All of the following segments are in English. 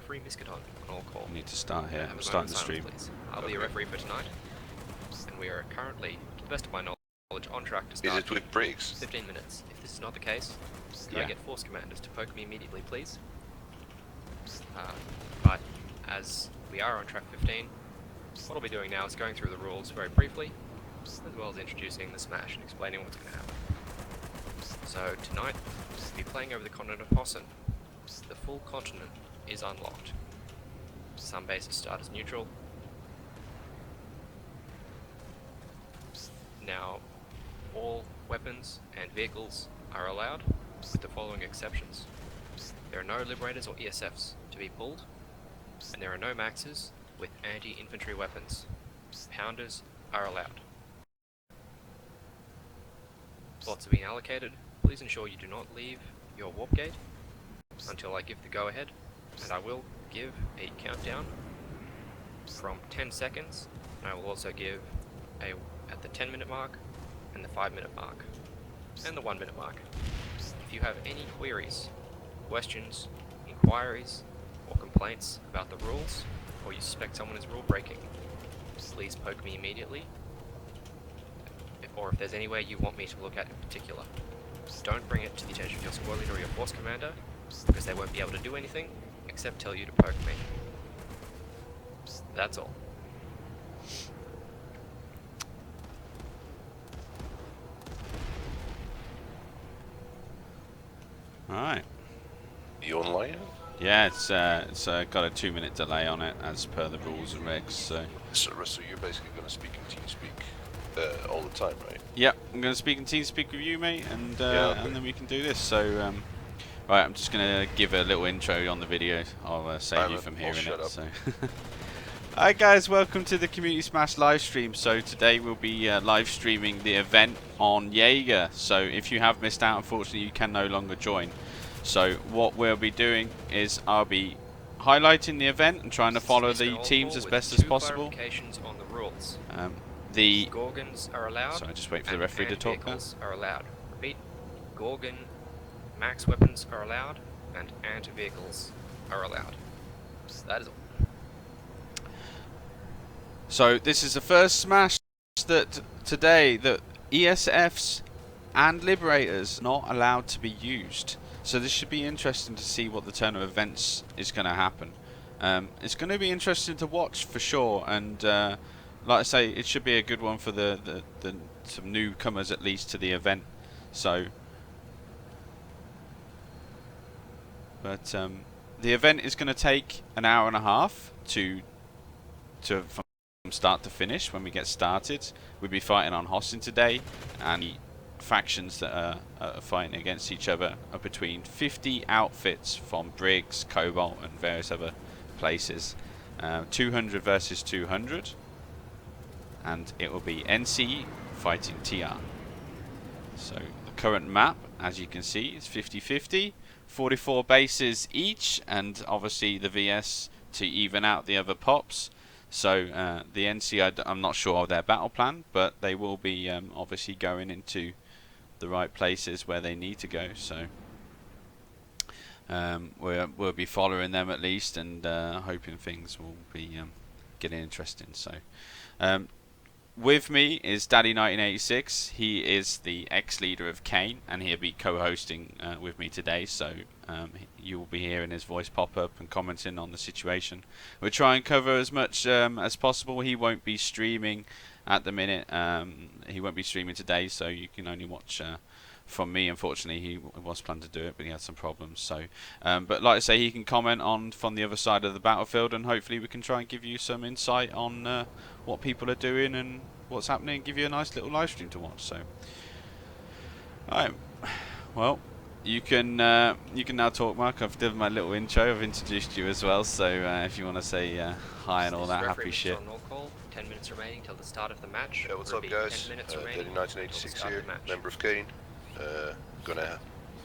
referee Miskaton on all call. I need to start here. Have I'm a starting moment the of stream. silence, please. I'll be your referee for tonight, and we are currently, to the best of my knowledge, on track to start. Is it with breaks? 15 minutes. If this is not the case, can I get force commanders to poke me immediately, please? But as we are on track 15, what I'll be doing now is going through the rules very briefly, as well as introducing the smash and explaining what's going to happen. So tonight, we'll be playing over the continent of Hossen. The full continent is unlocked. Some bases start as neutral. Now, all weapons and vehicles are allowed, with the following exceptions. There are no Liberators or ESFs to be pulled, and there are no maxes with anti-infantry weapons. Pounders are allowed. Slots are being allocated. Please ensure you do not leave your warp gate until I give the go-ahead, and I will give a countdown from 10 seconds, and I will also give at the 10-minute mark, and the 5-minute mark, and the 1-minute mark. If you have any queries, questions, inquiries, or complaints about the rules, or you suspect someone is rule breaking, please poke me immediately, or if there's anywhere you want me to look at in particular. Don't bring it to the attention of your squad leader or your force commander, because they won't be able to do anything except tell you to poke me. That's all. Alright. You online? Yeah, it's got a 2-minute delay on it as per the rules and regs. So you're basically going to speak in TeamSpeak all the time, right? yeah, I'm going to speak in TeamSpeak with you, mate, and and then we can do this. So right, I'm just going to give a little intro on the video. I'll save you from hearing it. So. Hi guys, welcome to the Community Smash live stream. So today we'll be live streaming the event on Jaeger. So if you have missed out, unfortunately you can no longer join. So what we'll be doing is I'll be highlighting the event and trying to follow the teams as best as possible. Clarifications on the rules. The Gorgons are allowed. Sorry, just wait for the referee to talk now. Are allowed. Repeat, Gorgon max weapons are allowed, and anti-vehicles are allowed. So that is all. So this is the first smash that today that ESFs and Liberators not allowed to be used. So this should be interesting to see what the turn of events is going to happen. It's going to be interesting to watch for sure, and like I say, it should be a good one for the some newcomers at least to the event. So, but the event is going to take an hour and a half to from start to finish. When we get started, we'll be fighting on Hossen today, and the factions that are fighting against each other are between 50 outfits from Briggs, Cobalt, and various other places. 200 versus 200, and it will be NC fighting TR. So the current map, as you can see, is 50-50, 44 bases each, and obviously the VS to even out the other pops. So the NC, I'm not sure of their battle plan, but they will be obviously going into the right places where they need to go. So we'll be following them at least, and hoping things will be getting interesting. So with me is Daddy 1986. He is the ex-leader of Kane, and he'll be co-hosting with me today. So you will be hearing his voice pop up and commenting on the situation. We'll try and cover as much as possible. He won't be streaming at the minute. He won't be streaming today, so you can only watch from me. Unfortunately, he was planning to do it, but he had some problems. So, but like I say, he can comment on from the other side of the battlefield, and hopefully we can try and give you some insight on what people are doing and what's happening, and give you a nice little live stream to watch. So, alright, well, you can now talk, Mark. I've done my little intro. I've introduced you as well. So if you want to say hi and all that happy shit. 10 minutes remaining till the start of the match. Yeah, what's up, guys? Daddy 1986 here, member of Kane.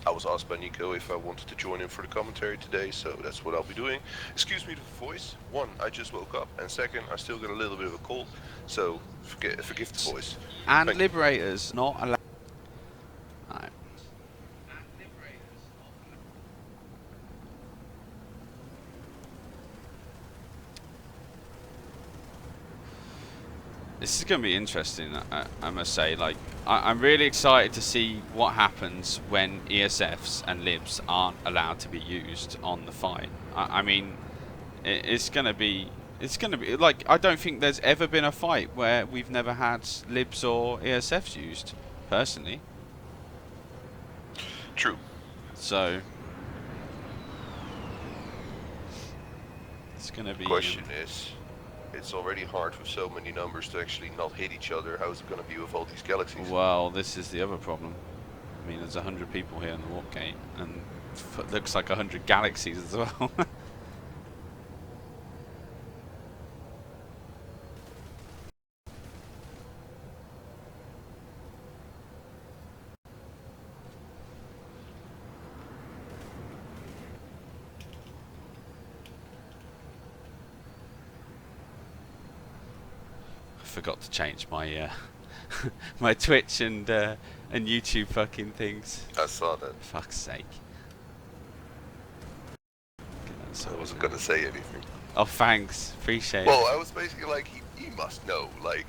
I was asked by Nico if I wanted to join in for the commentary today, so that's what I'll be doing. Excuse me the voice. One, I just woke up, and second, I still got a little bit of a cold, so forgive the voice. And Liberators not allowed. Right. This is going to be interesting, I must say. Like, I'm really excited to see what happens when ESFs and libs aren't allowed to be used on the fight. I mean, it's going to be like, I don't think there's ever been a fight where we've never had libs or ESFs used, personally. True. So it's going to be. Question is, it's already hard with so many numbers to actually not hit each other. How is it going to be with all these galaxies? Well, this is the other problem. I mean, there's 100 people here in the warp gate, and it looks like 100 galaxies as well. I forgot to change my my Twitch and YouTube fucking things. I saw that. Fuck's sake. I wasn't going to say anything. Oh, thanks. Appreciate it. Well, I was basically like, he must know. Like,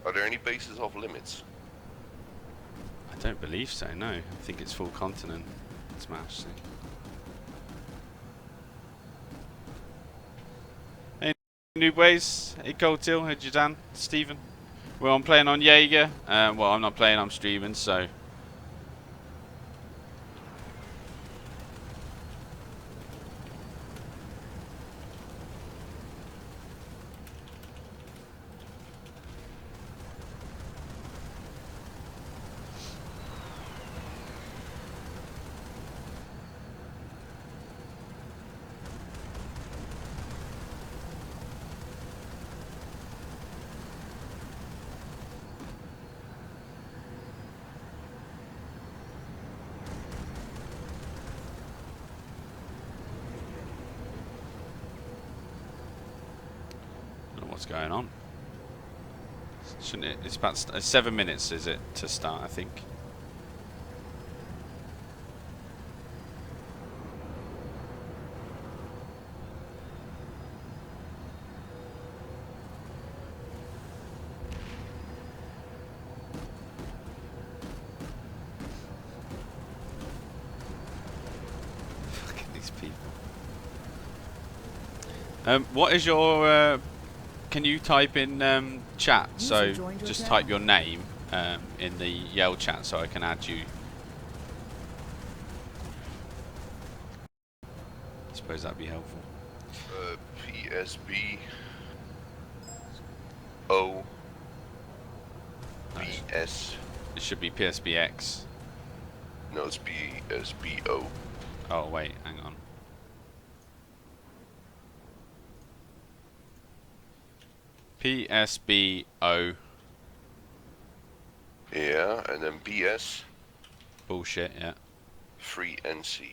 are there any bases off limits? I don't believe so, no. I think it's full continent smash. So. Hey, new ways. Hey, Goldtill. Hey, Jadan. Stephen. Well, I'm playing on Jaeger. Well, I'm not playing, I'm streaming, so. What's going on? Shouldn't it? It's about 7 minutes, is it, to start? I think. Fucking these people. What is your? Can you type in chat? So just type your name in the Yale chat so I can add you. I suppose that'd be helpful. PSB O BS. It should be PSBX. No, it's PSBO. Oh wait, hang on. PSBO. Yeah, and then BS. Bullshit, yeah. 3NC.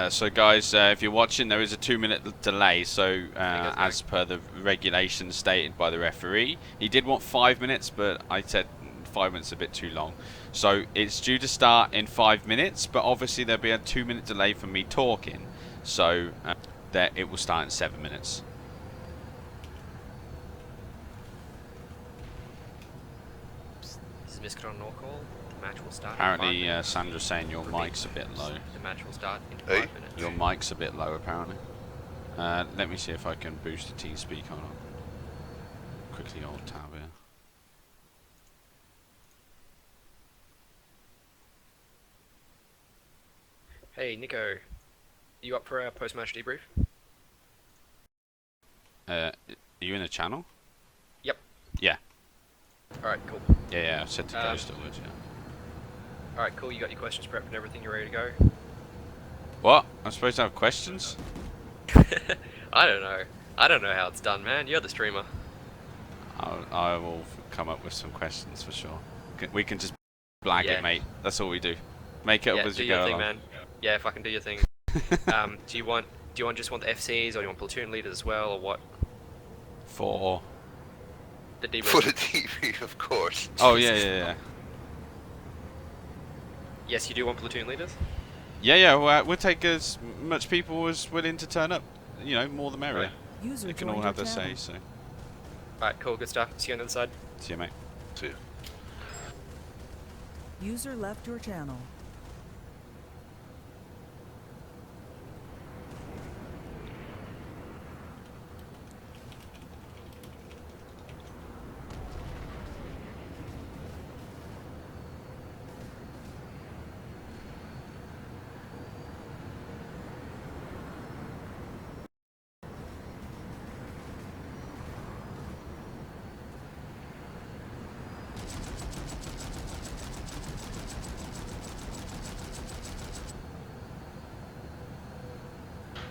So guys, if you're watching, there is a 2-minute delay, so as per the regulations stated by the referee, he did want 5 minutes, but I said 5 minutes is a bit too long. So it's due to start in 5 minutes, but obviously there'll be a 2-minute delay from me talking, so that it will start in 7 minutes. This is Miskron Norcall. The match will start. Apparently, in 5 minutes. Sandra's saying your mic's a bit low. The match will start in Hey. 5 minutes. Your mic's a bit low, apparently. Let me see if I can boost the team speak on. Quickly, alt tab here. Hey, Nico. You up for our post-match debrief? Are you in the channel? Yep. Yeah. Alright, cool. Yeah, I said to Ghost it would, yeah. Alright, cool, you got your questions prepped and everything, you're ready to go? What? I'm supposed to have questions? I don't know. I don't know how it's done, man. You're the streamer. I will come up with some questions for sure. We can just blag Yeah. it, mate. That's all we do. Make it up Yeah, as do you your go thing, along. man. Yeah, fucking do your thing. Do you want just want the FCs, or do you want platoon leaders as well, or what? For... The debrief. For the TV, of course. Oh, yeah. Yes, you do want platoon leaders? Yeah, we'll take as much people as willing to turn up. You know, more the merrier. Right. User They can joined all your have their say, channel. so... Alright, cool, good stuff. See you on the other side. See you, mate. See you. User left your channel.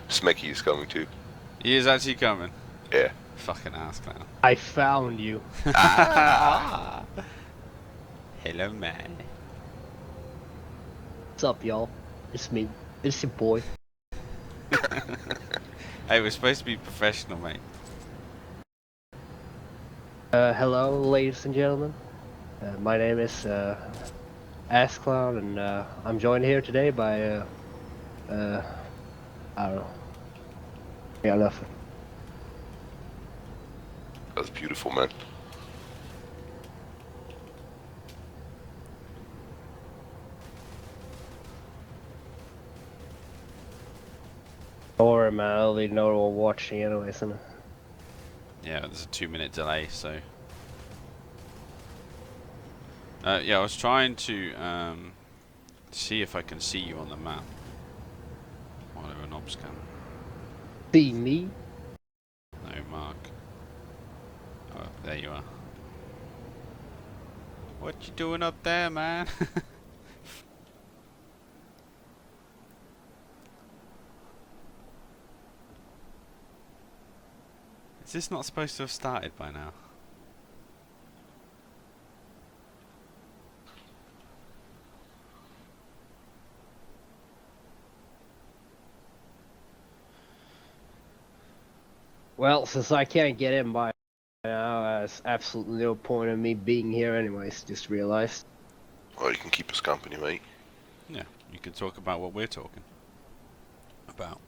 Smecky is coming too. He is actually coming. Yeah. Fucking ass clown. I found you. Hello, man. What's up, y'all? It's me. It's your boy. Hey, we're supposed to be professional, mate. Hello, ladies and gentlemen. My name is Ass Clown, and I'm joined here today by I don't know. Yeah, nothing. That's beautiful, man. Don't worry, man. I already know we're watching anyway, isn't it? Yeah, there's a 2-minute delay, so... yeah, I was trying to see if I can see you on the map. While they're an ops cam. See me? No, Mark. Oh, there you are. What you doing up there, man? Is this not supposed to have started by now? Well, since I can't get in by now, there's absolutely no point in me being here anyways, just realized. Well, you can keep us company, mate. Yeah, you can talk about what we're talking about.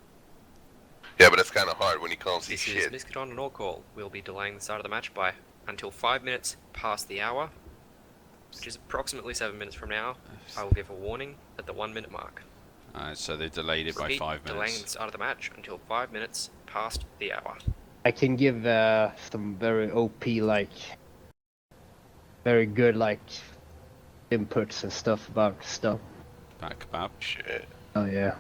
Yeah, but that's kind of hard when you can't see This shit. is Miskadon and All Call. We'll be delaying the start of the match by until 5 minutes past the hour, which is approximately 7 minutes from now. I will give a warning at the 1 minute mark. Alright, so they delayed it by Repeat, 5 delaying the minutes. start of the match until 5 minutes past the hour. I can give some very OP, like, very good, like, inputs and stuff about stuff. Back kebab. Shit. Oh yeah.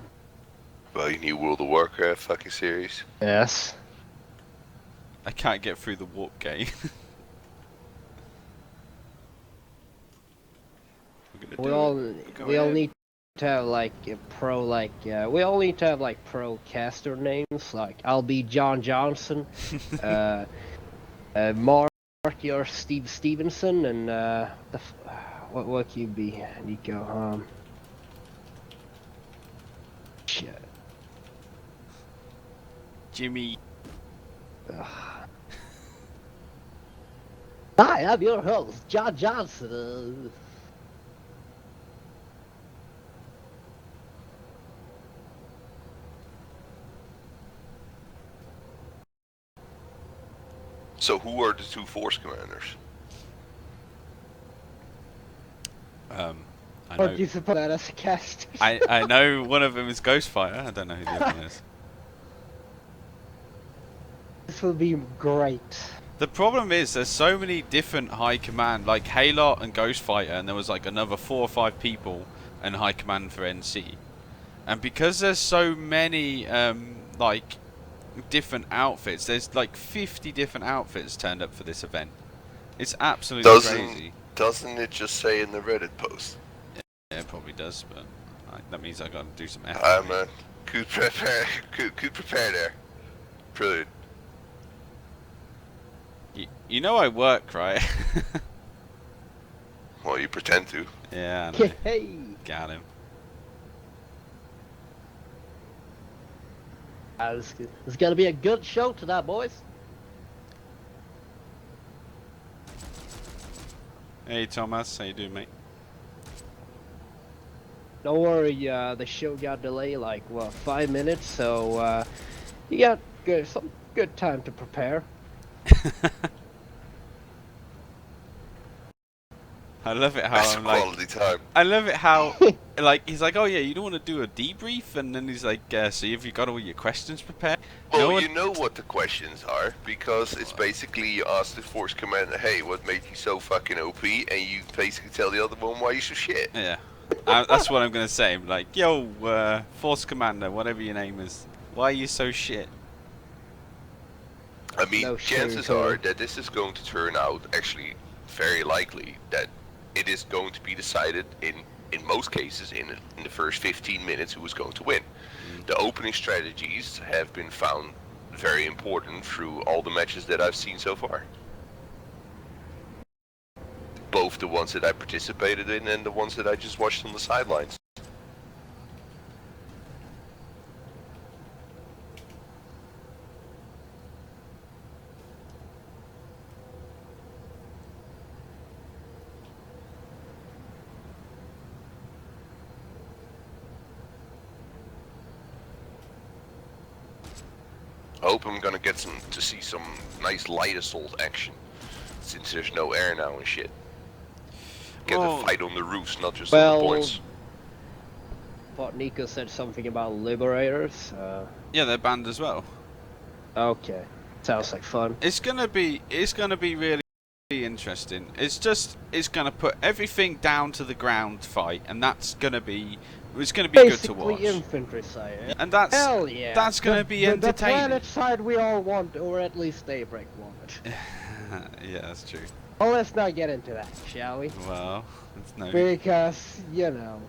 Well, you need World of Warcraft fucking series. Yes. I can't get through the warp gate. We all need to have like a pro, like we all need to have like pro caster names. Like I'll be John Johnson, Mark, you're Steve Stevenson, and what can you be, Nico? Shit. Jimmy. Hi, I'm your host, John Johnson. So who are the two force commanders? I What know. do you suppose that as a caster? I know one of them is Ghostfire. I don't know who the other one is. This will be great. The problem is there's so many different high command, like Halot and Ghostfighter, and there was like another 4 or 5 people in high command for NC. And because there's so many like different outfits, there's like 50 different outfits turned up for this event. It's absolutely crazy. Doesn't it just say in the Reddit post? it probably does, but that means I got to do some effort. Ah man, good prepare, good prepare there. Brilliant. You know I work, right? Well, you pretend to. Yeah, I know. Hey! Got him. It's gonna be a good show tonight, boys. Hey Thomas, how you doing, mate? Don't worry, the show got delayed like, what, 5 minutes, so, you got some good time to prepare. I love it how That's I'm like. quality time. I love it how like he's like, oh yeah, you don't want to do a debrief, and then he's like, so have you got all your questions prepared? Well, No one- you know what the questions are, because it's basically you ask the force commander, hey, what made you so fucking OP, and you basically tell the other one why you so shit. Yeah, that's what I'm gonna say. I'm like, yo, Force Commander, whatever your name is, why are you so shit? I mean, No chances sugarcoating. are that this is going to turn out, actually, very likely, that it is going to be decided in most cases in the first 15 minutes who is going to win. The opening strategies have been found very important through all the matches that I've seen so far. Both the ones that I participated in and the ones that I just watched on the sidelines. I hope I'm gonna get to see some nice light assault action, since there's no air now and shit. Get Well- a fight on the roofs, not just Well, on the points. Thought Nico said something about Liberators. Yeah, they're banned as well. Okay. Sounds like fun. It's gonna be really interesting. It's gonna put everything down to the ground fight, and it's gonna be good to Basically watch. infantry side. Yeah? And that's Hell yeah. that's gonna be entertaining. The Planetside we all want, or at least Daybreak wanted. Yeah, that's true. Well, let's not get into that, shall we? Well, it's no. Because, you know.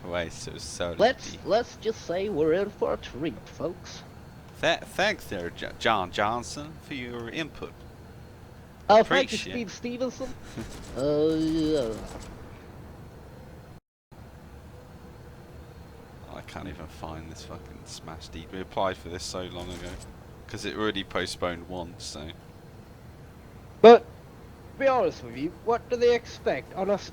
Wait, so Let's just say we're in for a treat, folks. Thanks there, John Johnson, for your input. Oh, thank you, Appreciate Steve Stevenson. Yeah. Oh, I can't even find this fucking Smash deed. We applied for this so long ago, because it already postponed once. So But, to be honest with you, what do they expect on us?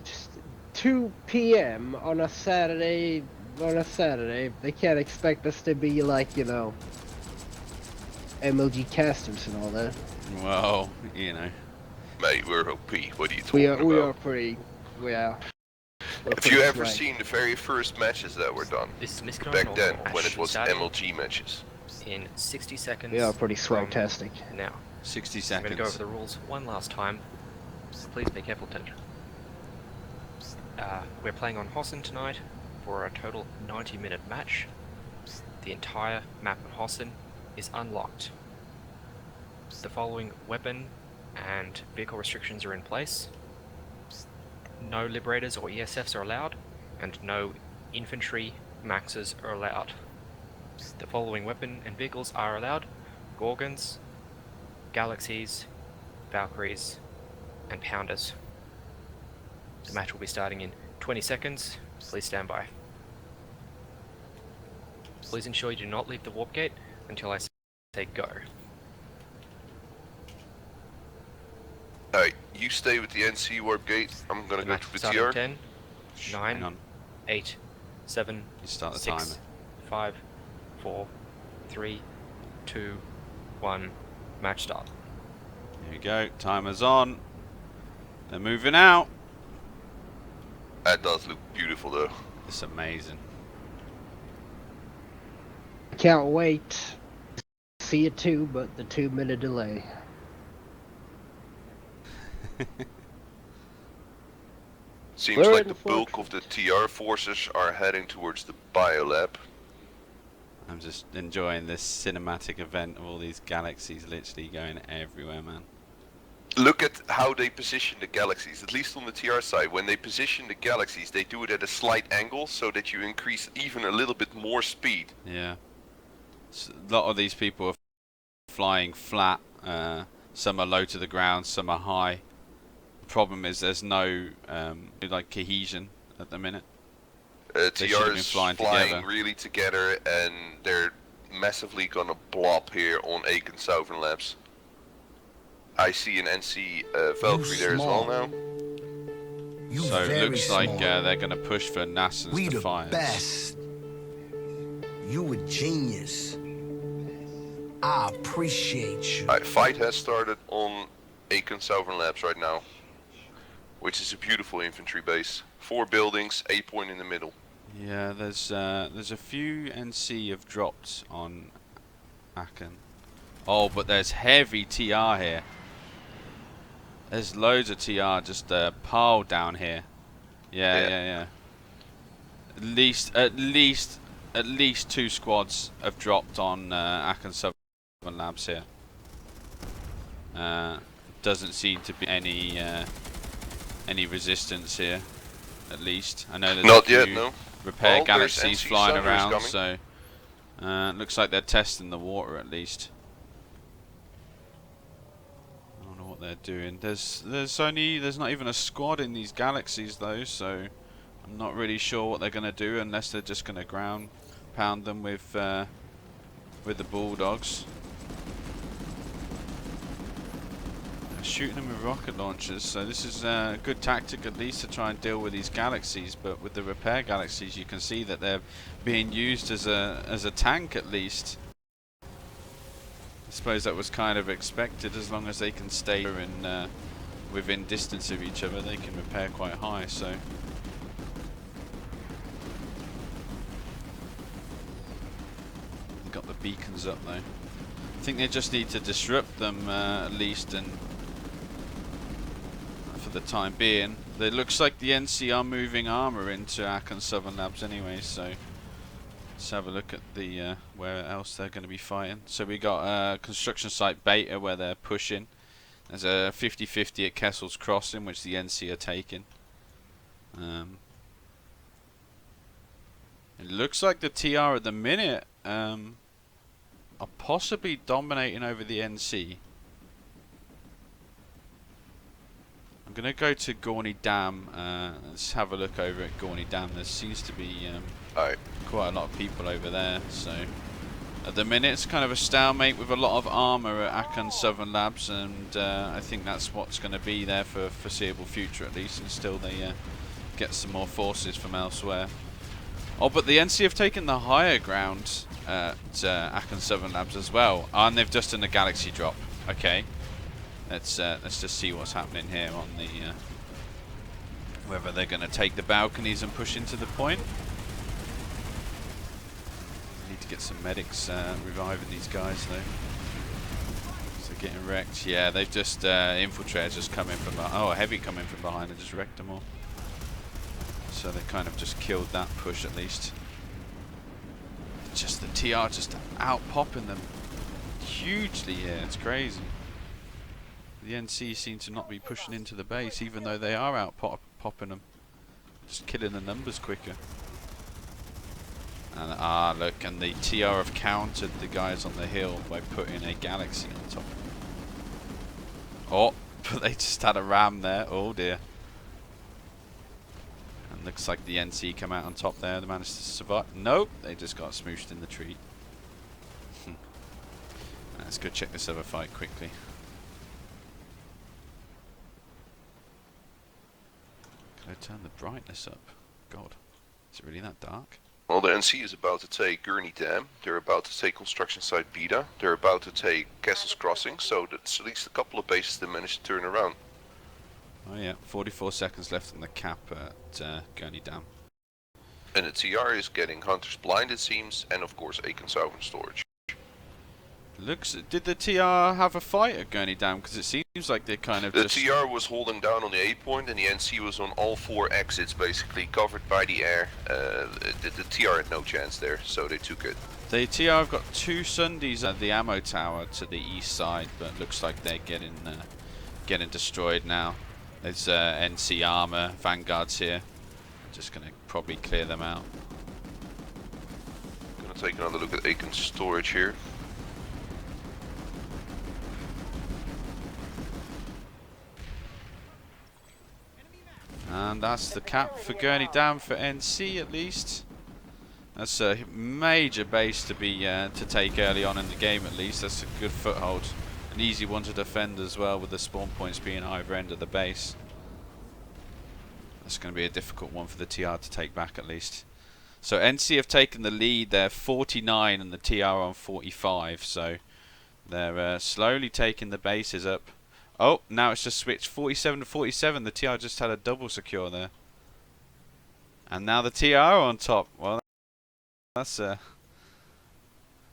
Just 2 p.m. on a Saturday. They can't expect us to be like, you know, MLG casters and all that. well, you know. Mate, we're OP. What are you talking about? We are pretty. We're Have you ever swag. seen the very first matches that were done? This is Miskar Back then, Normal when it Ash was starting MLG matches. in 60 seconds. We are pretty from swag-tastic. Now, 60 I'm going to go over seconds. the rules one last time. So please be careful, Ted. We're playing on Hossen tonight for a total 90-minute match. The entire map of Hossen is unlocked. The following weapon and vehicle restrictions are in place. No Liberators or ESFs are allowed, and no infantry maxes are allowed. The following weapon and vehicles are allowed: Gorgons, Galaxies, Valkyries, and Pounders. The match will be starting in 20 seconds. Please stand by. Please ensure you do not leave the warp gate until I say go. Alright, you stay with the NC warp gate. I'm gonna The go match to will the start TR. in 10, Hang 9, on, 8, 7, you start the 6, timer. 5, 4, 3, 2, 1. Match start. Here we go. Timer's on. They're moving out. That does look beautiful though. It's amazing. Can't wait. See it too, but the 2-minute delay. Seems We're like in the for bulk of the TR forces are heading towards the biolab. I'm just enjoying this cinematic event of all these galaxies literally going everywhere, man. look at how they position the galaxies, at least on the TR side. When they position the galaxies, they do it at a slight angle so that you increase even a little bit more speed. Yeah. So a lot of these people are flying flat. Some are low to the ground, some are high. The problem is there's no like cohesion at the minute. TR is flying really together, and they're massively gonna blob here on Aiken Southern Labs. I see an NC Valkyrie there as well now. So it looks like they're going to push for NASA's We Defiance. the best. You a genius. I appreciate you. Alright, fight has started on Aiken Southern Labs right now, which is a beautiful infantry base. 4 buildings, A point in the middle. Yeah, there's a few NC have dropped on Aachen. Oh, but there's heavy TR here. There's loads of TR just piled down here. Yeah. At least 2 squads have dropped on Aachen Southern Labs here. Doesn't seem to be any resistance here. At least I know there's not a few yet, no. repair Oh, galaxies NC flying Thunder is around, coming. so looks like they're testing the water at least. I don't know what they're doing. There's not even a squad in these galaxies though, so I'm not really sure what they're gonna do unless they're just gonna ground pound them with the bulldogs. They're shooting them with rocket launchers, so this is a good tactic at least to try and deal with these galaxies. But with the repair galaxies, you can see that they're being used as a tank at least. I suppose that was kind of expected. As long as they can stay within distance of each other, they can repair quite high. So they've got the beacons up though. I think they just need to disrupt them at least, and for the time being. It looks like the NC are moving armor into Aachen Southern Labs anyway, so let's have a look at the where else they're going to be fighting. So we got construction site Beta where they're pushing. There's a 50-50 at Kessel's Crossing, which the NC are taking. It looks like the TR at the minute are possibly dominating over the NC. I'm going to go to Gorney Dam. Let's have a look over at Gorney Dam. There seems to be quite a lot of people over there. So at the minute it's kind of a stalemate with a lot of armour at Aachen Southern Labs, and I think that's what's going to be there for foreseeable future at least, until they get some more forces from elsewhere. Oh, but the NC have taken the higher ground at Aachen Southern Labs as well, and they've just done a galaxy drop. Okay, let's just see what's happening here on the whether they're going to take the balconies and push into the point. Need to get some medics reviving these guys though. So getting wrecked. Yeah, they've just infiltrators just come in from a heavy coming from behind and just wrecked them all. So they kind of just killed that push at least. Just the TR just out popping them hugely here. It's crazy. The NC seem to not be pushing into the base, even though they are out popping them. Just killing the numbers quicker. And look, and the TR have countered the guys on the hill by putting a galaxy on top. Oh, but they just had a ram there. Oh dear. And looks like the NC come out on top there. They managed to survive. Nope, they just got smooshed in the tree. Let's go check this other fight quickly. Can I turn the brightness up? God, is it really that dark? Well, the NC is about to take Gurney Dam. They're about to take construction site Beta. They're about to take Kessel's Crossing. So that's at least a couple of bases they managed to turn around. Oh yeah, 44 seconds left on the cap at Gurney Dam. And the TR is getting Hunter's Blind, it seems, and of course Aiken Southern Storage. Did the TR have a fight at Gurney Dam? Because it seems like they kind of The just... TR was holding down on the A point, and the NC was on all 4 exits, basically covered by the air. The TR had no chance there, so they took it. The TR have got 2 Sundays at the ammo tower to the east side, but looks like they're getting getting destroyed now. There's NC armor, vanguards here. Just gonna probably clear them out. Gonna take another look at Aiken's storage here. And that's the cap for Gurney Dam for NC at least. That's a major base to be to take early on in the game at least. That's a good foothold. An easy one to defend as well, with the spawn points being either end of the base. That's going to be a difficult one for the TR to take back at least. So NC have taken the lead. They're 49 and the TR on 45. So they're slowly taking the bases up. Oh, now it's just switched 47 to 47. The TR just had a double secure there. And now the TR on top. Well, that's that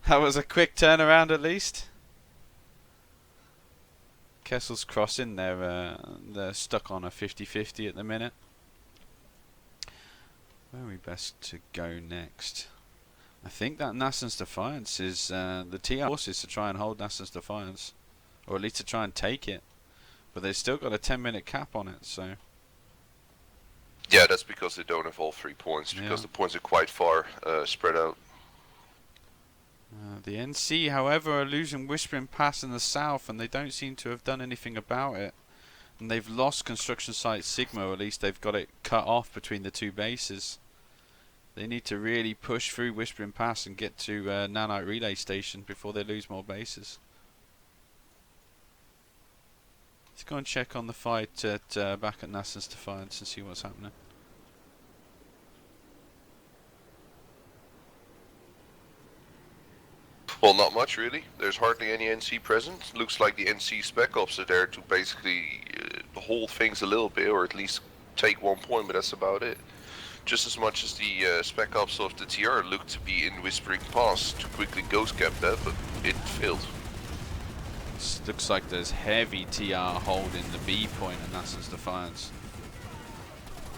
was a quick turnaround at least. Kessel's crossing. They're stuck on a 50-50 at the minute. Where are we best to go next? I think that Nassen's Defiance is the TR forces to try and hold Nassen's Defiance, or at least to try and take it. But they've still got a 10-minute cap on it, so. Yeah, that's because they don't have all 3 points, because the points are quite far spread out. The NC, however, are losing Whispering Pass in the south, and they don't seem to have done anything about it. And they've lost construction site Sigma, or at least they've got it cut off between the two bases. They need to really push through Whispering Pass and get to Nanite Relay Station before they lose more bases. Let's go and check on the fight at back at Nassen's Defiance and see what's happening. Well, not much really. There's hardly any NC present. Looks like the NC Spec Ops are there to basically hold things a little bit, or at least take 1 point, but that's about it. Just as much as the Spec Ops of the TR looked to be in Whispering Pass to quickly ghost cap that, but it failed. Looks like there's heavy TR holding the B point and Nassen's Defiance.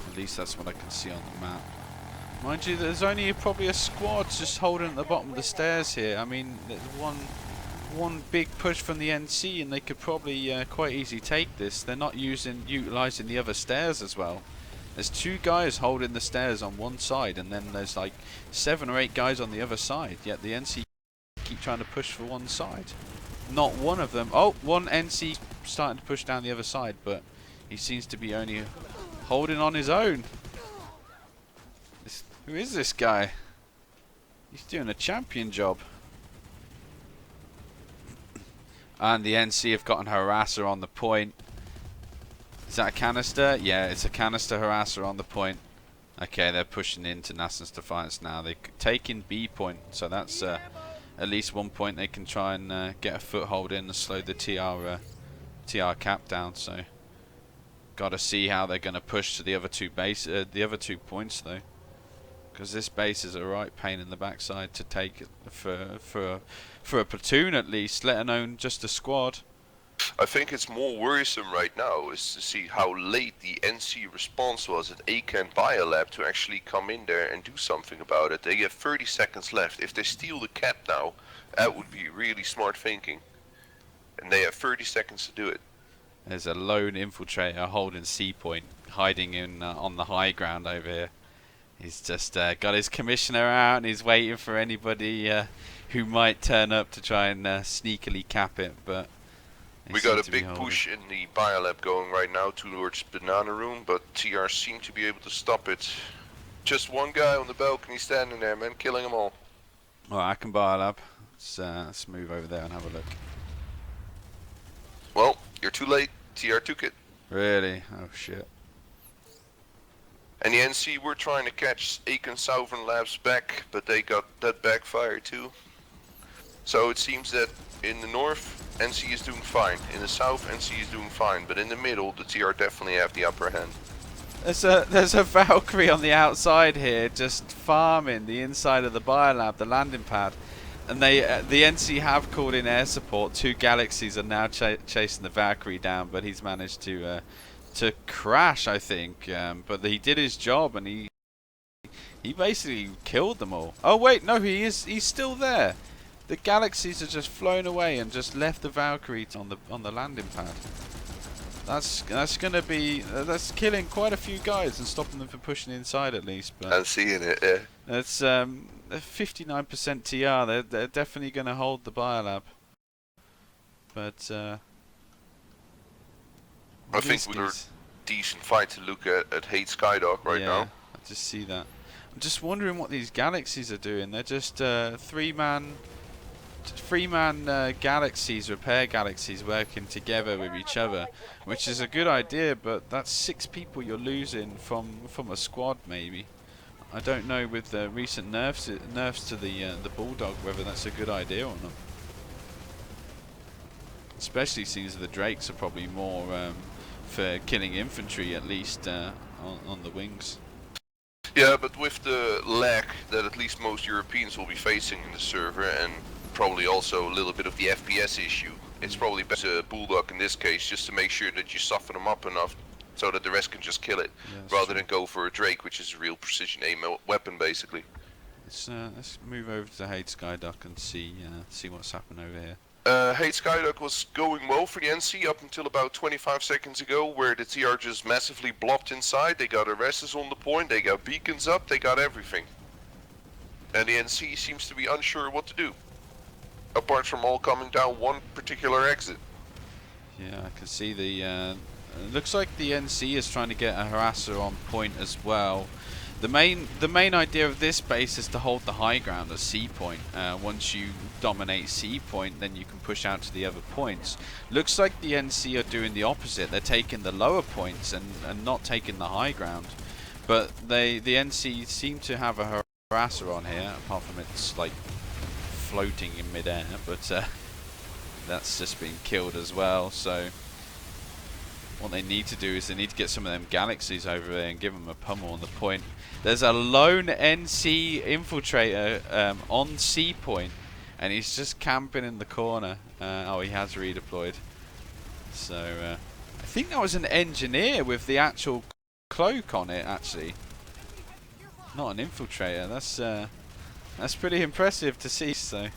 At least that's what I can see on the map. Mind you, there's only probably a squad just holding at the bottom of the stairs here. I mean, there's one big push from the NC and they could probably quite easily take this. They're not utilising the other stairs as well. There's 2 guys holding the stairs on one side, and then there's like 7 or 8 guys on the other side. Yet the NC keep trying to push for one side. Not one of them. Oh, one NC starting to push down the other side, but he seems to be only holding on his own. Who is this guy? He's doing a champion job. And the NC have got an harasser on the point. Is that a canister? Yeah, it's a canister harasser on the point. Okay, they're pushing into Nassen's Defiance now. They're taking B point, so that's at least 1 point they can try and get a foothold in and slow the TR cap down. So, got to see how they're going to push to the other 2 points though, because this base is a right pain in the backside to take for a platoon at least, let alone just a squad. I think it's more worrisome right now is to see how late the NC response was at Aiken Biolab to actually come in there and do something about it. They have 30 seconds left. If they steal the cap now, that would be really smart thinking. And they have 30 seconds to do it. There's a lone infiltrator holding C point, hiding in on the high ground over here. He's just got his commissioner out and he's waiting for anybody who might turn up to try and sneakily cap it, but we got a big push in the biolab going right now towards Banana Room, but TR seem to be able to stop it. Just one guy on the balcony standing there, man, killing them all. Alright, I can biolab. Let's move over there and have a look. Well, you're too late. TR took it. Really? Oh shit. And the NC were trying to catch Aiken Southern Labs back, but they got that backfired too. So it seems that in the north, NC is doing fine. In the south, NC is doing fine. But in the middle, the TR definitely have the upper hand. There's a Valkyrie on the outside here, just farming the inside of the biolab, the landing pad. And the NC have called in air support. 2 Galaxies are now chasing the Valkyrie down, but he's managed to crash, I think. But he did his job, and he basically killed them all. Oh wait, no, he's still there. The Galaxies are just flown away and just left the Valkyrie on the landing pad. That's gonna be that's killing quite a few guys and stopping them from pushing inside at least. But I'm seeing it. Yeah. that's 59% TR. They're definitely gonna hold the biolab. But I think we're a decent fight to look at Hate Skydog right now. I just see that. I'm just wondering what these galaxies are doing. They're just three-man galaxies, repair galaxies working together with each other, which is a good idea, but that's 6 people you're losing from a squad maybe. I don't know with the recent nerfs to the Bulldog whether that's a good idea or not. Especially since the Drakes are probably more for killing infantry at least on the wings. Yeah, but with the lag that at least most Europeans will be facing in the server, and probably also a little bit of the FPS issue, it's probably best to Bulldog in this case, just to make sure that you soften them up enough so that the rest can just kill it, rather than go for a Drake, which is a real precision aim weapon basically. Let's move over to Hate Skyduck and see what's happened over here. Hate Skyduck was going well for the NC up until about 25 seconds ago, where the TR just massively blopped inside. They got arrests on the point, they got beacons up, they got everything. And the NC seems to be unsure what to do, apart from all coming down one particular exit. Yeah, I can see the looks like the NC is trying to get a harasser on point as well. The main idea of this base is to hold the high ground at C point. Once you dominate C point, then you can push out to the other points. Looks like the NC are doing the opposite. They're taking the lower points and not taking the high ground. But the NC seem to have a harasser on here, apart from it's like floating in midair. But that's just been killed as well. So what they need to do is they need to get some of them galaxies over there and give them a pummel on the point. There's a lone NC infiltrator on C point, and he's just camping in the corner. Oh, he has redeployed. So I think that was an engineer with the actual cloak on it, actually. Not an infiltrator. That's pretty impressive to see. So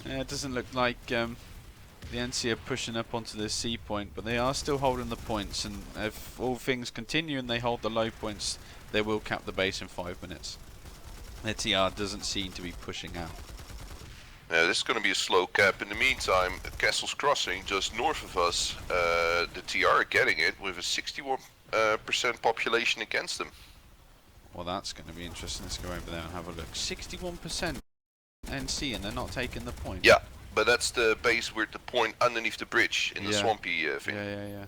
yeah, it doesn't look like the NC are pushing up onto the C point, but they are still holding the points, and if all things continue and they hold the low points, they will cap the base in 5 minutes. Their TR doesn't seem to be pushing out. Yeah, this is going to be a slow cap. In the meantime, at Castle's Crossing, just north of us, the TR are getting it with a 61% population against them. Well, that's going to be interesting. Let's go over there and have a look. 61% NC, and they're not taking the point. Yeah. But that's the base with the point underneath the bridge in the swampy thing. Yeah.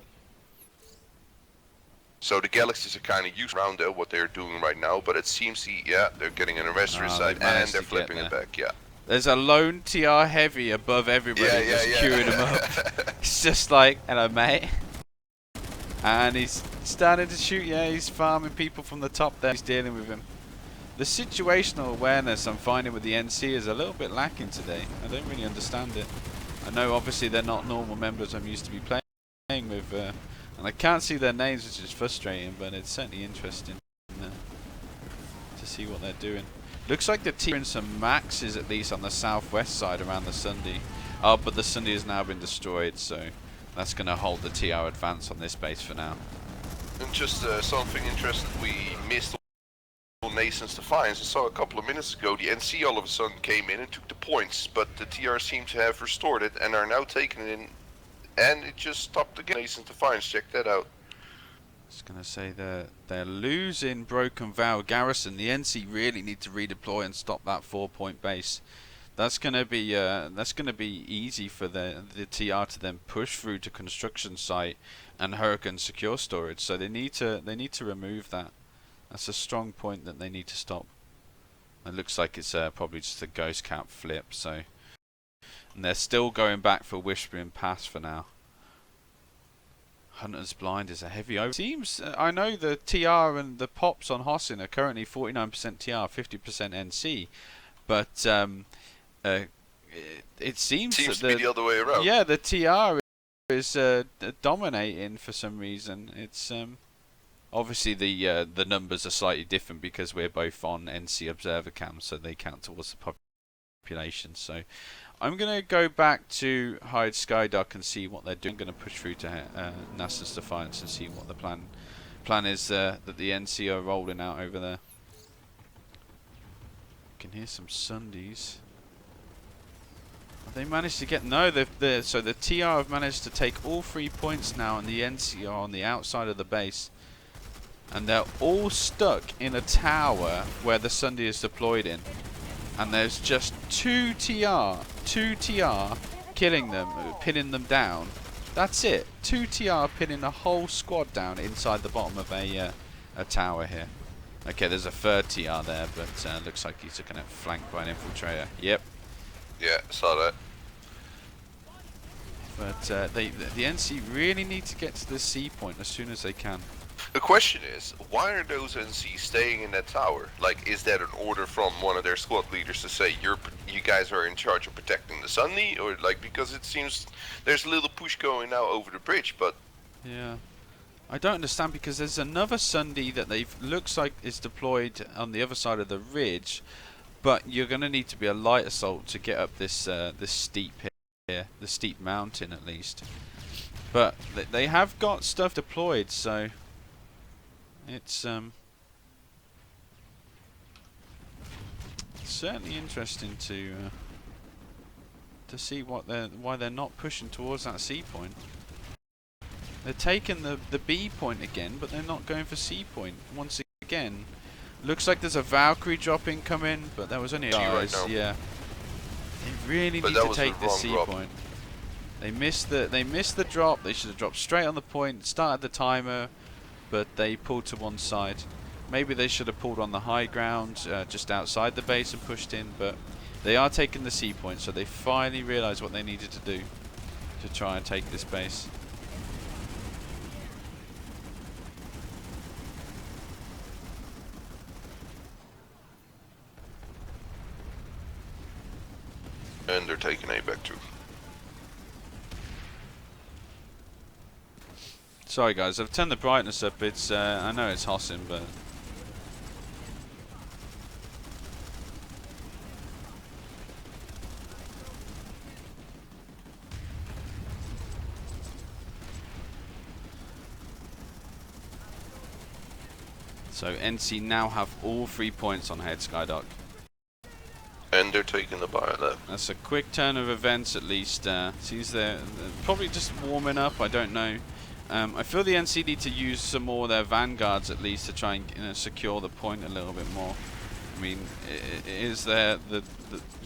So the galaxies are kind of used around what they're doing right now, but it seems they're getting an arrestor inside and they're flipping it back. Yeah. There's a lone TR heavy above everybody, just queuing them up. It's just like, hello mate. And he's starting to shoot. Yeah, he's farming people from the top there. He's dealing with him. The situational awareness I'm finding with the NC is a little bit lacking today. I don't really understand it. I know obviously they're not normal members I'm used to be playing with, and I can't see their names, which is frustrating, but it's certainly interesting to see what they're doing. Looks like they're tearing some maxes at least on the southwest side around the Sunday. Oh, but the Sunday has now been destroyed, so that's going to hold the TR advance on this base for now. And just something interesting we missed Nason's Defiance. I saw a couple of minutes ago the NC all of a sudden came in and took the points, but the TR seem to have restored it and are now taking it in, and it just stopped again. Nason's Defiance, check that out. I was going to say they're losing Broken Vow Garrison. The NC really need to redeploy and stop that 4-point base. That's going to be easy for the TR to then push through to construction site and Hurricane secure storage. So they need to remove that. That's a strong point that they need to stop. It looks like it's probably just a ghost cap flip. So, and they're still going back for Whispering Pass for now. Hunter's Blind is a heavy over. Seems I know the TR and the pops on Hossin are currently 49% TR, 50% NC, but it seems to be the other way around. Yeah, the TR is dominating for some reason. It's obviously the numbers are slightly different because we're both on NC observer cam, so they count towards the population. So I'm going to go back to hide Skydock and see what they're doing. I'm going to push through to NASA's Defiance and see what the plan is that the NC are rolling out over there. I can hear some Sundays. Have they managed to get... No, so the TR have managed to take all 3 points now, and the NC are on the outside of the base. And they're all stuck in a tower where the Sunday is deployed in. And there's just two TR killing them, pinning them down. That's it. 2 TR pinning a whole squad down inside the bottom of a tower here. Okay, there's a 3rd TR there, but looks like he's going to flank by an infiltrator. Yep. Yeah, saw that. But the NC really need to get to the C point as soon as they can. The question is, why are those NCs staying in that tower? Like, is that an order from one of their squad leaders to say you guys are in charge of protecting the Sunday, or like because it seems there's a little push going now over the bridge, but yeah, I don't understand because there's another Sunday that looks like is deployed on the other side of the ridge, but you're going to need to be a light assault to get up this this steep here, the steep mountain at least. But they have got stuff deployed, so. It's certainly interesting to see why they're not pushing towards that C point. They're taking the B point again, but they're not going for C point once again. Looks like there's a Valkyrie drop incoming, but that was only ours. Right, yeah, they really need to take the C point. They missed the drop. They should have dropped straight on the point, started the timer. But they pulled to one side. Maybe they should have pulled on the high ground just outside the base and pushed in, but they are taking the C point, so they finally realised what they needed to do to try and take this base. And they're taking A back too. Sorry guys, I've turned the brightness up. It's I know it's Hossing, but so NC now have all 3 points on head Skydock. And they're taking the bar left. That's a quick turn of events at least. Seems they're probably just warming up, I don't know. I feel the NC need to use some more of their vanguards at least to try and secure the point a little bit more. I mean, is there the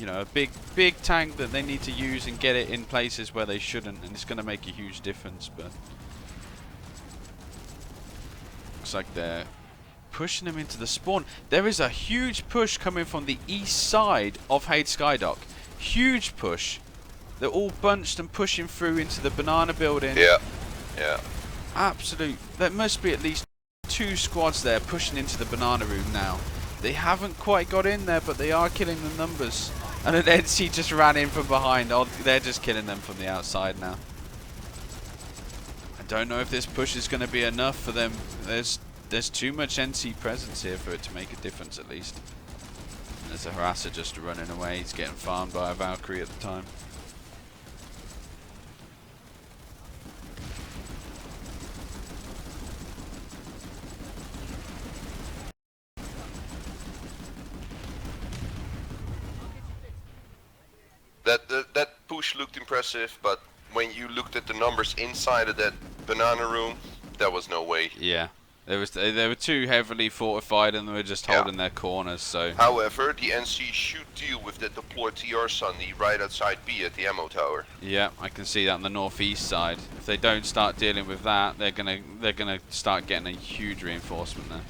a big tank that they need to use and get it in places where they shouldn't, and it's going to make a huge difference. But looks like they're pushing them into the spawn. There is a huge push coming from the east side of Haid Skydock. Huge push. They're all bunched and pushing through into the banana building. Yeah. Yeah. Absolute. There must be at least 2 squads there pushing into the banana room now. They haven't quite got in there, but they are killing the numbers. And an NC just ran in from behind. Oh, they're just killing them from the outside now. I don't know if this push is going to be enough for them. There's too much NC presence here for it to make a difference at least. And there's a harasser just running away. He's getting farmed by a Valkyrie at the time. That push looked impressive, but when you looked at the numbers inside of that banana room, there was no way. Yeah, they were too heavily fortified and they were just holding their corners. So, however, the NC should deal with the deployed TR Sunday right outside B at the ammo tower. Yeah, I can see that on the northeast side. If they don't start dealing with that, they're gonna start getting a huge reinforcement there.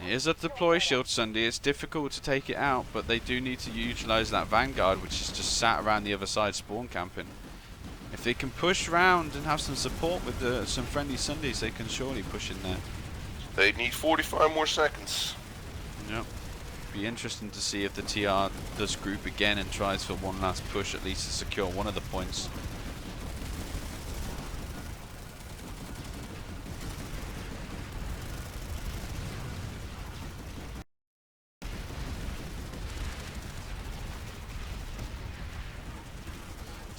It is a deploy shield Sunday. It's difficult to take it out, but they do need to utilise that vanguard, which is just sat around the other side spawn camping. If they can push round and have some support with some friendly Sundays, they can surely push in there. They need 45 more seconds. Yep. Be interesting to see if the TR does group again and tries for one last push at least to secure one of the points.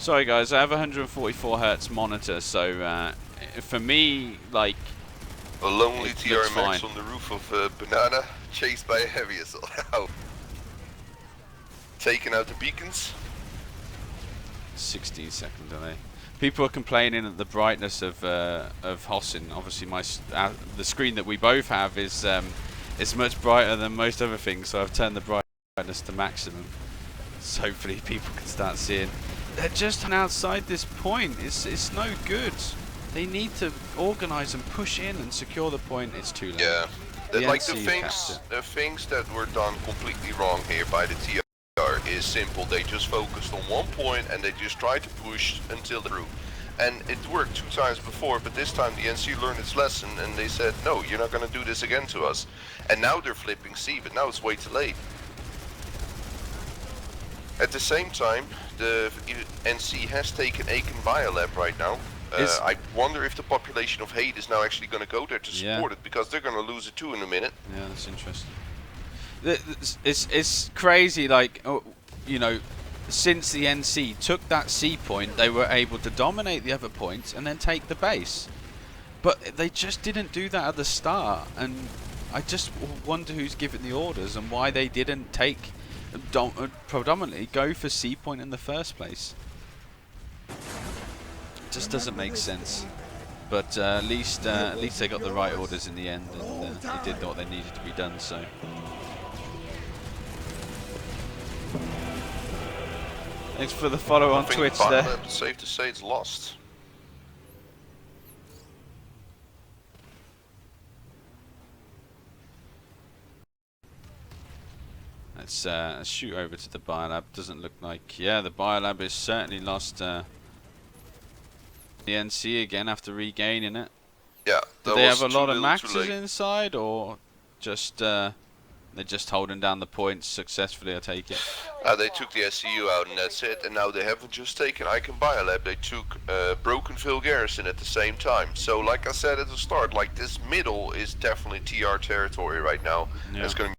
Sorry guys, I have a 144 hertz monitor, so for me, like, A lonely it TR looks Max fine. on the roof of a banana, chased by a heavy assault. Taking out the beacons. 16-second delay. People are complaining that the brightness of Hossin, obviously the screen that we both have is much brighter than most other things, so I've turned the brightness to maximum. So hopefully people can start seeing. They're just outside this point. It's no good. They need to organise and push in and secure the point. It's too late. Yeah, The like NC the things that were done completely wrong here by the TR is simple. They just focused on one point and they just tried to push until through. And it worked 2 times before, but this time the NC learned its lesson and they said, no, you're not going to do this again to us. And now they're flipping C, but now it's way too late. At the same time, the NC has taken Aiken Biolab right now. I wonder if the population of Hade is now actually going to go there to support it, because they're going to lose it too in a minute. Yeah, that's interesting. It's crazy, like, you know, since the NC took that C point, they were able to dominate the other points and then take the base. But they just didn't do that at the start, and I just wonder who's giving the orders and why they didn't take, predominantly go for C point in the first place. It just doesn't make sense. But at least they got the right orders in the end, and they did what they needed to be done. So. Thanks for the follow on Twitch there. It's safe to say it's lost. Let's shoot over to the biolab. Doesn't look like... Yeah, the biolab is certainly lost the NC again after regaining it. Yeah. Do they have a lot of maxes inside, or just... they're just holding down the points successfully, I take it? They took the SCU out and that's it, and now they haven't just taken Icon Biolab, they took Brokenville Garrison at the same time. So like I said at the start, like this middle is definitely TR territory right now. Yeah. It's going to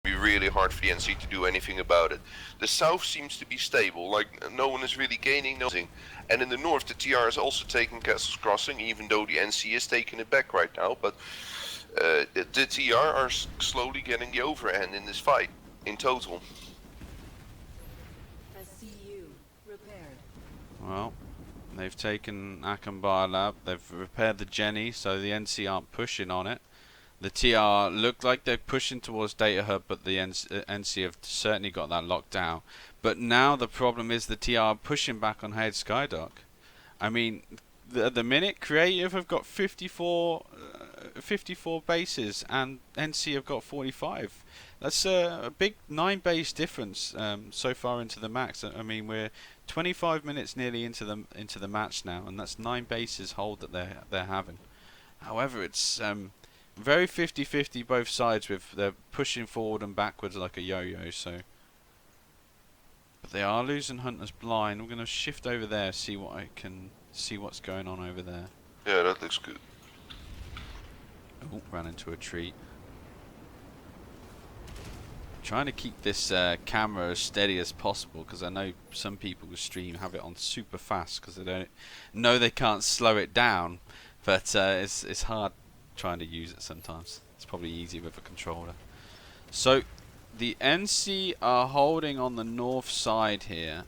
be really hard for the NC to do anything about it. The south seems to be stable, like no one is really gaining nothing. And in the north the TR is also taking Castle's Crossing, even though the NC is taking it back right now. But the TR are slowly getting the overhand in this fight, in total. Well, they've taken Akan Biolab, they've repaired the Jenny, so the NC aren't pushing on it. The TR look like they're pushing towards Data Hub, but the NC have certainly got that locked down. But now the problem is the TR pushing back on Hade Skydock. I mean, at the minute, Creative have got 54 bases and NC have got 45. That's a big 9 base difference so far into the max. I mean, we're 25 minutes nearly into the match now, and that's 9 bases hold that they're having. However, it's very 50-50 both sides, with they're pushing forward and backwards like a yo-yo. So, but they are losing Hunter's Blind. We're going to shift over there, see what's going on over there. Yeah, that looks good. Oh, ran into a tree. Trying to keep this camera as steady as possible, because I know some people who stream have it on super fast because they don't know they can't slow it down. But it's hard trying to use it sometimes. It's probably easy with a controller. So the NC are holding on the north side here.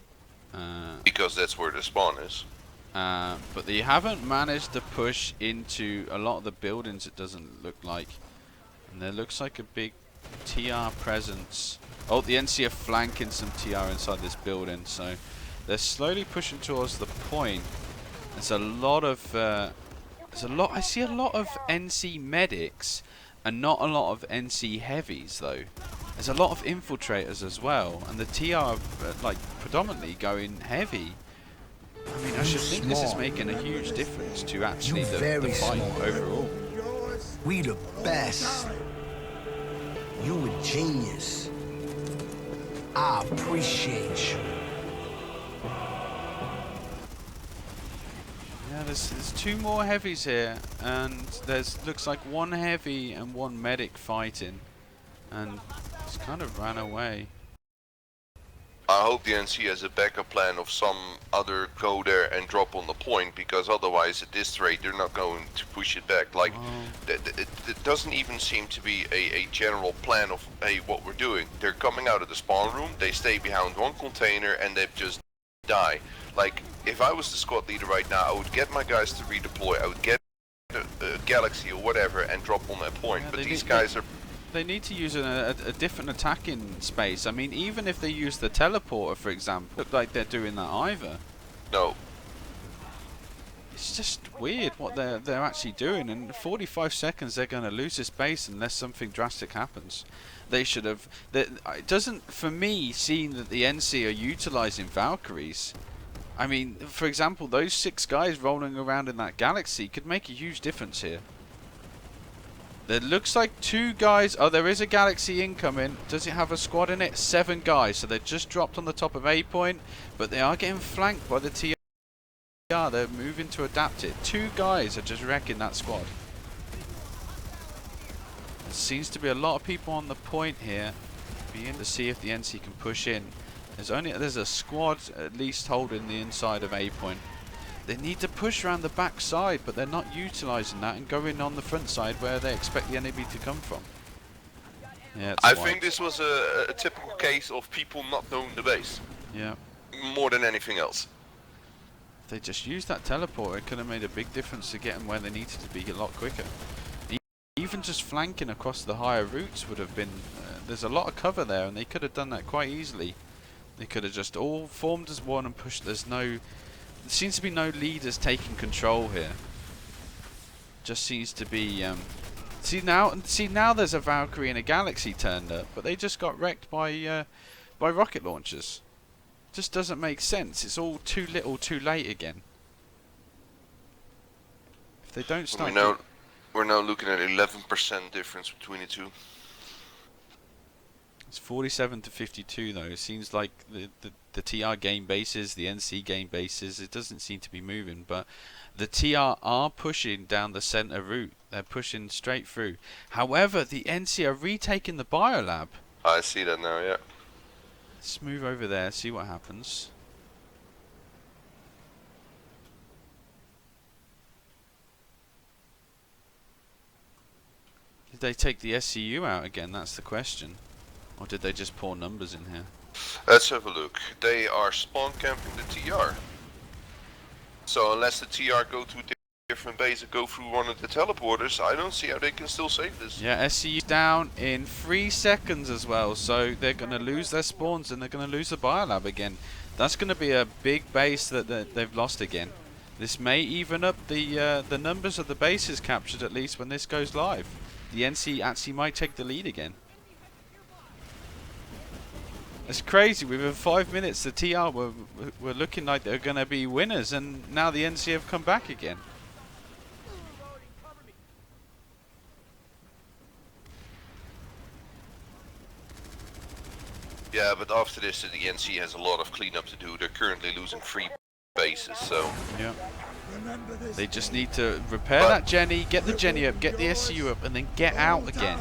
Because that's where the spawn is. But they haven't managed to push into a lot of the buildings, it doesn't look like. And there looks like a big TR presence. Oh, the NC are flanking some TR inside this building, so they're slowly pushing towards the point. There's a lot of I see a lot of NC medics and not a lot of NC heavies though. There's a lot of infiltrators as well, and the TR are like predominantly going heavy. I mean, I should think this is making a huge difference to actually the fight overall. We the best. You a genius. I appreciate you. Yeah, there's 2 more heavies here, and looks like 1 heavy and 1 medic fighting, and it's kind of ran away. I hope the NC has a backup plan of some other go there and drop on the point, because otherwise at this rate they're not going to push it back. Like, it doesn't even seem to be a general plan of, hey, what we're doing. They're coming out of the spawn room, they stay behind one container and they just die. Like, if I was the squad leader right now, I would get my guys to redeploy, I would get a Galaxy or whatever and drop on that point, but these guys are... They need to use a different attacking space. I mean, even if they use the teleporter, for example, look like they're doing that either. No. It's just weird what they're actually doing. In 45 seconds, they're going to lose this base unless something drastic happens. They should have. It doesn't, for me, seem that the NC are utilizing Valkyries. I mean, for example, those 6 guys rolling around in that Galaxy could make a huge difference here. There looks like 2 guys. Oh, there is a Galaxy incoming. Does it have a squad in it? 7 guys. So they just dropped on the top of A point, but they are getting flanked by the TR. They're moving to adapt it. 2 guys are just wrecking that squad. There seems to be a lot of people on the point here. Be in to see if the NC can push in. There's a squad at least holding the inside of A point. They need to push around the back side, but they're not utilising that and going on the front side where they expect the enemy to come from. Yeah, I think this was a typical case of people not knowing the base. Yeah. More than anything else. If they just used that teleporter, it could have made a big difference to get them where they needed to be a lot quicker. Even just flanking across the higher routes would have been... there's a lot of cover there, and they could have done that quite easily. They could have just all formed as one and pushed. There seems to be no leaders taking control here. Just seems to be see now there's a Valkyrie and a Galaxy turned up, but they just got wrecked by rocket launchers. Just doesn't make sense. It's all too little, too late again. If they don't start, we're now looking at 11% difference between the two. It's 47 to 52 though. It seems like the TR gain bases, the NC gain bases, it doesn't seem to be moving, but the TR are pushing down the center route. They're pushing straight through. However, the NC are retaking the biolab. I see that now, yeah. Let's move over there, see what happens. Did they take the SCU out again? That's the question. Or did they just pour numbers in here? Let's have a look. They are spawn camping the TR. So unless the TR go to a different base and go through one of the teleporters, I don't see how they can still save this. Yeah, SCU down in 3 seconds as well. So they're going to lose their spawns and they're going to lose the biolab again. That's going to be a big base that they've lost again. This may even up the numbers of the bases captured at least when this goes live. The NC actually might take the lead again. It's crazy. Within 5 minutes, the TR were looking like they're going to be winners, and now the NC have come back again. Yeah, but after this, the NC has a lot of cleanup to do. They're currently losing 3 bases, so... Yeah. They just need to repair that Jenny, get the Jenny up, get the SCU up, and then get out again.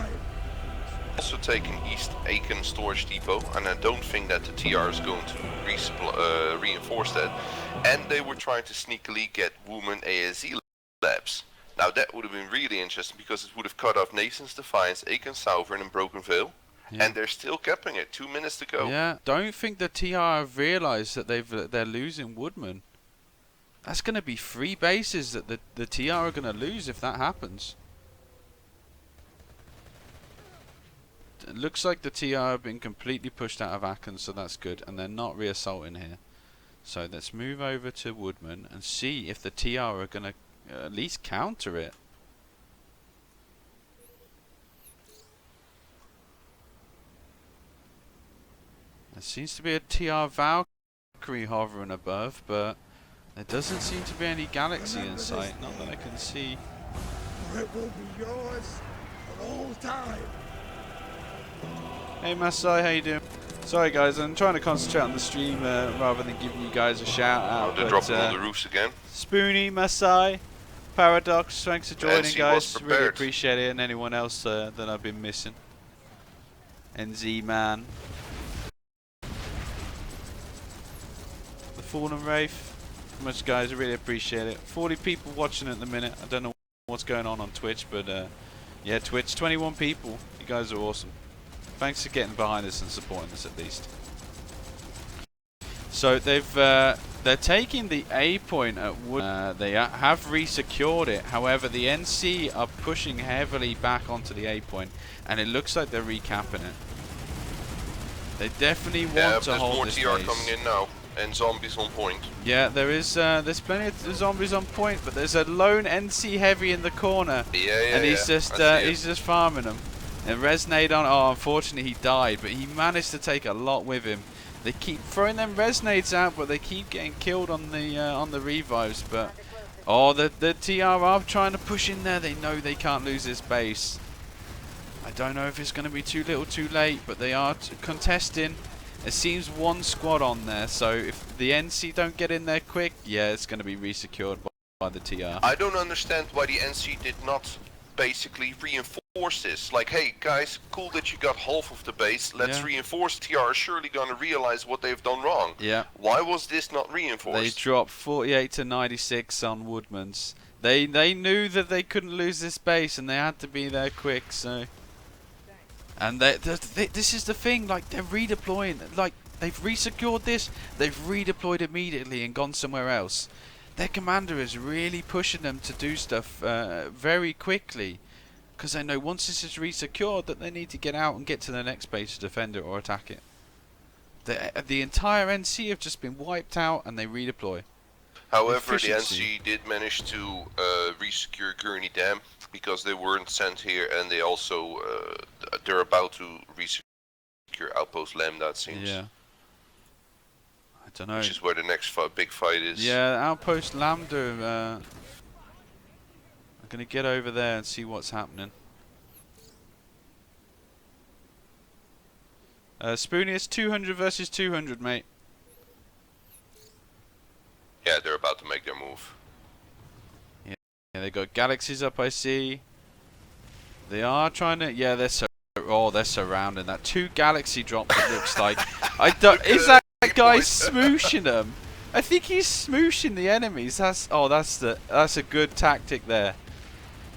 Also taking East Aiken Storage Depot, and I don't think that the TR is going to reinforce that. And they were trying to sneakily get Woman ASE labs. Now that would have been really interesting, because it would have cut off Nason's Defiance, Aiken Sovereign and Broken Veil. Yeah. And they're still capping it, 2 minutes to go. Yeah, don't think the TR have realised that they're losing Woodman. That's going to be 3 bases that the TR are going to lose if that happens. It looks like the TR have been completely pushed out of Aachen, so that's good, and they're not reassaulting here. So let's move over to Woodman and see if the TR are going to at least counter it. There seems to be a TR Valkyrie hovering above, but there doesn't seem to be any Galaxy in sight, not that I can see. It will be yours for all time. Hey Masai, how you doing? Sorry guys, I'm trying to concentrate on the stream rather than giving you guys a shout out. They're dropping on the roofs again. Spoonie, Masai, Paradox, thanks for joining NC guys. Really appreciate it, and anyone else that I've been missing. NZ man. Fallen Wraith. Much guys, I really appreciate it. 40 people watching at the minute. I don't know what's going on Twitch, but yeah, Twitch, 21 people. You guys are awesome. Thanks for getting behind us and supporting us at least. So they're taking the A point at Wood. They have re-secured it. However, the NC are pushing heavily back onto the A point, and it looks like they're recapping it. They definitely want to hold this base. There's more TR coming in now, and zombies on point. Yeah, there's plenty of zombies on point, but there's a lone NC heavy in the corner. And he's just farming them. And Resnade on. Oh, unfortunately he died, but he managed to take a lot with him. They keep throwing them Resnades out, but they keep getting killed on the revives. But oh, the TR are trying to push in there. They know they can't lose this base. I don't know if it's going to be too little, too late, but they are contesting. It seems one squad on there, so if the NC don't get in there quick, yeah, it's going to be resecured by the TR. I don't understand why the NC did not basically reinforce this. Like, hey guys, cool that you got half of the base, let's reinforce. TR are surely going to realize what they've done wrong. Yeah. Why was this not reinforced? They dropped 48 to 96 on Woodman's. They knew that they couldn't lose this base, and they had to be there quick, so... And this is the thing, like, they're redeploying, like, they've resecured this, they've redeployed immediately and gone somewhere else. Their commander is really pushing them to do stuff very quickly, because they know once this is resecured that they need to get out and get to the next base to defend it or attack it. The entire NC have just been wiped out and they redeploy. However, the NC did manage to resecure Gurney Dam, because they weren't sent here, and they also they're about to resecure Outpost Lambda, it seems. Yeah. I don't know. Which is where the next big fight is. Yeah, Outpost Lambda. I'm gonna get over there and see what's happening. Spoonie, it's 200 versus 200, mate. Yeah, they're about to make their move. Yeah, they got galaxies up, I see. They are trying to. Yeah, they're surrounding that. 2 galaxy drops. It looks like. Is that guy smooshing them? I think he's smooshing the enemies. That's a good tactic there.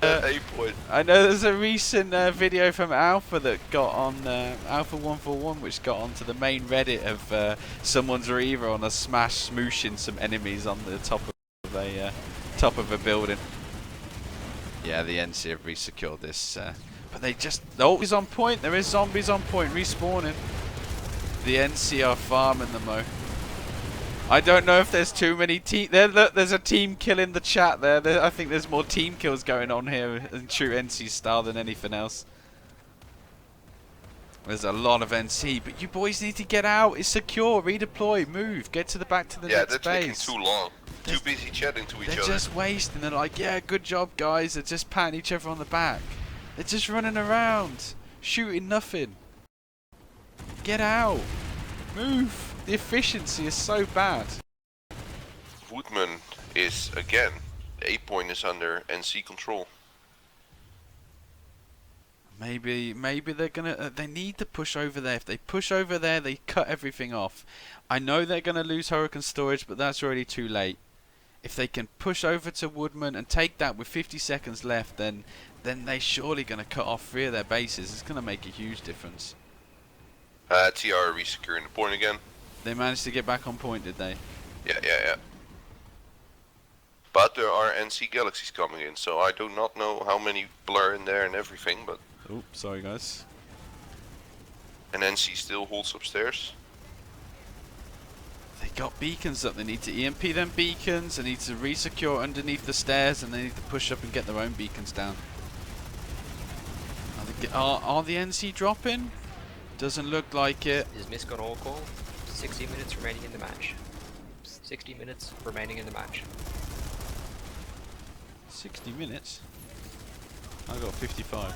I know there's a recent video from Alpha that got on Alpha 141, which got onto the main Reddit of someone's Reaver on a smash smooshing some enemies on the top of a building. Yeah, the NC have resecured this, but they just... Oh, he's on point. There is zombies on point, respawning. The NC are farming them, though. I don't know if there's too many there's a team kill in the chat there. I think there's more team kills going on here in true NC style than anything else. There's a lot of NC, but you boys need to get out. It's secure. Redeploy. Move. Get to the back to the next base. Yeah, they're taking too long. Too busy chatting to each other. They're just wasting. They're like, yeah, good job, guys. They're just patting each other on the back. They're just running around, shooting nothing. Get out. Move. The efficiency is so bad. Woodman is, again, the A point is under NC control. Maybe they're gonna. They need to push over there. If they push over there, they cut everything off. I know they're gonna lose Hurricane storage, but that's already too late. If they can push over to Woodman and take that with 50 seconds left, then they're surely gonna cut off 3 of their bases. It's gonna make a huge difference. TR resecuring the point again. They managed to get back on point, did they? Yeah. But there are NC galaxies coming in, so I do not know how many blur in there and everything, but... Oh, sorry guys. And NC still holds upstairs. They got beacons up. They need to EMP them beacons. They need to resecure underneath the stairs, and they need to push up and get their own beacons down. Are the NC dropping? Doesn't look like it. Is Misk on all call? 60 minutes remaining in the match. 60 minutes remaining in the match. 60 minutes? I got 55.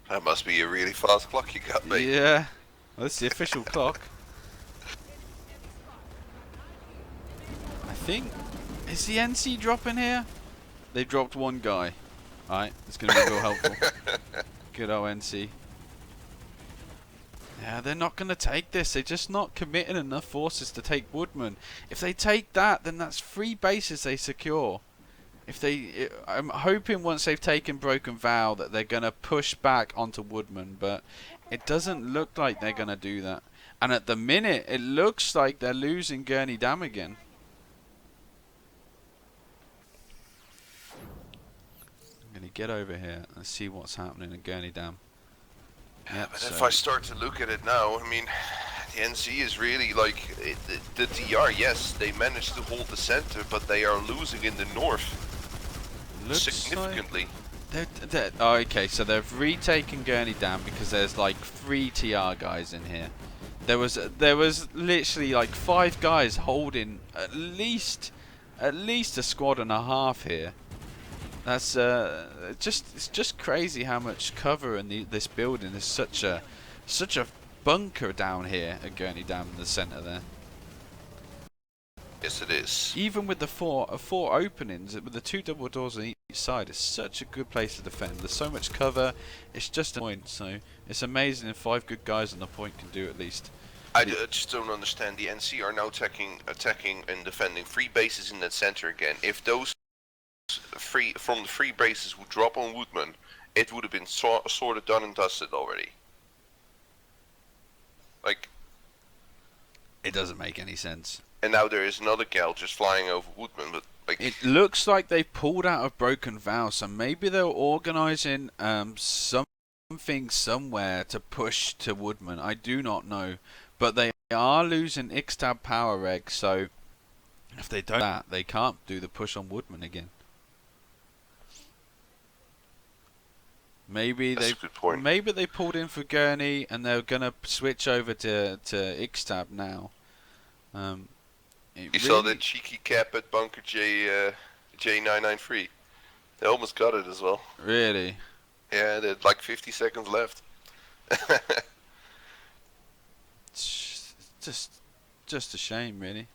That must be a really fast clock you got, mate. Yeah. Well, that's the official clock. I think... Is the NC dropping here? They dropped 1 guy. Alright, it's going to be real helpful. Good old NC. They Yeah, they're not going to take this. They're just not committing enough forces to take Woodman. If they take that, then that's 3 bases they secure. I'm hoping once they've taken Broken Vow that they're going to push back onto Woodman, but it doesn't look like they're going to do that. And at the minute, it looks like they're losing Gurney Dam again. I'm going to get over here and see what's happening in Gurney Dam. Yep, But if I start to look at it now, I mean, the NC is really like the TR. Yes, they managed to hold the center, but they are losing in the north significantly. Oh, okay, so they've retaken Gurney Dam because there's like 3 TR guys in here. There was literally like 5 guys holding at least a squad and a half here. That's it's just crazy how much cover in this building. There's such a bunker down here at Gurney Dam in the center there. Yes, it is. Even with the four openings, with the 2 double doors on each side, it's such a good place to defend. There's so much cover. It's just a point. So it's amazing if 5 good guys on the point can do at least. I just don't understand. The NC are now attacking and defending 3 bases in that center again. If those from the 3 bases would drop on Woodman, it would have been sort of done and dusted already. Like, it doesn't make any sense. And now there is another gal just flying over Woodman, but like, it looks like they pulled out of Broken Vow, so maybe they're organising something somewhere to push to Woodman. I do not know, but they are losing Ixtab power reg, so if they don't do that, they can't do the push on Woodman again. Maybe they pulled in for Gurney and they're gonna switch over to Ixtab now. You saw that cheeky cap at Bunker J993. They almost got it as well. Really? Yeah, they had like 50 seconds left. Just a shame, really.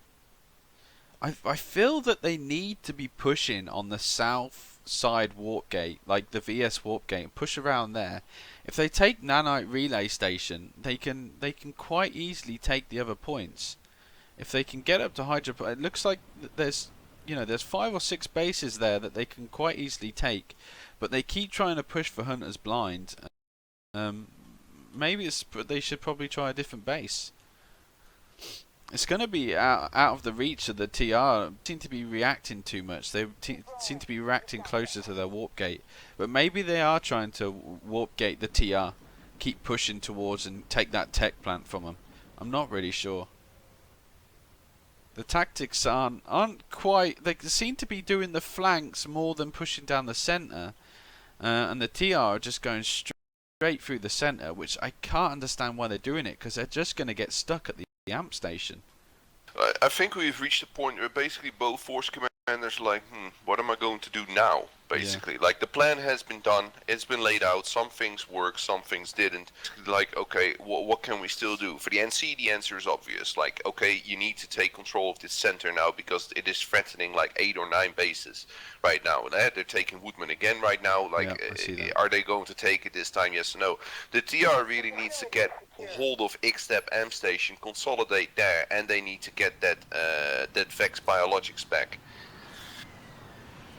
I feel that they need to be pushing on the south side warp gate, like the VS warp gate, push around there. If they take Nanite relay station, they can quite easily take the other points. If they can get up to Hydra, it looks like there's 5 or 6 bases there that they can quite easily take, but they keep trying to push for Hunter's Blind. Maybe they should probably try a different base. It's going to be out of the reach of the TR. They seem to be reacting too much. They seem to be reacting closer to their warp gate. But maybe they are trying to warp gate the TR. Keep pushing towards and take that tech plant from them. I'm not really sure. The tactics aren't quite... They seem to be doing the flanks more than pushing down the centre. And the TR are just going straight through the centre, which I can't understand why they're doing it, because they're just going to get stuck at the amp station. I think we've reached a point where basically both force commanders are like, what am I going to do now? Basically, yeah. Like the plan has been done, it's been laid out. Some things worked, some things didn't. Like, okay, what can we still do? For the NC, the answer is obvious. Like, okay, you need to take control of this center now because it is threatening like 8 or 9 bases right now. They're taking Woodman again right now. Like, yeah, are they going to take it this time? Yes or no? The TR really needs to get hold of Ixtab amp station, consolidate there, and they need to get that Vex biologics back.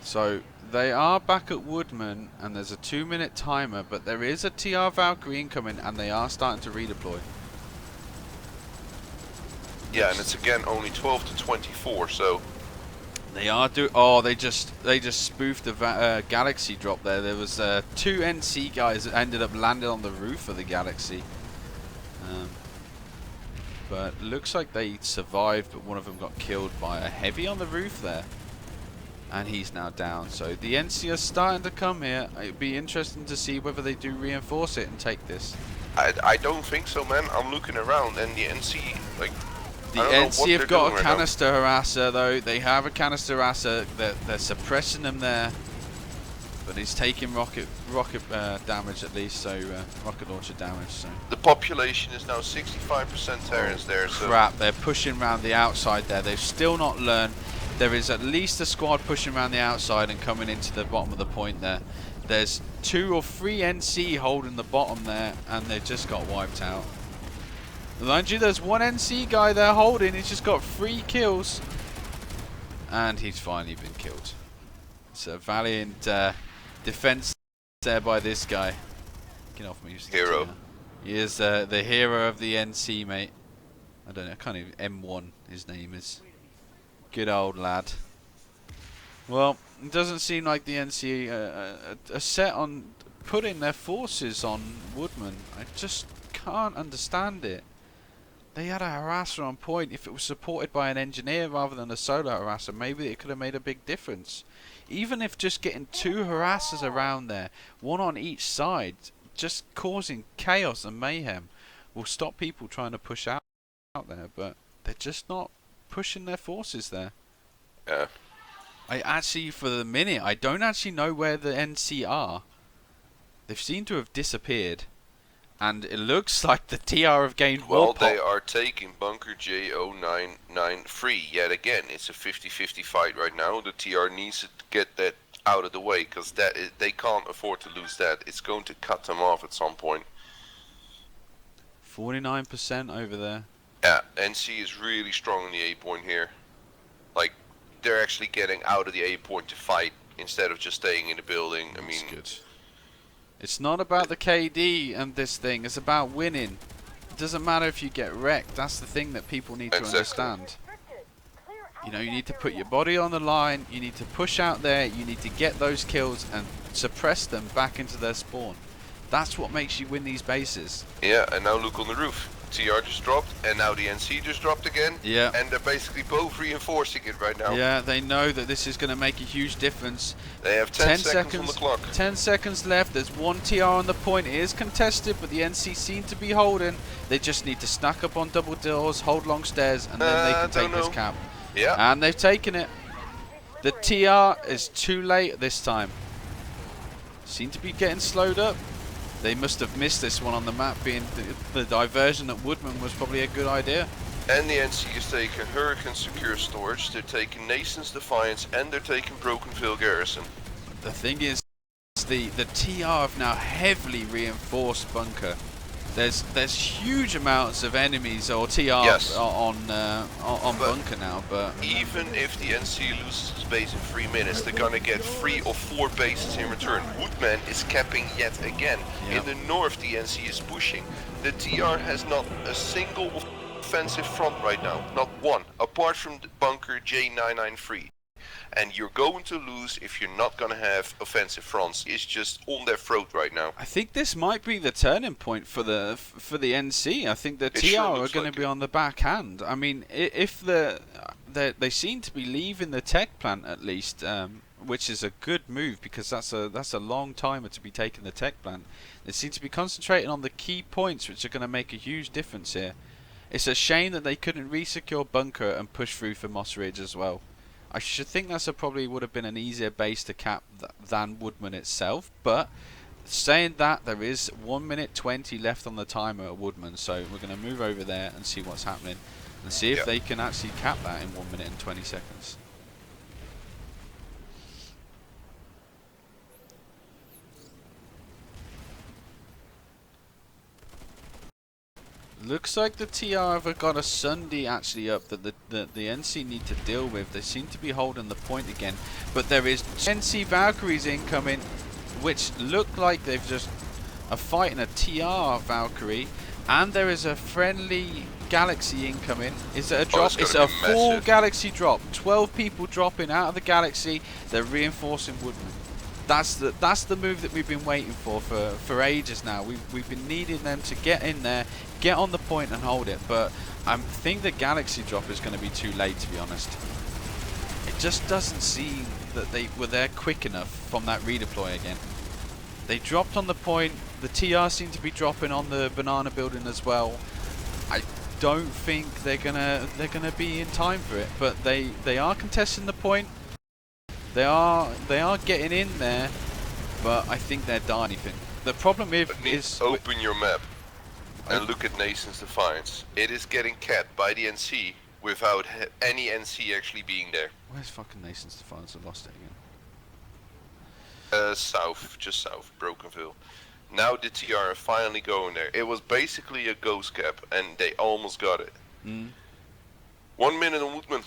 So they are back at Woodman, and there's a 2-minute timer, but there is a TR Valkyrie incoming, and they are starting to redeploy. Yeah, and it's again only 12 to 24, so they are they just spoofed the Galaxy drop there. There was 2 NC guys that ended up landing on the roof of the Galaxy. But looks like they survived, but one of them got killed by a heavy on the roof there. And he's now down. So the NC are starting to come here. It'd be interesting to see whether they do reinforce it and take this. I don't think so, man. I'm looking around and the NC, like... The NC have got a canister harasser, though. They have a canister harasser. They're suppressing them there. But he's taking rocket damage at least, so rocket launcher damage. So the population is now 65% Terrans there. So crap! They're pushing around the outside there. They've still not learned. There is at least a squad pushing around the outside and coming into the bottom of the point there. There's 2 or 3 NC holding the bottom there, and they just got wiped out. Mind you, there's one NC guy there holding. He's just got 3 kills. And he's finally been killed. It's a valiant defense there by this guy. Get off me, Mr. Hero. He is the hero of the NC, mate. I don't know, I can't even... M1 his name is. Good old lad. Well, it doesn't seem like the NC are set on putting their forces on Woodman. I just can't understand it. They had a harasser on point. If it was supported by an engineer rather than a solo harasser, maybe it could have made a big difference. Even if just getting 2 harassers around there, one on each side, just causing chaos and mayhem, will stop people trying to push out there. But they're just not pushing their forces there. Yeah. I actually, for the minute, I don't actually know where the NC are. They seem to have disappeared. And it looks like the TR have gained Well, more they are taking Bunker J0993 yet again. It's a 50-50 fight right now. The TR needs to get that out of the way, because they can't afford to lose that. It's going to cut them off at some point. 49% over there. Yeah, NC is really strong in the A point here. Like, they're actually getting out of the A point to fight instead of just staying in the building. I mean, good. It's not about the KD and this thing, it's about winning. It doesn't matter if you get wrecked, that's the thing that people need to understand. You know, you need to put your body on the line, you need to push out there, you need to get those kills and suppress them back into their spawn. That's what makes you win these bases. Yeah, and now look on the roof. TR just dropped, and now the NC just dropped again. Yeah. And they're basically both reinforcing it right now. Yeah, they know that this is going to make a huge difference. They have 10 seconds on the clock. 10 seconds left. There's one TR on the point. It is contested, but the NC seem to be holding. They just need to snack up on double doors, hold long stairs, and then they can take this cap. Yeah. And they've taken it. The TR is too late this time. Seem to be getting slowed up. They must have missed this one on the map, being the diversion at Woodman was probably a good idea. And the NC is taking Hurricane Secure Storage, they're taking Nason's Defiance, and they're taking Brokenville Garrison. The thing is, the TR have now heavily reinforced bunker. There's huge amounts of enemies or TR on bunker now, but even if the NC loses its base in 3 minutes, they're gonna get 3 or 4 bases in return. Woodman is capping yet again. Yep. In the north, the NC is pushing. The TR has not a single offensive front right now, not one, apart from the Bunker J993. And you're going to lose if you're not going to have offensive fronts. It's just on their throat right now. I think this might be the turning point for the NC. I think the TR are going to be on the backhand. I mean, if they seem to be leaving the tech plant at least, which is a good move because that's a long timer to be taking the tech plant. They seem to be concentrating on the key points, which are going to make a huge difference here. It's a shame that they couldn't re-secure bunker and push through for Moss Ridge as well. I should think that's probably would have been an easier base to cap than Woodman itself, but saying that, there is 1 minute 20 left on the timer at Woodman, so we're going to move over there and see what's happening and see if they can actually cap that in 1 minute and 20 seconds. Looks like the TR have got a Sunday actually up that the NC need to deal with. They seem to be holding the point again, but there is NC Valkyries incoming, which look like they've just are fighting a TR Valkyrie, and there is a friendly Galaxy incoming. Is it a drop? It's a full Galaxy drop. 12 people dropping out of the Galaxy. They're reinforcing Woodman. That's the move that we've been waiting for ages now. We've been needing them to get in there, get on the point and hold it, but I think the Galaxy drop is going to be too late, to be honest. It just doesn't seem that they were there quick enough from that redeploy again. They dropped on the point. The TR seem to be dropping on the banana building as well. I don't think they're gonna be in time for it, but they are contesting the point. They are getting in there, but I think they're done. The problem is open your map and look at Nason's Defiance. It is getting capped by the NC without any NC actually being there. Where's fucking Nason's Defiance? I lost it again. South, just south, Brokenville. Now the TR are finally going there. It was basically a ghost cap, and they almost got it. 1 minute on Woodman.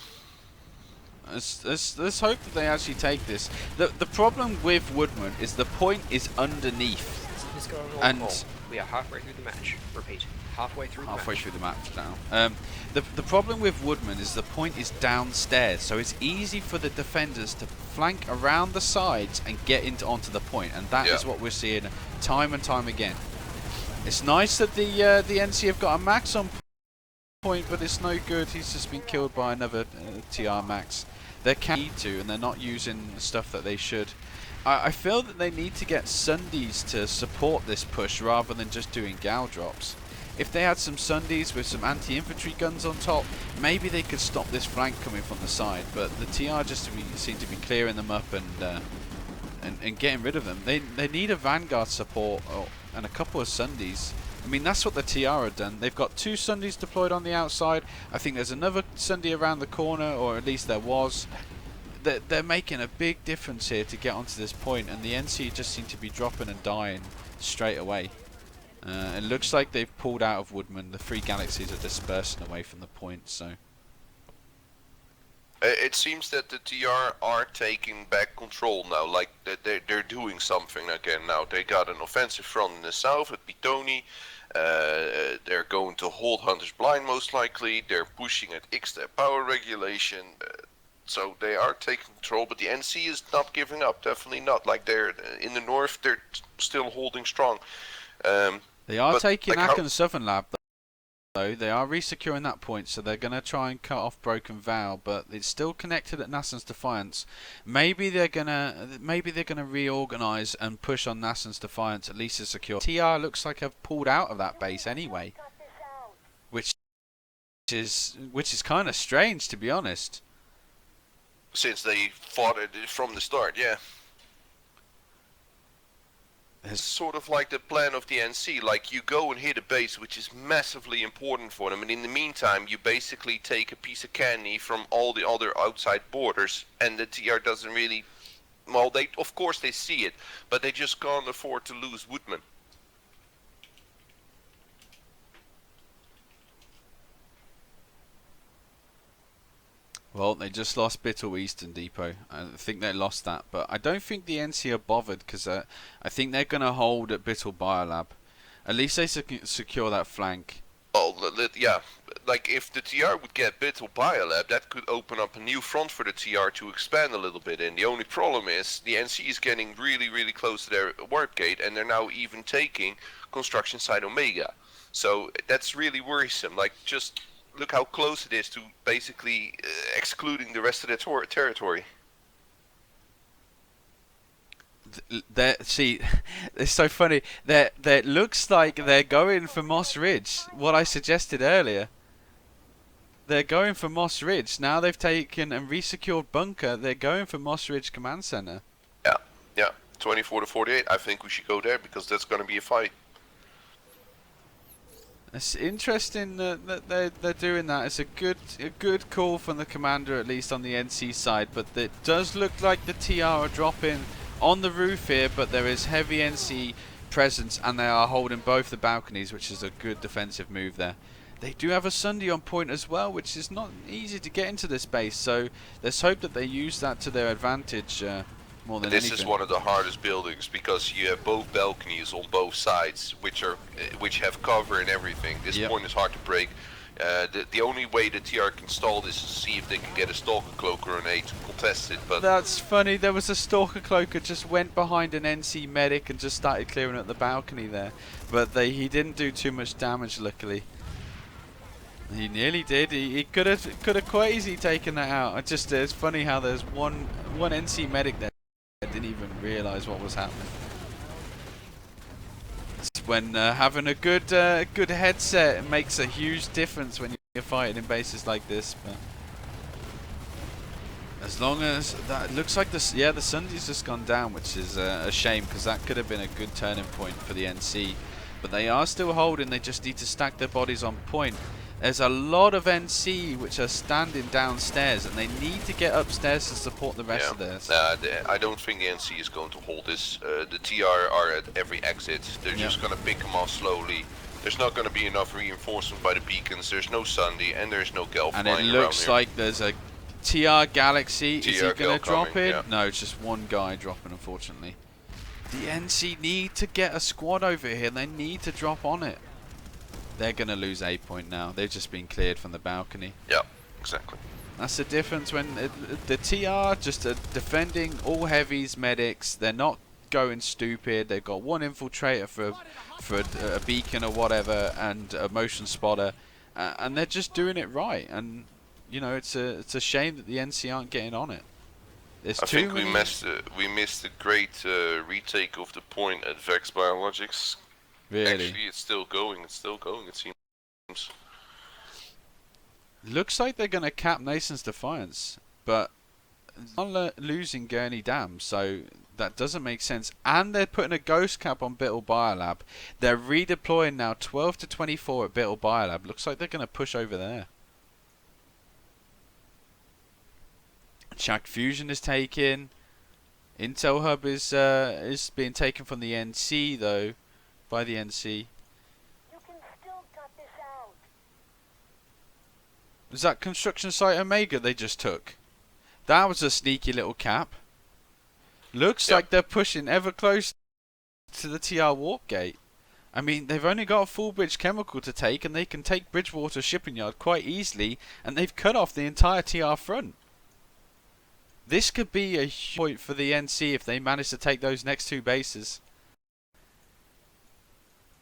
Let's hope that they actually take this. The problem with Woodman is the point is underneath. Is going on And call. We are halfway through the match. Repeat, halfway through the Halfway match. through the match now. The problem with Woodman is the point is downstairs, so it's easy for the defenders to flank around the sides and get onto the point, and that is what we're seeing time and time again. It's nice that the NC have got a max on point, but it's no good. He's just been killed by another TR max. They're need to, and they're not using the stuff that they should. I feel that they need to get Sundays to support this push rather than just doing gal drops. If they had some Sundays with some anti-infantry guns on top, maybe they could stop this flank coming from the side. But the TR just seem to be clearing them up and getting rid of them. They need a vanguard support and a couple of Sundays. I mean, that's what the TR have done. They've got 2 Sundays deployed on the outside. I think there's another Sunday around the corner, or at least there was. They're making a big difference here to get onto this point, and the NC just seem to be dropping and dying straight away. It looks like they've pulled out of Woodman. The 3 galaxies are dispersing away from the point, so... It seems that the TR are taking back control now, like they're doing something again now. They got an offensive front in the south at Pitoni. They're going to hold Hunter's Blind most likely. They're pushing at X-Step power regulation. So they are taking control, but the NC is not giving up. Definitely not. Like they're in the north, they're still holding strong. They are taking like Aken Southern Lab, though. They are resecuring that point, so they're going to try and cut off Broken Vow, but it's still connected at Nassen's Defiance. Maybe they're gonna reorganize and push on Nassen's Defiance, at least to secure. TR looks like have pulled out of that base anyway, which is kind of strange, to be honest. Since they fought it from the start, yeah. It's sort of like the plan of the NC, like you go and hit a base which is massively important for them, and in the meantime you basically take a piece of candy from all the other outside borders, and the TR doesn't really, well, they of course they see it, but they just can't afford to lose Woodman. Well, they just lost Bittle Eastern Depot. I think they lost that, but I don't think the NC are bothered, because I think they're going to hold at Bittle Biolab. At least they secure that flank. Oh, yeah, like if the TR would get Bittle Biolab, that could open up a new front for the TR to expand a little bit in. The only problem is the NC is getting really, really close to their warp gate, and they're now even taking construction site Omega. So that's really worrisome. Like, just look how close it is to basically excluding the rest of their territory. See, it's so funny. That looks like they're going for Moss Ridge. What I suggested earlier. They're going for Moss Ridge. Now they've taken and resecured Bunker. They're going for Moss Ridge Command Center. Yeah. 24 to 48. I think we should go there because that's going to be a fight. It's interesting that they're doing that. It's a good call from the commander, at least on the NC side. But it does look like the TR are dropping on the roof here, but there is heavy NC presence, and they are holding both the balconies, which is a good defensive move there. They do have a Sunday on point as well, which is not easy to get into this base. So let's hope that they use that to their advantage more than anything. This is one of the hardest buildings because you have both balconies on both sides, which have cover and everything. This point is hard to break. The only way the TR can stall this is to see if they can get a Stalker Cloaker on A to contest it. But that's funny. There was a Stalker Cloaker just went behind an NC medic and just started clearing up the balcony there, but he didn't do too much damage. Luckily, he nearly did. He could have quite easily taken that out. It's funny how there's one NC medic there that didn't even realise what was happening. When having a good headset makes a huge difference when you're fighting in bases like this. But as long as that looks like the Sunday's just gone down, which is a shame because that could have been a good turning point for the NC. But they are still holding. They just need to stack their bodies on point. There's a lot of NC which are standing downstairs, and they need to get upstairs to support the rest of this. I don't think the NC is going to hold this. The TR are at every exit. They're just going to pick them off slowly. There's not going to be enough reinforcement by the beacons. There's no Sunday, and there's no Gelf And flying it around looks here. like there's a TR Galaxy. Is he TR going to drop coming, in? yeah. No, it's just one guy dropping, unfortunately. The NC need to get a squad over here. They need to drop on it. They're going to lose A point now. They've just been cleared from the balcony. Yeah, exactly. That's the difference when the TR just are defending all heavies, medics. They're not going stupid. They've got one infiltrator for a beacon or whatever, and a motion spotter, and they're just doing it right. And you know, it's a shame that the NC aren't getting on it. There's I think many... we missed a great retake of the point at Vex Biologics. Really? Actually, it's still going. It's still going. It seems. Looks like they're going to cap Nason's Defiance, but not losing Gurney Dam, so that doesn't make sense. And they're putting a ghost cap on Bittle Biolab. They're redeploying now 12 to 24 at Bittle Biolab. Looks like they're going to push over there. Shack Fusion is taken. Intel Hub is being taken from the NC though, by the NC. Was that construction site Omega they just took? That was a sneaky little cap. Looks like they're pushing ever close to the TR warp gate. I mean, they've only got a full bridge chemical to take, and they can take Bridgewater shipping yard quite easily, and they've cut off the entire TR front. This could be a huge point for the NC if they manage to take those next two bases.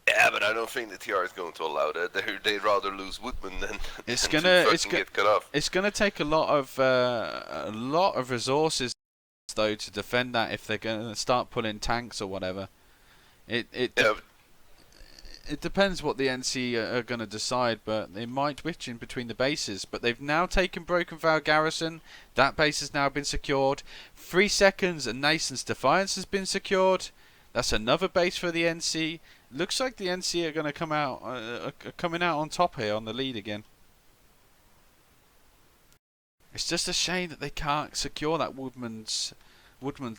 Yeah, but I don't think the TR is going to allow that. They'd rather lose Woodman than It's than gonna get cut off. It's gonna take a lot of resources though to defend that if they're gonna start pulling tanks or whatever. It depends what the NC are gonna decide, but they might switch in between the bases. But they've now taken Broken Vow Garrison. That base has now been secured. 3 seconds and Nason's Defiance has been secured. That's another base for the NC. Looks like the NC are going to come out, coming out on top here on the lead again. It's just a shame that they can't secure that Woodman's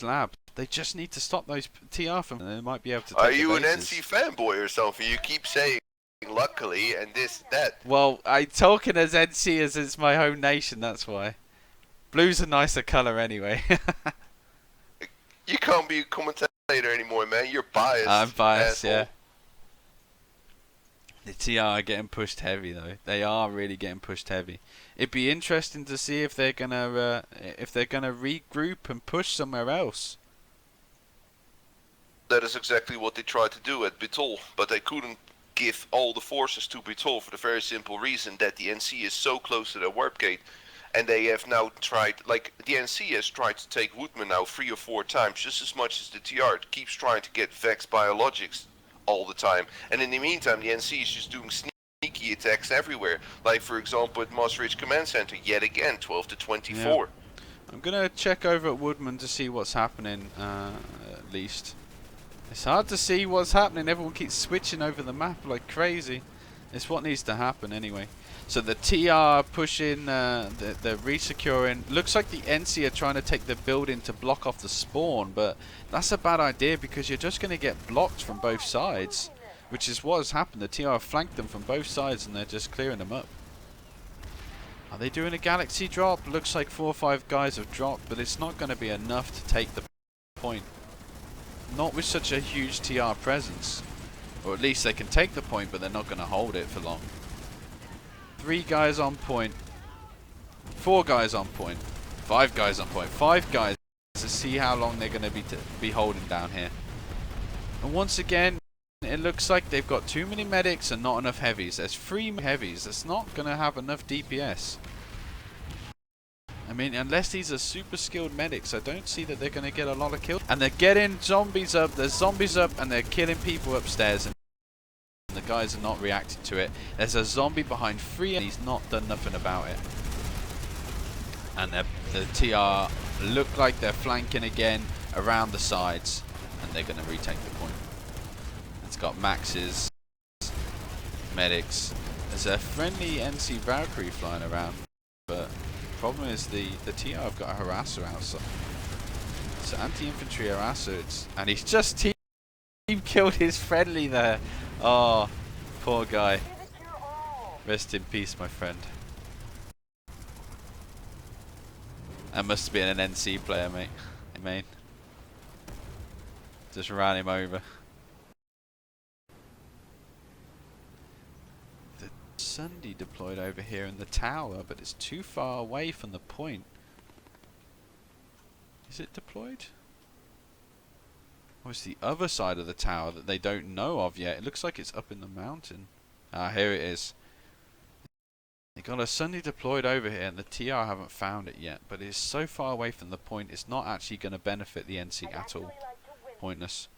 lab. They just need to stop those TR from. They might be able to. Take Are you the an bases. NC fanboy or something? You keep saying luckily and this that. Well, I'm talking as NC as it's my home nation. That's why. Blue's a nicer colour anyway. You can't be a commentator anymore, man. You're biased. I'm biased, asshole. yeah. The TR are getting pushed heavy though. They are really getting pushed heavy. It'd be interesting to see if they're gonna regroup and push somewhere else. That is exactly what they tried to do at Bitol, but they couldn't give all the forces to Bitol for the very simple reason that the NC is so close to the warp gate. And they have now tried, like the NC has tried to take Woodman now 3 or 4 times, just as much as the TR. It keeps trying to get Vex Biologics all the time. And in the meantime, the NC is just doing sneaky attacks everywhere. Like for example at Moss Ridge Command Center, yet again, 12 to 24. Yeah. I'm gonna check over at Woodman to see what's happening, at least. It's hard to see what's happening. Everyone keeps switching over the map like crazy. It's what needs to happen anyway. So the TR pushing, they're resecuring. Looks like the NC are trying to take the building to block off the spawn, but that's a bad idea because you're just going to get blocked from both sides, which is what has happened. The TR have flanked them from both sides and they're just clearing them up. Are they doing a Galaxy drop? Looks like 4 or 5 guys have dropped, but it's not going to be enough to take the point. Not with such a huge TR presence. Or at least they can take the point, but they're not going to hold it for long. 3 guys on point. 4 guys on point. 5 guys on point. 5 guys to see how long they're going to be holding down here. And once again, it looks like they've got too many medics and not enough heavies. There's 3 heavies. That's not going to have enough DPS. I mean, unless these are super skilled medics, I don't see that they're going to get a lot of kills. And they're getting zombies up. There's zombies up and they're killing people upstairs. And the guys are not reacting to it. There's a zombie behind 3 and he's not done nothing about it. And the TR look like they're flanking again around the sides. And they're going to retake the point. It's got maxes, medics, There's a friendly NC Valkyrie flying around, but the problem is the TR have got a harasser outside. It's an anti-infantry harasser, and he's just team killed his friendly there. Oh, poor guy. Rest in peace, my friend. That must have been an NC player, mate. I mean, just ran him over. The Sunday deployed over here in the tower, but it's too far away from the point. Is it deployed? Or it's the other side of the tower that they don't know of yet? It looks like it's up in the mountain. Ah, here it is. They got a Sunday deployed over here, and the TR haven't found it yet. But it's so far away from the point, it's not actually going to benefit the NC at all. Pointless.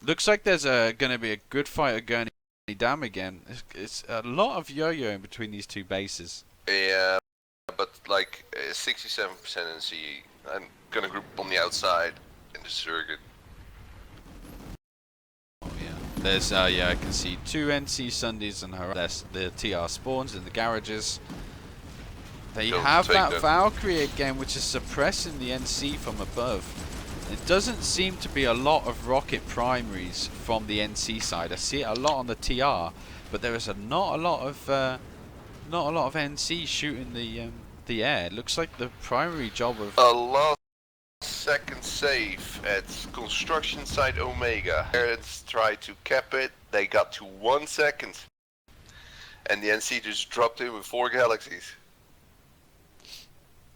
Looks like there's going to be a good fight at Gurney Dam again. It's a lot of yo-yoing between these two bases. Yeah, but like 67% NC. I'm gonna group on the outside in the circuit. Oh yeah. There's yeah, I can see 2 NC Sundays and the TR spawns in the garages. They have that Valkyrie again, which is suppressing the NC from above. It doesn't seem to be a lot of rocket primaries from the NC side. I see it a lot on the TR, but there is not a lot of NC shooting the air. It looks like the primary job of a last second save at construction site Omega. Parents tried to cap it. They got to 1 second, and the NC just dropped in with 4 galaxies.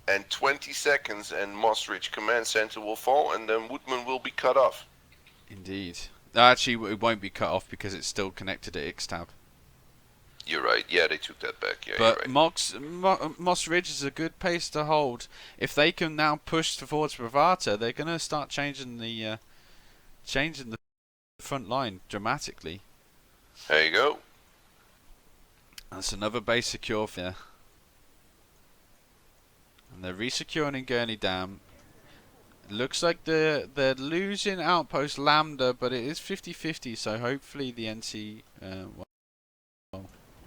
And 20 seconds, and Moss Ridge Command Center will fall, and then Woodman will be cut off. Indeed. Actually, it won't be cut off because it's still connected to Ixtab. You're right. Yeah, they took that back. Yeah, but you're right. Moss Ridge is a good pace to hold. If they can now push towards Bravata, they're going to start changing the front line dramatically. There you go. That's another base secure for you. And they're resecuring in Gurney Dam. It looks like they're losing outpost Lambda, but it is 50-50. So hopefully the NC,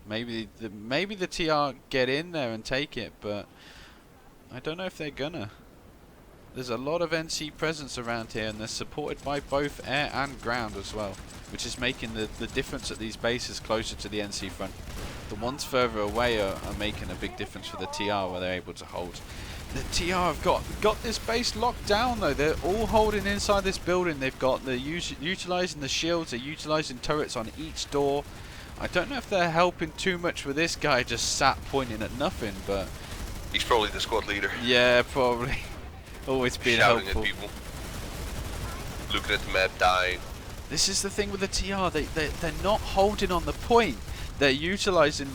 maybe the TR get in there and take it, but I don't know if they're gonna. There's a lot of NC presence around here, and they're supported by both air and ground as well, which is making the difference at these bases closer to the NC front. The ones further away are making a big difference for the TR, where they're able to hold. The TR have got this base locked down though. They're all holding inside this building. They're utilising the shields. They're utilising turrets on each door. I don't know if they're helping too much with this guy just sat pointing at nothing, but he's probably the squad leader. Yeah, probably. Always being shouting helpful. At people, looking at the map, dying. This is the thing with the TR. They're not holding on the point. They're utilising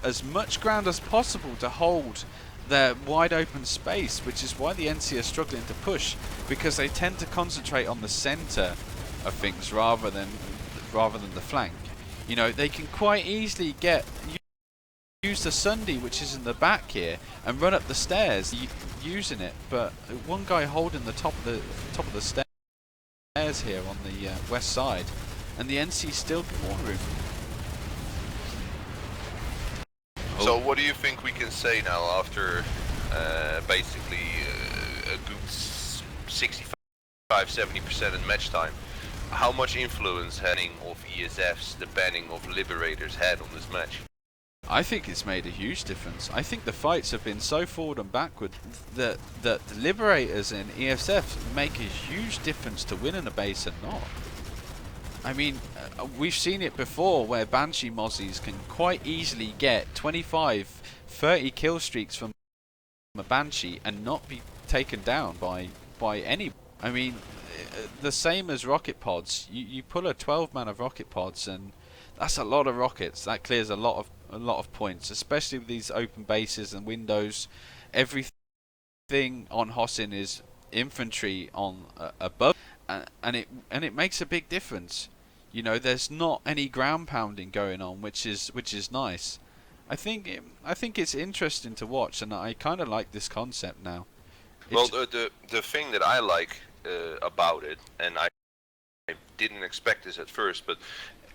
as much ground as possible to hold their wide open space, which is why the NC are struggling to push, because they tend to concentrate on the centre of things rather than the flank. You know, they can quite easily use the Sunday, which is in the back here, and run up the stairs using it, but one guy holding the top of the stairs here on the west side, and the NC still get more room. So what do you think we can say now after basically a good 65-70% in match time? How much influence banning of ESFs, the banning of Liberators had on this match? I think it's made a huge difference. I think the fights have been so forward and backward that the Liberators and ESFs make a huge difference to winning a base and not. I mean, we've seen it before where Banshee Mozzies can quite easily get 25, 30 kill streaks from a Banshee and not be taken down by any. I mean, the same as rocket pods. You pull a 12-man of rocket pods, and that's a lot of rockets. That clears a lot of points, especially with these open bases and windows. Everything on Hossin is infantry on above, and it makes a big difference. You know, there's not any ground pounding going on, which is nice. I think it's interesting to watch, and I kind of like this concept now. Well, the thing that I like about it, and I didn't expect this at first, but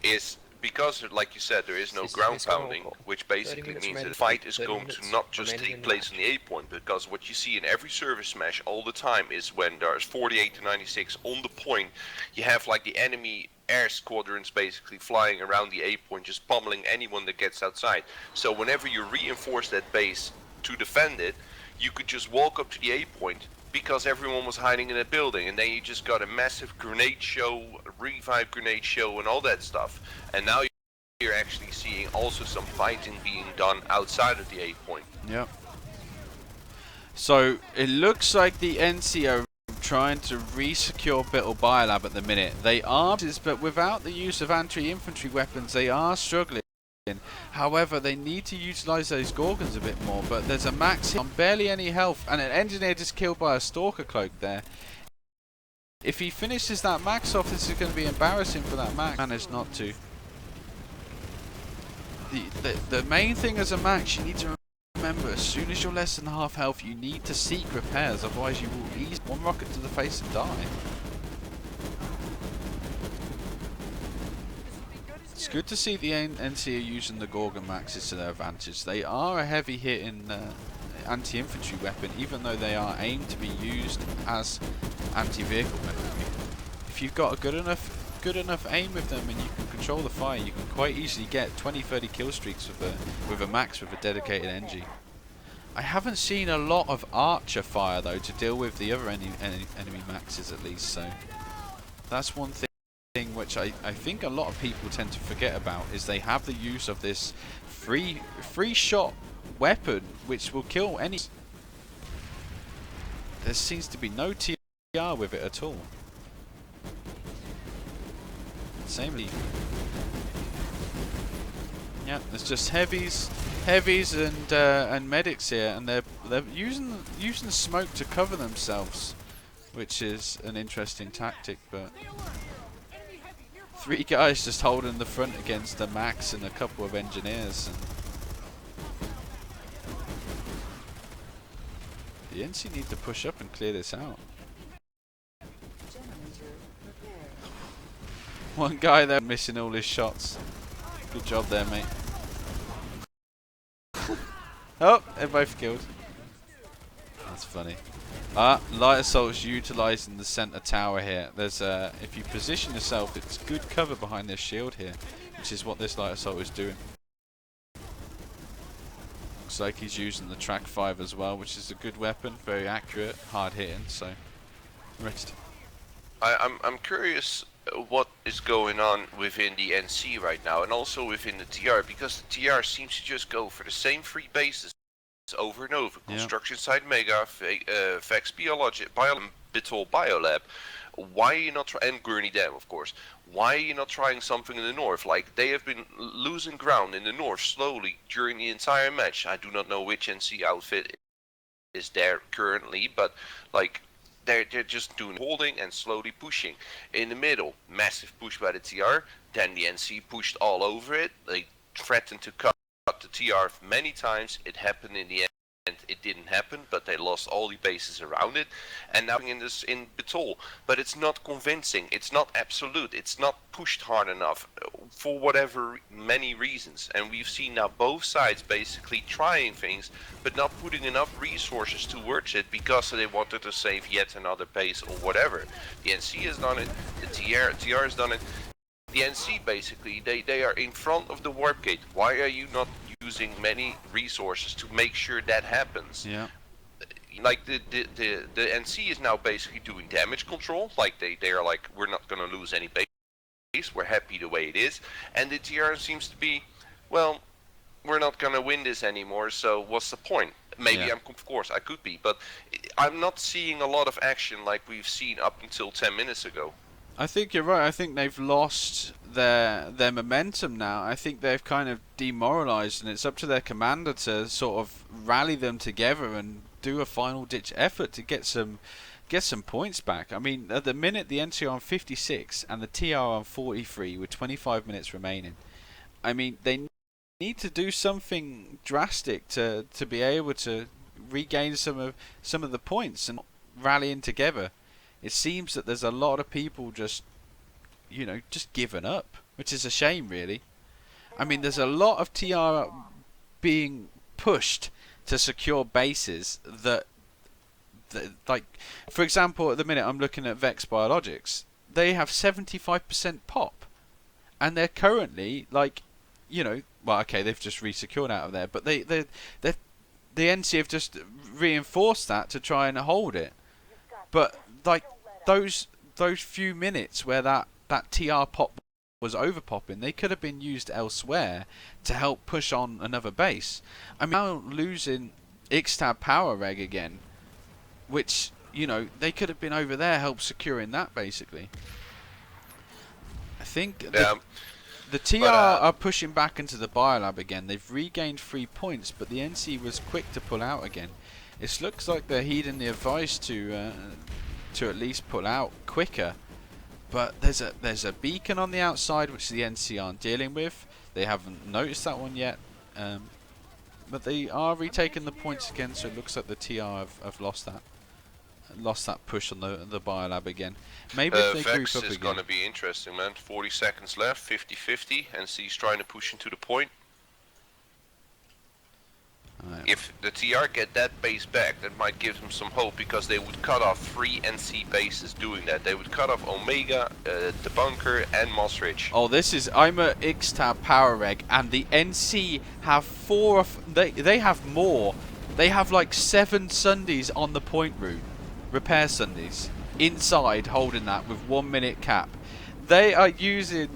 is because, like you said, there is no This is ground Miss Call. pounding, which 30 basically minutes means that remaining. the fight is 30 going to minutes not just remaining take in the place match. in the A point, because what you see in every service smash all the time is when there's 48 to 96 on the point, you have like the enemy air squadrons basically flying around the A point, just pummeling anyone that gets outside. So whenever you reinforce that base to defend it, you could just walk up to the A point, because everyone was hiding in a building, and then you just got a massive grenade show, revive grenade show, and all that stuff. And now you're actually seeing also some fighting being done outside of the A point. Yep. So it looks like the NC are trying to re-secure Bittle Biolab at the minute. They are, but without the use of anti-infantry weapons, they are struggling. However, they need to utilize those Gorgons a bit more, but there's a max hit on barely any health, and an engineer just killed by a stalker cloak there. If he finishes that max off, this is going to be embarrassing for that max. Managed not to. The main thing as a max, you need to remember, as soon as you're less than half health, you need to seek repairs, otherwise you will ease one rocket to the face and die. It's good to see the NC are using the Gorgon maxes to their advantage. They are a heavy hitting anti-infantry weapon, even though they are aimed to be used as anti-vehicle weapon. If you've got a good enough aim with them and you can control the fire, you can quite easily get 20-30 kill streaks with a max with a dedicated NG. I haven't seen a lot of Archer fire though to deal with the other enemy maxes at least, so that's one thing which I think a lot of people tend to forget about, is they have the use of this free shot weapon which will kill any. There seems to be no TR with it at all. Same lead. Yeah, there's just heavies and medics here, and they're using the smoke to cover themselves, which is an interesting tactic. But 3 guys just holding the front against the max and a couple of engineers. And the NC need to push up and clear this out. One guy there missing all his shots. Good job there, mate. Oh, they're both killed. That's funny. Light assault's utilising the centre tower here. There's if you position yourself, it's good cover behind this shield here, which is what this light assault is doing. Looks like he's using the track 5 as well, which is a good weapon, very accurate, hard hitting. So, rest. I'm curious what is going on within the NC right now, and also within the TR, because the TR seems to just go for the same 3 bases over and over. Yeah. Construction site Mega, Vex Biologic, Bitol Biolab. Why are you not trying, and Gurney Dam of course, why are you not trying something in the north? Like, they have been losing ground in the north slowly during the entire match. I do not know which NC outfit is there currently, but like, they're just doing holding and slowly pushing. In the middle, massive push by the TR, then the NC pushed all over it. They threatened to cut the TR many times. It happened in the end. It didn't happen, but they lost all the bases around it. And now in Bitol, but it's not convincing. It's not absolute. It's not pushed hard enough for whatever many reasons. And we've seen now both sides basically trying things, but not putting enough resources towards it because they wanted to save yet another base or whatever. The NC has done it. The TR has done it. The NC basically, they are in front of the warp gate. Why are you not using many resources to make sure that happens? Yeah. Like the NC is now basically doing damage control. Like they are like, we're not gonna lose any base. We're happy the way it is. And the TR seems to be, well, we're not gonna win this anymore. So what's the point? Maybe Yeah. of course I could be, but I'm not seeing a lot of action like we've seen up until 10 minutes ago. I think you're right. I think they've lost their momentum now. I think they've kind of demoralised, and it's up to their commander to sort of rally them together and do a final ditch effort to get some points back. I mean, at the minute the NC are on 56 and the TR on 43 with 25 minutes remaining. I mean, they need to do something drastic to be able to regain some of the points and rallying together. It seems that there's a lot of people just giving up. which is a shame, really. I mean, there's a lot of TR being pushed to secure bases that like, for example, at the minute I'm looking at Vex Biologics. They have 75% pop, and they're currently like, you know, well, okay, they've just re-secured out of there, but the NC have just reinforced that to try and hold it. But like those few minutes where that TR pop was overpopping, they could have been used elsewhere to help push on another base. I'm now losing Ixtab Power Reg again, which, you know, they could have been over there help securing that basically. I think the TR are pushing back into the Biolab again. They've regained 3 points, but the NC was quick to pull out again. It looks like they're heeding the advice to at least pull out quicker. But there's a beacon on the outside which the NC aren't dealing with. They haven't noticed that one yet. But they are retaking the points again, so it looks like the TR have lost that push on the Biolab again. Maybe if they group Vex up is again. going to be interesting, man. 40 seconds left, 50-50, and NC's trying to push into the point. Right. If the TR get that base back, that might give them some hope, because they would cut off 3 NC bases doing that. They would cut off Omega, the bunker, and Moss Ridge. Oh, I'm a Ixtab Power Reg, and the NC have 4 of they have more. They have like 7 Sundays on the point route, repair Sundays, inside holding that with 1 minute cap. They are using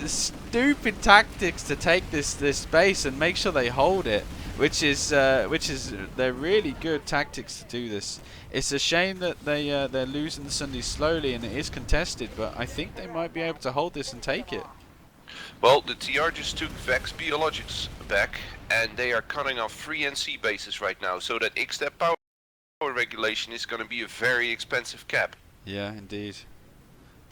stupid tactics to take this base and make sure they hold it. Which is they're really good tactics to do this. It's a shame that they're losing the Sundays slowly and it is contested, but I think they might be able to hold this and take it. Well, the TR just took Vex Biologics back, and they are cutting off 3 NC bases right now, so that Ixtab power regulation is going to be a very expensive cap. Yeah, indeed.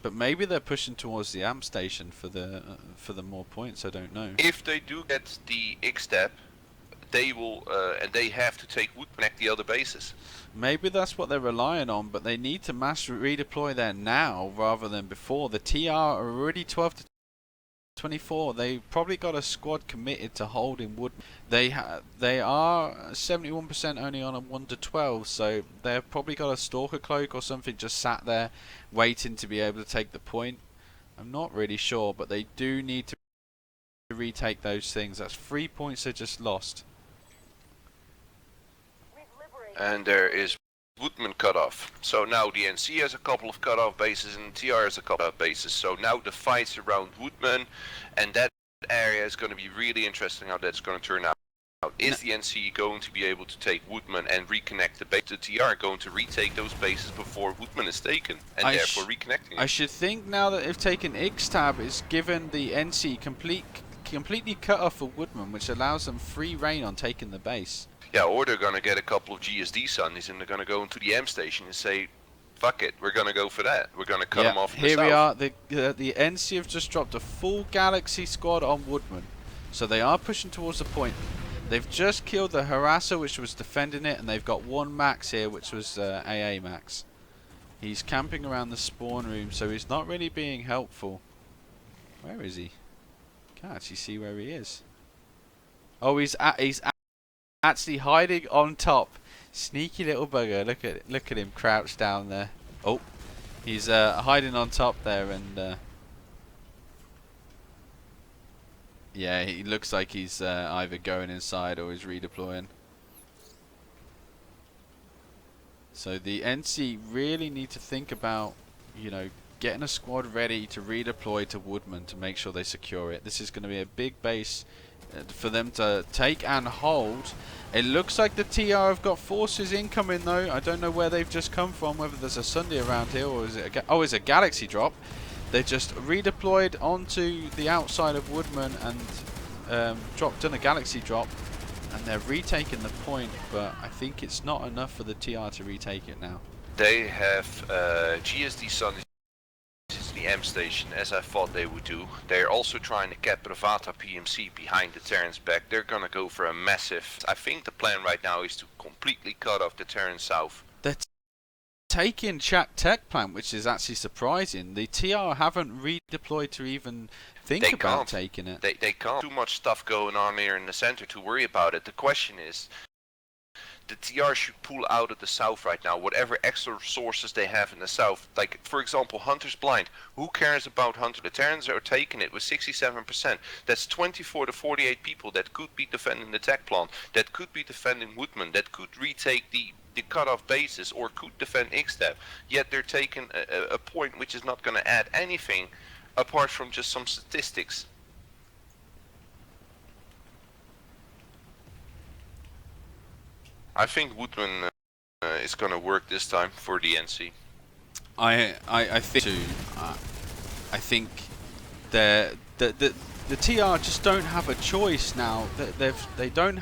But maybe they're pushing towards the amp station for the more points. I don't know. If they do get the Ixtab, they will, and they have to take wood connect the other bases. Maybe that's what they're relying on, but they need to mass redeploy there now rather than before. The TR are already 12 to 24. They probably got a squad committed to holding wood. They are 71% only on a 1 to 12, so they've probably got a stalker cloak or something just sat there waiting to be able to take the point. I'm not really sure, but they do need to retake those things. That's 3 points they just lost. And there is Woodman cutoff. So now the NC has a couple of cutoff bases and the TR has a couple of bases. So now the fights around Woodman, and that area is going to be really interesting how that's going to turn out. Is the NC going to be able to take Woodman and reconnect the base? The TR going to retake those bases before Woodman is taken, and therefore reconnecting it? I should think now that they've taken Ixtab, it's given the NC completely cut off for Woodman, which allows them free reign on taking the base. Yeah, or they're going to get a couple of GSD Sundays and they're going to go into the M station and say, fuck it, we're going to go for that. We're going to cut them off in the south. Here we are. The NC have just dropped a full Galaxy squad on Woodman. So they are pushing towards the point. They've just killed the Harasser, which was defending it, and they've got 1 Max here, which was AA Max. He's camping around the spawn room, so he's not really being helpful. Where is he? Can't actually see where he is. Oh, he's actually hiding on top. Sneaky little bugger. Look at him crouched down there. Oh, he's hiding on top there, and yeah, he looks like he's either going inside or he's redeploying. So the NC really need to think about, you know, getting a squad ready to redeploy to Woodman to make sure they secure it. This is going to be a big base for them to take and hold. It looks like the TR have got forces incoming though. I don't know where they've just come from, whether there's a Sunday around here or is it it's a Galaxy drop. They just redeployed onto the outside of Woodman and done a Galaxy drop, and they're retaking the point, but I think it's not enough for the TR to retake it now. They have GSD Sundays in the M station, as I thought they would do. They're also trying to get Bravata PMC behind the Terran's back. They're going to go for a massive... I think the plan right now is to completely cut off the Terran south. The taking chat tech plant, which is actually surprising. The TR haven't redeployed to even think They about can't. taking it. They can't. Too much stuff going on here in the center to worry about it. The question is, the TR should pull out of the south right now, whatever extra resources they have in the south. Like, for example, Hunter's blind. Who cares about Hunter? The Terrans are taking it with 67%. That's 24 to 48 people that could be defending the tech plant, that could be defending Woodman, that could retake the cut-off bases, or could defend Ixtep. Yet they're taking a point which is not going to add anything apart from just some statistics. I think Woodman is going to work this time for the NC. I think too. I think the TR just don't have a choice now. They don't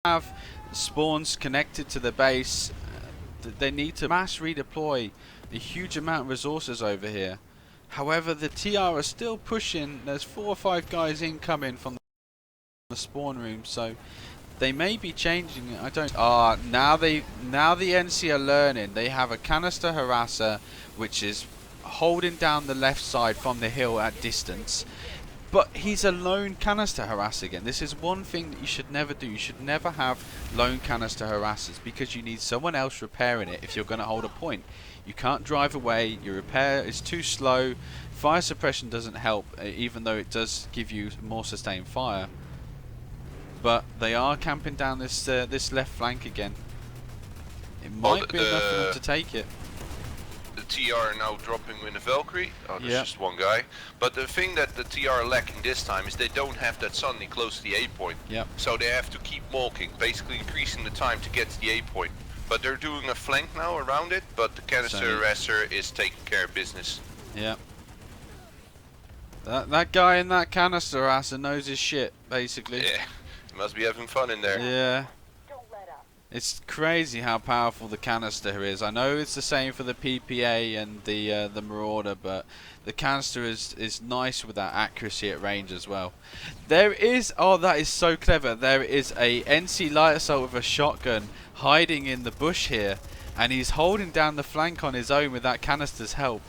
have spawns connected to the base. They need to mass redeploy a huge amount of resources over here. However, the TR are still pushing. There's 4 or 5 guys incoming from the spawn room, so they may be changing it. I don't. Now the NC are learning. They have a canister harasser, which is holding down the left side from the hill at distance. But he's a lone canister harasser again. This is one thing that you should never do. You should never have lone canister harassers, because you need someone else repairing it if you're going to hold a point. You can't drive away. Your repair is too slow. Fire suppression doesn't help, even though it does give you more sustained fire. But they are camping down this left flank again. It might be enough for them to take it. The TR are now dropping with the Valkyrie. Oh, there's Yep. just one guy. But the thing that the TR are lacking this time is they don't have that Sunny close to the A point. Yep. So they have to keep walking, basically increasing the time to get to the A point. But they're doing a flank now around it, but the canister harasser is taking care of business. Yep. That guy in that canister harasser knows his shit, basically. Yeah, he must be having fun in there. Yeah. It's crazy how powerful the canister is. I know it's the same for the PPA and the Marauder, but the canister is nice with that accuracy at range as well. There is, oh, that is so clever. There is a NC light assault with a shotgun hiding in the bush here, and he's holding down the flank on his own with that canister's help.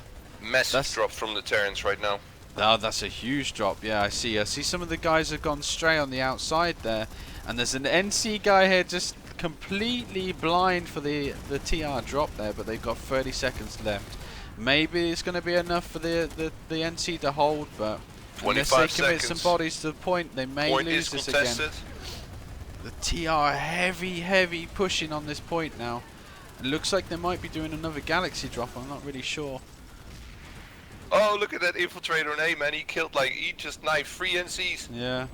Massive drop from the Terrans right now. Oh, that's a huge drop. Yeah, I see some of the guys have gone stray on the outside there, and there's an NC guy here just completely blind for the TR drop there, but they've got 30 seconds left. Maybe it's going to be enough for the NC to hold, but unless they commit some bodies to the point, they may lose this again. The TR heavy pushing on this point now. It looks like they might be doing another Galaxy drop. I'm not really sure. Oh, look at that infiltrator on A, man. He just knifed 3 NCs. Yeah.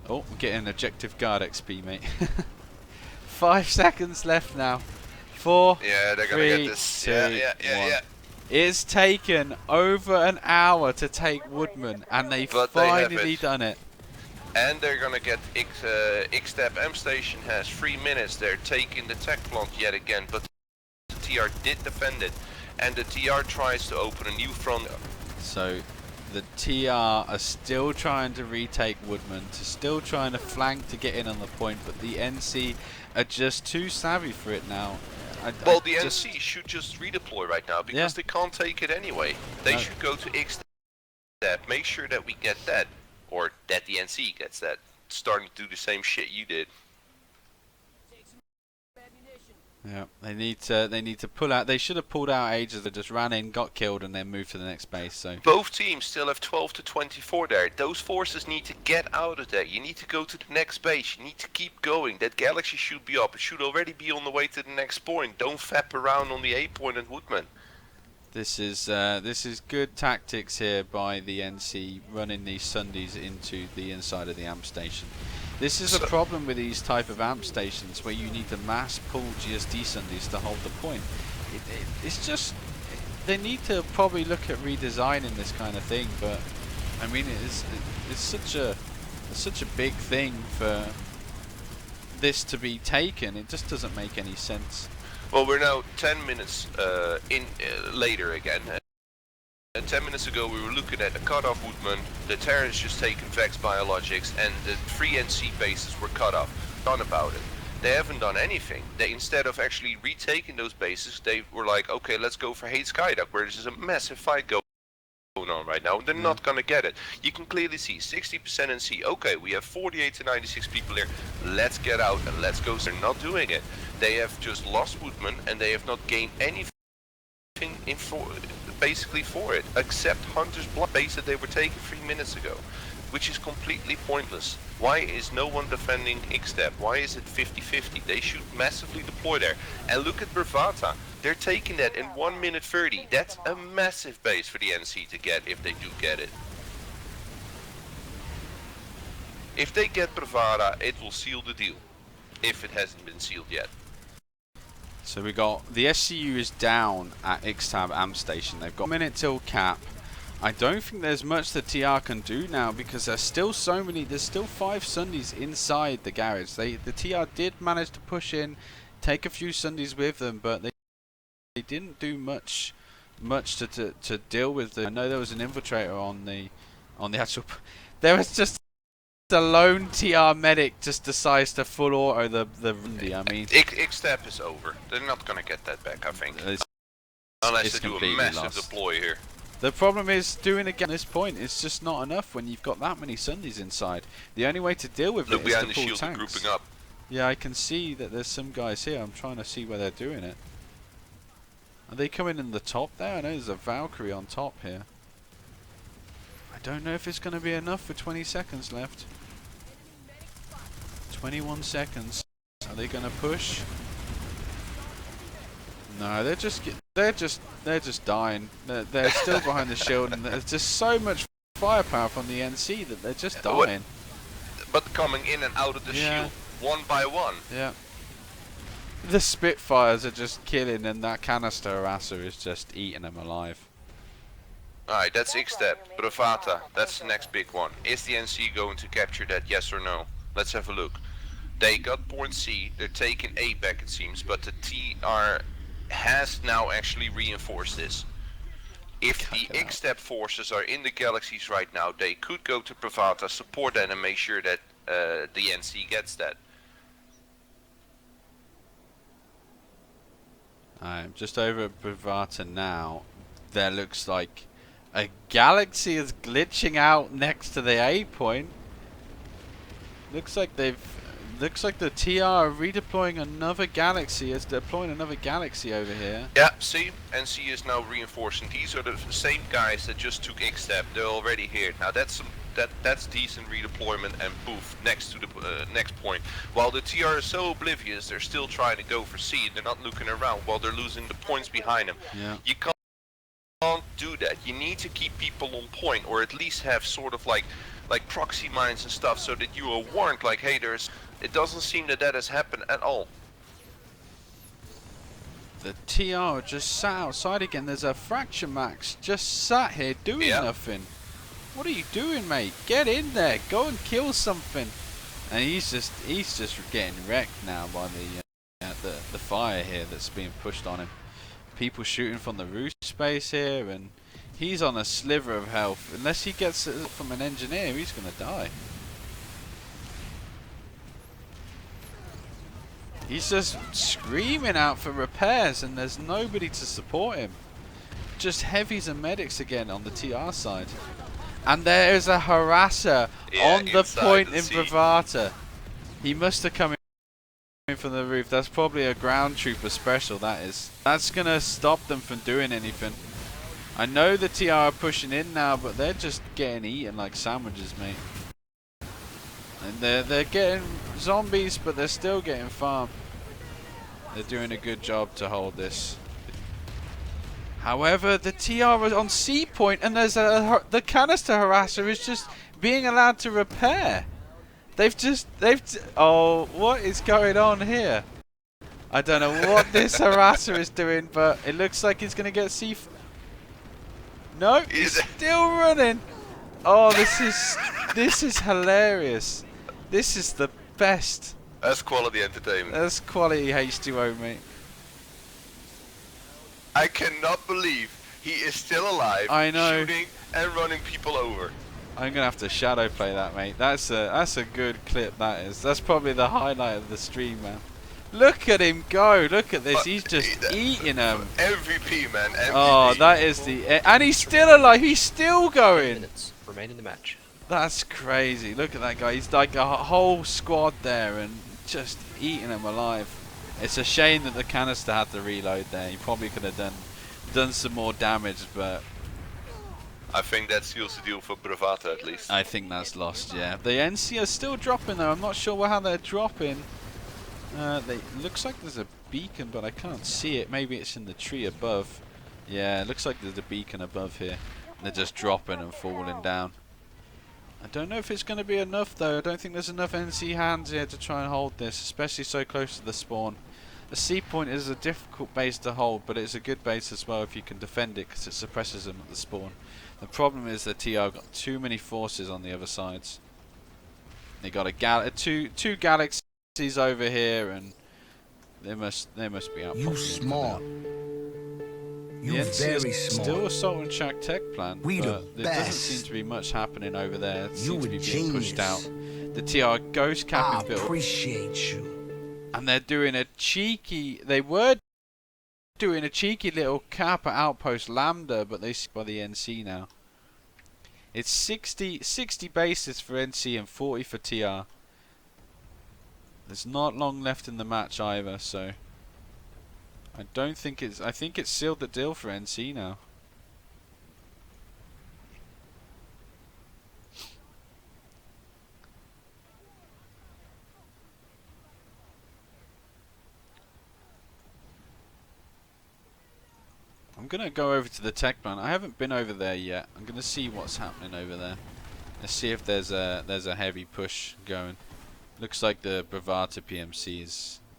Oh, we're getting objective guard XP, mate. 5 seconds left now. 4, yeah, they're 3, gonna get this. 2, Yeah. 1. It's taken over an hour to take Woodman, and they've finally done it. And they're gonna get Ixtep M Station has 3 minutes. They're taking the tech plant yet again, but the TR did defend it, and the TR tries to open a new front. So the TR are still trying to retake Woodman, still trying to flank to get in on the point, but the NC are just too savvy for it now. Well, the NC should just redeploy right now, because they can't take it anyway. They should go to Ixtep, make sure that we get that, or that the NC gets that. Starting to do the same shit you did. Yeah, they need to pull out. They should have pulled out ages. They just ran in, got killed, and then moved to the next base. So both teams still have 12 to 24 there. Those forces need to get out of there. You need to go to the next base. You need to keep going. That Galaxy should be up. It should already be on the way to the next point. Don't fap around on the A point and Woodman. This is good tactics here by the NC, running these Sundays into the inside of the amp station. This is a problem with these type of amp stations, where you need to mass pull GSD Sundays to hold the point. It's just, they need to probably look at redesigning this kind of thing, but I mean it's such a big thing for this to be taken. It just doesn't make any sense. Well, we're now 10 minutes later again. 10 minutes ago we were looking at the cut-off Woodman, the Terrans just taken Vex Biologics, and the 3 NC bases were cut off. Done about it. They haven't done anything. They, instead of actually retaking those bases, they were like, okay, let's go for Hate Skydock, where there's a massive fight going on right now. They're not gonna get it. You can clearly see 60% NC. Okay, we have 48 to 96 people here. Let's get out and let's go. They're not doing it. They have just lost Woodman and they have not gained anything basically for it, except Hunter's Blood base that they were taking 3 minutes ago, which is completely pointless. Why is no one defending X-Step? Why is it 50-50? They should massively deploy there. And look at Bravata. They're taking that in 1 minute 30. That's a massive base for the NC to get, if they do get it. If they get Bravata, it will seal the deal. If it hasn't been sealed yet. So we got the SCU is down at X-Tab Amp Station. They've got a minute till cap. I don't think there's much the TR can do now because there's still so many. There's still 5 Sundays inside the garage. The TR did manage to push in, take a few Sundays with them, but they didn't do much to deal with them. I know there was an infiltrator on the actual. There was just the lone TR medic just decides to full auto the Rundy. I mean, X-Step is over. They're not gonna get that back, I think. Unless they do a massive deploy here. The problem is doing again at this point. It's just not enough when you've got that many Sundays inside. The only way to deal with it is to pull tanks. Look behind the shield, grouping up. Yeah, I can see that there's some guys here. I'm trying to see where they're doing it. Are they coming in the top there? I know there's a Valkyrie on top here. I don't know if it's going to be enough for 20 seconds left. 21 seconds. Are they going to push? No, they're just dying. They're still behind the shield, and there's just so much firepower from the NC that they're just dying. But coming in and out of the shield, one by one. Yeah. The Spitfires are just killing, and that canister harasser is just eating them alive. Alright, that's X-Step. Bravata, that's the next big one. Is the NC going to capture that, yes or no? Let's have a look. They got point C, they're taking A back it seems, but the TR has now actually reinforced this. If the X-Step forces are in the galaxies right now, they could go to Bravata, support that and make sure that the NC gets that. I'm just over at Bravata now. There looks like a galaxy is glitching out next to the A point. Looks like the TR are redeploying another galaxy. Is deploying another galaxy over here. Yeah, see, NC is now reinforcing. These are the same guys that just took X-Step. They're already here. Now that's decent redeployment, and poof, next to the next point. While the TR is so oblivious, they're still trying to go for C. They're not looking around while they're losing the points behind them. Yeah. You can't do that. You need to keep people on point, or at least have sort of like proxy mines and stuff, so that you are warned. Like, hey, it doesn't seem that has happened at all. The TR just sat outside again. There's a Fracture Max just sat here doing nothing. What are you doing, mate? Get in there. Go and kill something. And he's just getting wrecked now by the fire here that's being pushed on him. People shooting from the roof space here, and he's on a sliver of health. Unless he gets it from an engineer, he's gonna die. He's just screaming out for repairs, and there's nobody to support him. Just heavies and medics again on the TR side. And there is a harasser on the point in Bravata. He must have come in from the roof. That's probably a ground trooper special, that is. That's going to stop them from doing anything. I know the TR are pushing in now, but they're just getting eaten like sandwiches, mate. And they're getting zombies, but they're still getting farmed. They're doing a good job to hold this. However, the TR is on C point, and there's the canister harasser is just being allowed to repair. Oh, what is going on here? I don't know what this harasser is doing, but it looks like he's gonna get C. No, he's still running. Oh, this is hilarious. This is the best. That's quality entertainment. That's quality H2O, mate. I cannot believe he is still alive. I know. Shooting and running people over. I'm gonna have to shadow play that, mate. That's a good clip. That is. That's probably the highlight of the stream, man. Look at him go. Look at this. But He's just he- eating them. MVP, man. MVP. Oh, that is the... And he's still alive. He's still 10 going. minutes remain in the match. That's crazy. Look at that guy. He's like a whole squad there and just eating them alive. It's a shame that the canister had to reload there. He probably could have done some more damage, but I think that seals the deal for Bravata at least. I think that's lost, yeah. The NC are still dropping though. I'm not sure how they're dropping. Looks like there's a beacon, but I can't see it. Maybe it's in the tree above. Yeah, it looks like there's a beacon above here. They're just dropping and falling down. I don't know if it's going to be enough though. I don't think there's enough NC hands here to try and hold this, especially so close to the spawn. The C point is a difficult base to hold, but it's a good base as well if you can defend it because it suppresses them at the spawn. The problem is that TR got too many forces on the other sides. They got a two galaxies over here, and they must be out. You smart. The You NC very is smart. still assaulting Shack Tech plant, We the but there doesn't best. seem to be much happening over there. It You seems to a be being pushed out. genius. The TR ghost cap I is built, appreciate you. and they're doing a cheeky. They were doing a cheeky little cap at Outpost Lambda, but they by the NC now. It's 60 bases for NC and 40 for TR. There's not long left in the match either, so I don't think it's. I think it's sealed the deal for NC now. I'm gonna go over to the tech plant. I haven't been over there yet. I'm gonna see what's happening over there. Let's see if there's a heavy push going. Looks like the Bravata PMC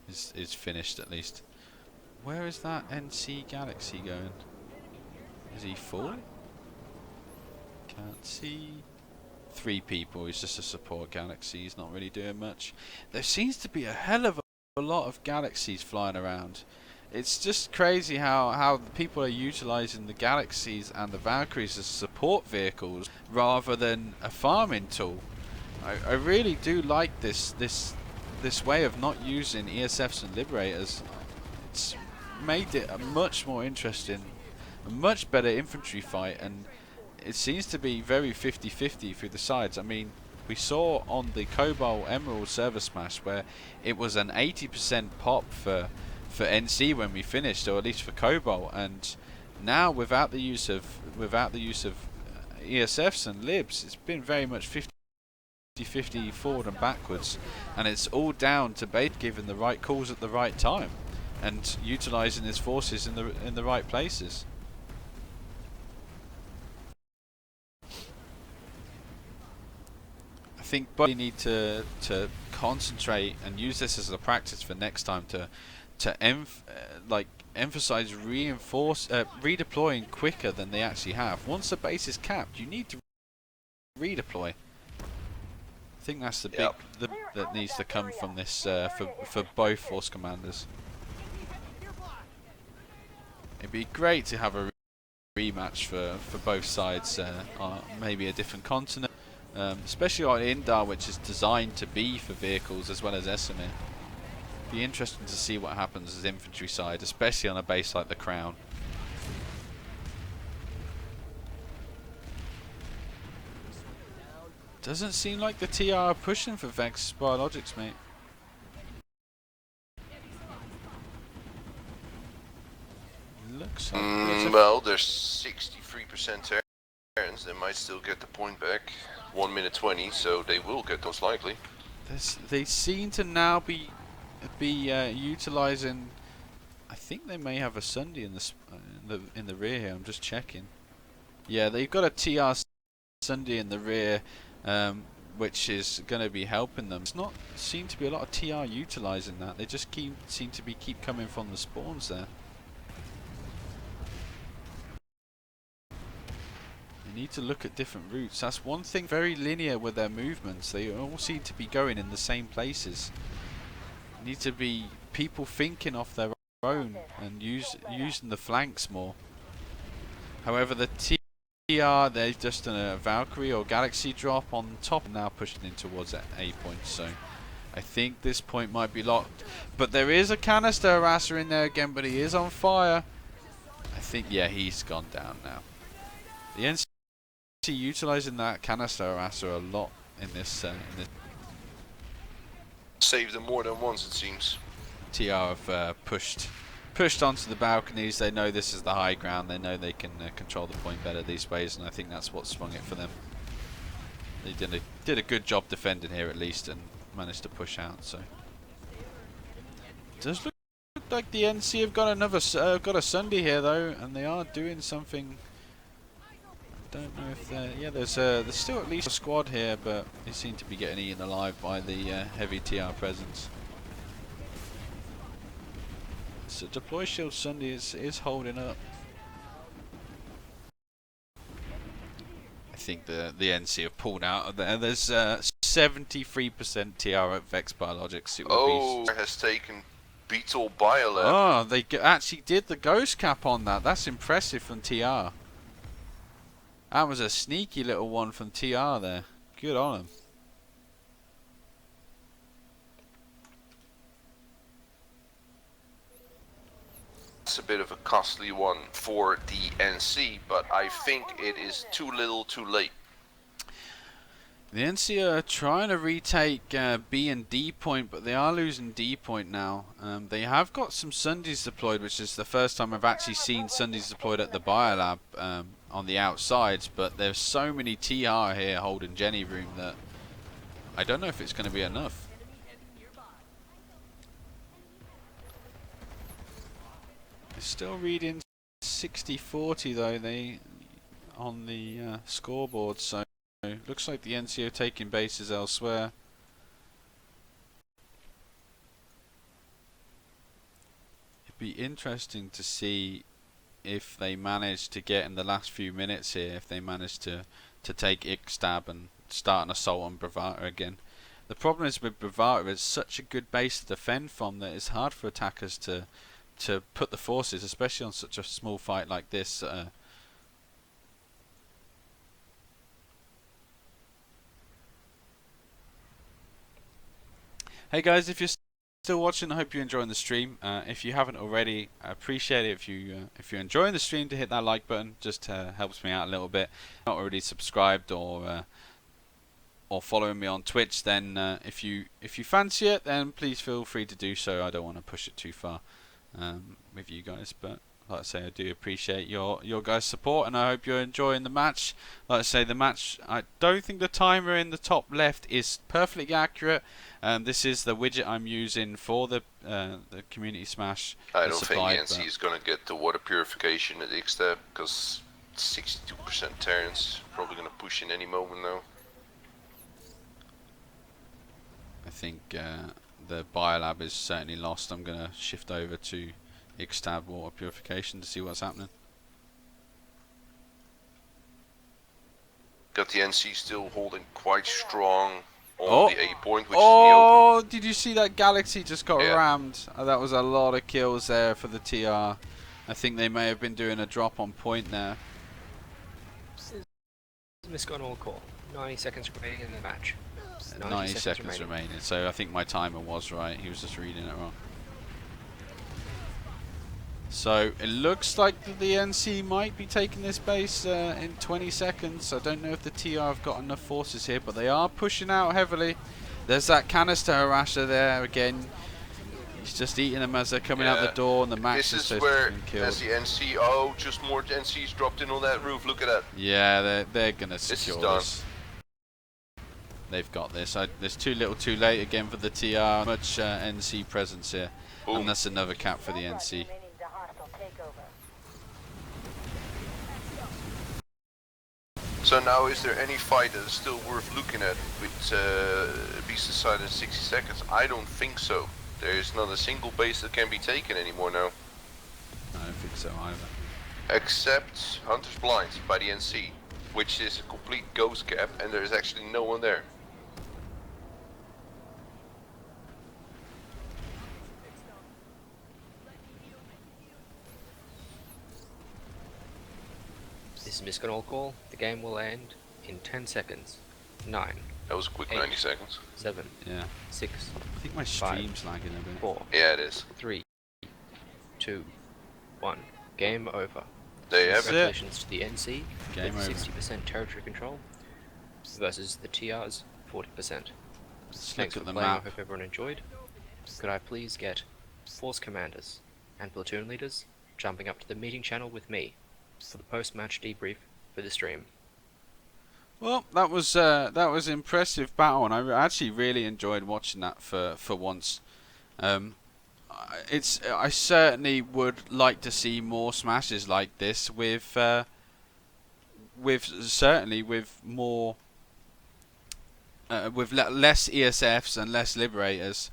is finished at least. Where is that NC Galaxy going? Is he full? Can't see. 3 people. He's just a support Galaxy. He's not really doing much. There seems to be a hell of a lot of Galaxies flying around. It's just crazy how the people are utilizing the Galaxies and the Valkyries as support vehicles rather than a farming tool. I really do like this way of not using ESFs and Liberators. It's made it a much more interesting, a much better infantry fight, and it seems to be very 50-50 through the sides. I mean, we saw on the Cobalt Emerald server smash where it was an 80% pop for NC when we finished, or at least for Cobalt, and now without the use of ESFs and Libs, it's been very much 50-50 forward and backwards, and it's all down to Bait giving the right calls at the right time and utilizing his forces in the right places. I think both need to concentrate and use this as a practice for next time to emphasize redeploying quicker than they actually have. Once the base is capped, you need to redeploy. I think that's the big that needs to come from this for both force commanders. It'd be great to have a rematch for both sides on maybe a different continent, especially on Indar, which is designed to be for vehicles as well as Essamir. Be interesting to see what happens as infantry side, especially on a base like the Crown. Doesn't seem like the TR are pushing for Vex Biologics, mate. Looks like Well, there's 63% turns. They might still get the point back. 1 minute 20, so they will get most likely. they seem to now be utilizing. I think they may have a Sunday in the rear here. I'm just checking. Yeah, they've got a TR Sunday in the rear, which is going to be helping them. It's not seem to be a lot of TR utilizing that. They just seem to keep coming from the spawns there. You need to look at different routes. That's one thing, very linear with their movements. They all seem to be going in the same places. Need to be people thinking off their own and using the flanks more. However, the TR, they've just done a Valkyrie or Galaxy drop on top, now pushing in towards that A point. So I think this point might be locked. But there is a canister harasser in there again, but he is on fire. I think, yeah, he's gone down now. The NC utilising that canister harasser a lot in this Saved them more than once, it seems. TR have pushed onto the balconies. They know this is the high ground. They know they can control the point better these ways, and I think that's what swung it for them. They did a good job defending here at least, and managed to push out. So it does look like the NC have got got a Sunday here though, and they are doing something. I don't know if there's still at least a squad here, but they seem to be getting eaten alive by the heavy TR presence. So deploy shield Sunday is holding up. I think the NC have pulled out of there. There's 73% TR at Vex Biologics. It would be has taken Beetle Biolab. Oh, they actually did the ghost cap on that. That's impressive from TR. That was a sneaky little one from TR there. Good on him. It's a bit of a costly one for the NC, but I think it is too little too late. The NC are trying to retake B and D point, but they are losing D point now. They have got some Sundays deployed, which is the first time I've actually seen Sundays deployed at the Biolab on the outsides, but there's so many TR here holding Jenny room that I don't know if it's going to be enough. They're still reading 60-40 though, they on the scoreboard, so looks like the NC are taking bases elsewhere. It'd be interesting to see if they manage to get in the last few minutes here, if they manage to take Ixtab and start an assault on Bravata again. The problem is with Bravata, it's such a good base to defend from that it's hard for attackers to put the forces, especially on such a small fight like this. Hey guys, if you're still watching, I hope you're enjoying the stream. If you haven't already, I appreciate it if you're enjoying the stream to hit that like button. Just helps me out a little bit. If not already subscribed or following me on Twitch, then if you fancy it, then please feel free to do so. I don't want to push it too far with you guys, but like I say, I do appreciate your guys' support, and I hope you're enjoying the match. Like I say, the match, I don't think the timer in the top left is perfectly accurate. This is the widget I'm using for the community smash. I don't think NC is going to get the water purification at Ixtab, because 62% Terrence probably going to push in any moment now. I think the Biolab is certainly lost. I'm going to shift over to Ixtab water purification to see what's happening. Got the NC still holding quite strong on the A point, which is in the Oh, open. did you see that Galaxy just got rammed? That was a lot of kills there for the TR. I think they may have been doing a drop on point there. Misgone all call. 90 seconds remaining in the match. 90 seconds remaining. So I think my timer was right. He was just reading it wrong. So it looks like the NC might be taking this base in 20 seconds. I don't know if the TR have got enough forces here, but they are pushing out heavily. There's that canister harasser there again. He's just eating them as they're coming out the door, and the max is supposed to be killed. As the NC, just more NCs dropped in on that roof. Look at that. Yeah, they're gonna secure this. They've got this. There's too little, too late again for the TR. Much NC presence here, and that's another cap for the NC. So now, is there any fight that is still worth looking at with beast inside in 60 seconds? I don't think so. There is not a single base that can be taken anymore now. I don't think so either. Except Hunter's Blind by the NC, which is a complete ghost cap, and there is actually no one there. This is Misgone all call. The game will end in 10 seconds. 9, That was a quick 8, 90 seconds. 7, Yeah. 6, I think my 5, stream's lagging a bit. 4, Yeah, it is. 3, 2, 1. Game over. There you have it. Congratulations to the NC Game with over. 60% territory control versus the TR's 40%. Let's Thanks look for at the playing. I map. hope everyone enjoyed. Could I please get force commanders and platoon leaders jumping up to the meeting channel with me for the post-match debrief for the stream? Well, that was impressive battle, and I actually really enjoyed watching that for once. I certainly would like to see more smashes like this with more less ESFs and less liberators.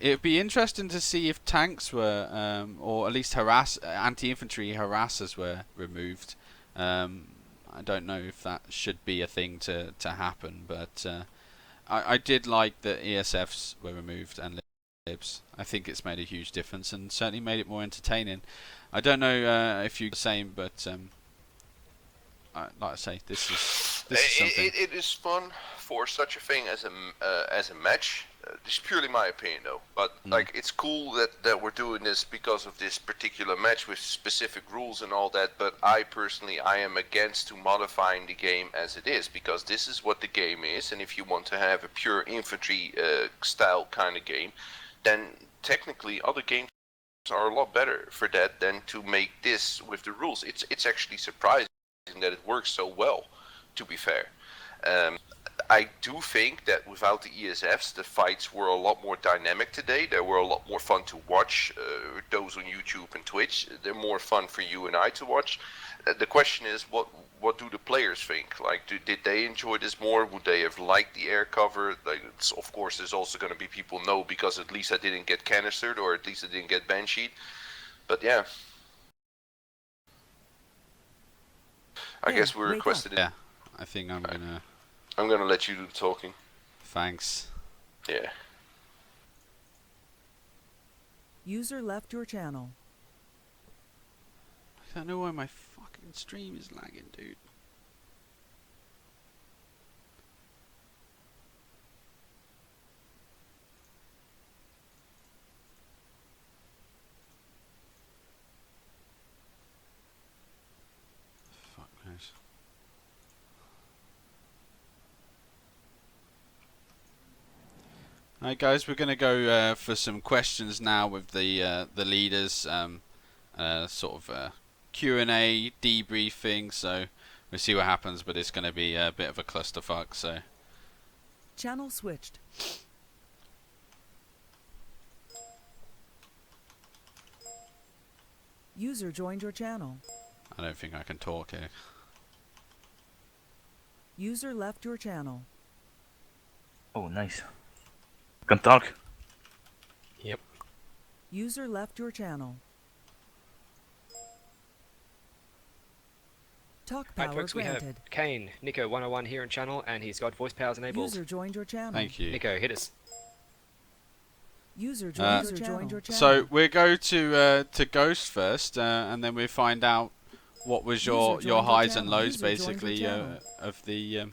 It'd be interesting to see if tanks were, or at least anti-infantry harassers were removed. I don't know if that should be a thing to happen, but I did like that ESFs were removed and libs. I think it's made a huge difference and certainly made it more entertaining. I don't know if you're the same, but like I say, this is something. It is fun for such a thing as a match. This is purely my opinion, though. But like, it's cool that we're doing this because of this particular match with specific rules and all that. But I personally, I am against to modifying the game as it is, because this is what the game is. And if you want to have a pure infantry style kind of game, then technically other games are a lot better for that than to make this with the rules. It's actually surprising that it works so well, to be fair. I do think that without the ESFs, the fights were a lot more dynamic today. They were a lot more fun to watch. Those on YouTube and Twitch, they're more fun for you and I to watch. The question is, what do the players think? Like, did they enjoy this more? Would they have liked the air cover? Like, of course, there's also going to be people no, because at least I didn't get canistered, or at least I didn't get bansheed. But yeah. I guess we requested it. Yeah, I think I'm gonna let you do the talking. Thanks. Yeah. User left your channel. I don't know why my fucking stream is lagging, dude. Fuck knows. Alright guys, we're going to go for some questions now with the leaders, sort of Q&A, debriefing, so we'll see what happens, but it's going to be a bit of a clusterfuck, so. Channel switched. User joined your channel. I don't think I can talk here. User left your channel. Oh, nice. Can talk. Yep. User left your channel. Talk power Alright folks, we have granted. Kane, Nico 101 here in channel, and he's got voice powers enabled. User joined your channel. Thank you. Nico, hit us. User joined your channel. So we'll go to Ghost first, and then we'll find out what was your highs and lows basically of the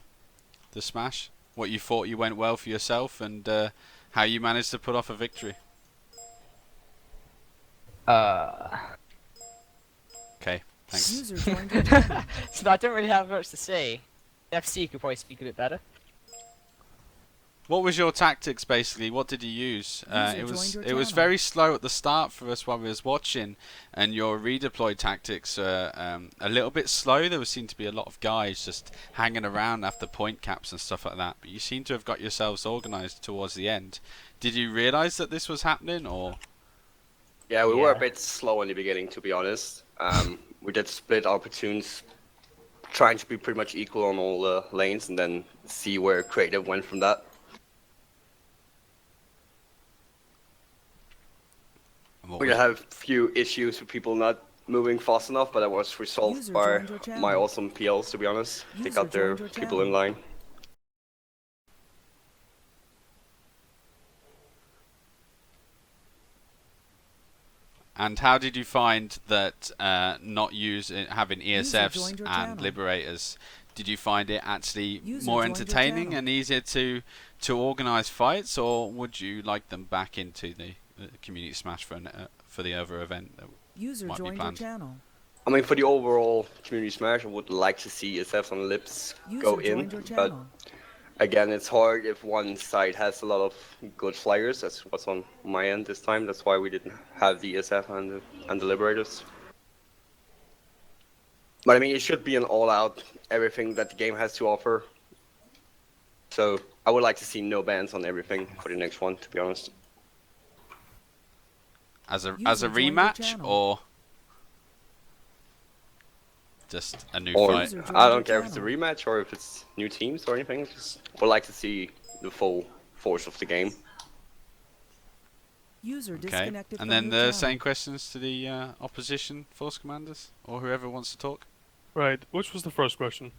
smash. What you thought you went well for yourself, and how you managed to put off a victory. Okay, thanks. User joined your channel. So I don't really have much to say. FC could probably speak a bit better. What was your tactics basically? What did you use? It was very slow at the start for us while we was watching, and your redeploy tactics a little bit slow. There seemed to be a lot of guys just hanging around after point caps and stuff like that. But you seem to have got yourselves organised towards the end. Did you realise that this was happening, or? Yeah, we were a bit slow in the beginning, to be honest. We did split our platoons, trying to be pretty much equal on all the lanes, and then see where creative went from that. We did have a few issues with people not moving fast enough, but that was resolved by my awesome PLs, to be honest. They got their people in line. And how did you find that not having ESFs and Liberators did you find it actually User more joined your entertaining channel. and easier to organise fights, or would you like them back into the community smash for the other event that User might be joined your planned? channel. I mean, for the overall community smash, I would like to see SF on Lips go User joined your in, but channel. again, it's hard if one side has a lot of good flyers. That's what's on my end this time. That's why we didn't have the SF and the Liberators. But I mean, it should be an all-out everything that the game has to offer. So I would like to see no bans on everything for the next one, to be honest. As a User joined your rematch, channel. or just a new Or fight? User joined I your don't care if it's a channel. rematch or if it's new teams or anything. Just would like to see the full force of the game. User Okay. disconnected And from then your the channel. same questions to the opposition force commanders, or whoever wants to talk. Right. Which was the first question?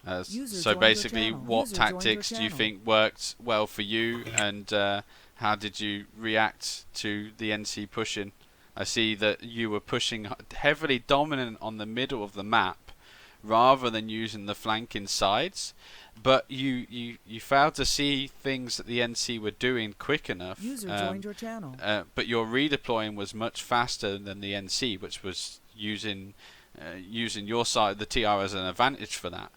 User So joined your basically, channel. what User joined your tactics do you channel. think worked well for you, and how did you react to the NC pushing? I see that you were pushing heavily dominant on the middle of the map, rather than using the flanking sides. But you failed to see things that the NC were doing quick enough. User joined your channel. But your redeploying was much faster than the NC, which was using your side, the TR, as an advantage for that.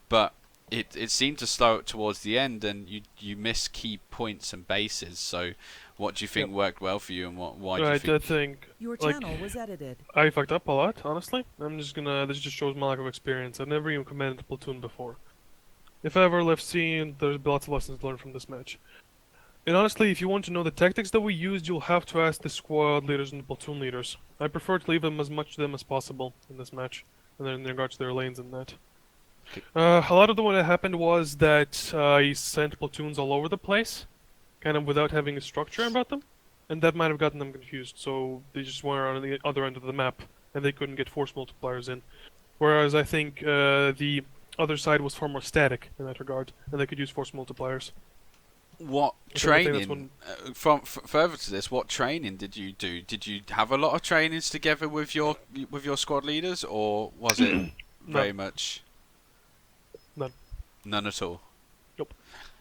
But it seemed to slow it towards the end, and you missed key points and bases. So, what do you think worked well for you, and why do you Right. think? I think Your like, channel was edited. I fucked up a lot, honestly. This just shows my lack of experience. I've never even commanded a platoon before. If I ever left scene, there's lots of lessons learned from this match. And honestly, if you want to know the tactics that we used, you'll have to ask the squad leaders and the platoon leaders. I prefer to leave them as much to them as possible in this match, and then in regards to their lanes and that. A lot of what happened was that I sent platoons all over the place, kind of without having a structure about them, and that might have gotten them confused, so they just were on the other end of the map, and they couldn't get force multipliers in. Whereas I think the other side was far more static in that regard, and they could use force multipliers. What So I think that's training, further to this, what training did you do? Did you have a lot of trainings together with your squad leaders, or was it very much none at all? Nope.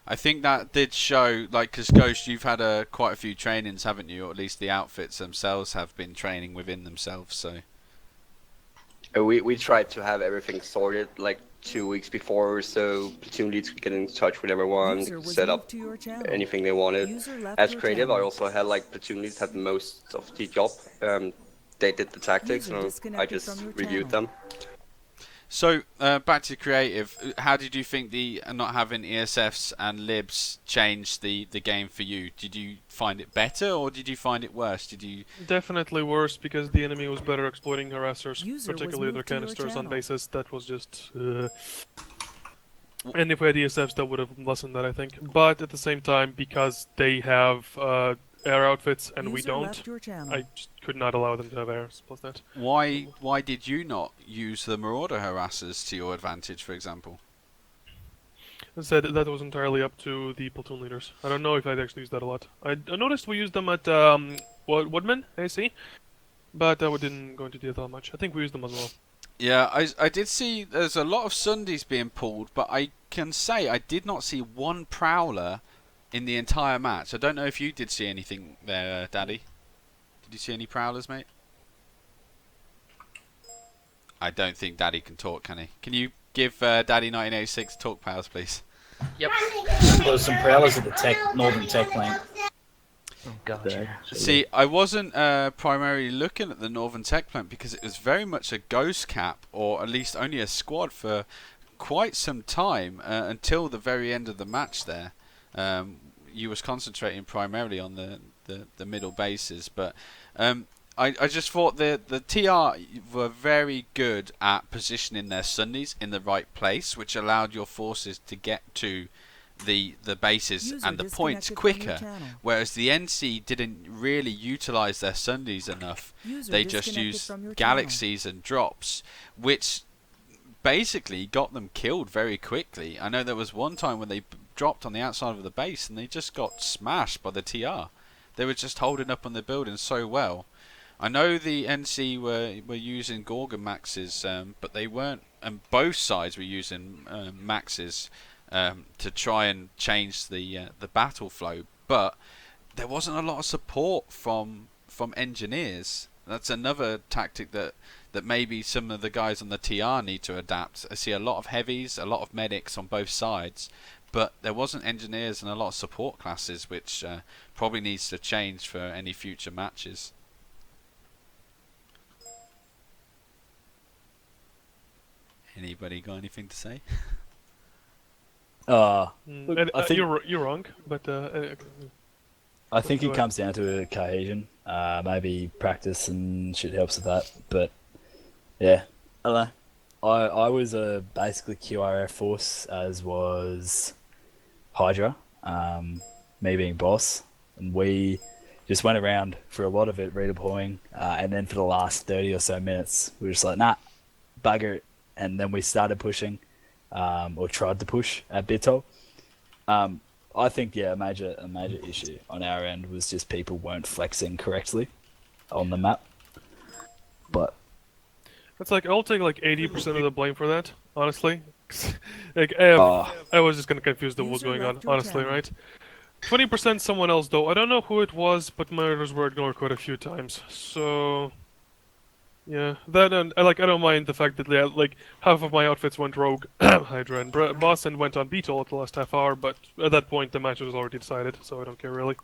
I think that did show, like, because Ghost, you've had quite a few trainings, haven't you? Or at least the outfits themselves have been training within themselves. So We tried to have everything sorted like 2 weeks before, so platoon leads could get in touch with everyone, User was set moved up to your channel. anything they wanted. User left As your creative, I channel. also had like platoon leads had most of the job. They did the tactics, User and I disconnected just from your reviewed channel. them. So back to creative. How did you think the not having ESFs and libs changed the game for you? Did you find it better, or did you find it worse? Did you? Definitely worse, because the enemy was better exploiting harassers, User was particularly their moved to your canisters on channel. bases. That was just... And if we had ESFs, that would have lessened that, I think. But at the same time, because they have air outfits and we User don't, left your channel. I just could not allow them to have airs, plus that. Why did you not use the Marauder harassers to your advantage, for example? As I said, that was entirely up to the platoon leaders. I don't know if I'd actually used that a lot. I noticed we used them at Woodman, AC, but we didn't go into detail much. I think we used them as well. Yeah, I did see there's a lot of Sundays being pulled, but I can say I did not see one Prowler in the entire match. I don't know if you did see anything there, Daddy. Did you see any Prowlers, mate? I don't think Daddy can talk, can he? Can you give Daddy 1986 talk powers, please? Yep. There's some prowlers at the northern tech plant. Oh, gotcha. See, I wasn't primarily looking at the Northern Tech Plant because it was very much a ghost cap, or at least only a squad for quite some time until the very end of the match there. You was concentrating primarily on the middle bases, but I just thought the TR were very good at positioning their Sundays in the right place, which allowed your forces to get to the bases User and the points disconnected from your quicker, channel. whereas the NC didn't really utilize their Sundays enough. User They just disconnected used from your galaxies and drops, which basically got them killed very quickly. I know there was one time when they dropped on the outside of the base and they just got smashed by the TR. They were just holding up on the building so well. I know the NC were using Gorgon maxes, but they weren't, and both sides were using maxes to try and change the battle flow. But there wasn't a lot of support from engineers. That's another tactic that maybe some of the guys on the TR need to adapt. I see a lot of heavies, a lot of medics on both sides, but there wasn't engineers and a lot of support classes, which probably needs to change for any future matches. Anybody got anything to say? Look, I think you're wrong, but I think it comes down to cohesion. Maybe practice and shit helps with that. But yeah, I don't know. I was basically QRF force, as was Hydra. Me being boss, and we just went around for a lot of it redeploying, and then for the last 30 or so minutes, we were just like, nah, bugger it. And then we started pushing, or tried to push at Bitol. I think, yeah, a major issue on our end was just people weren't flexing correctly on the map. But it's like I'll take like 80% of the blame for that, honestly. Like I was just gonna confuse the what was going on, honestly, right? 20% someone else though. I don't know who it was, but my orders were ignored quite a few times. So yeah, that and I don't mind the fact that like half of my outfits went rogue, Hydra and Boss, and went on Beetle at the last half hour. But at that point, the match was already decided, so I don't care really.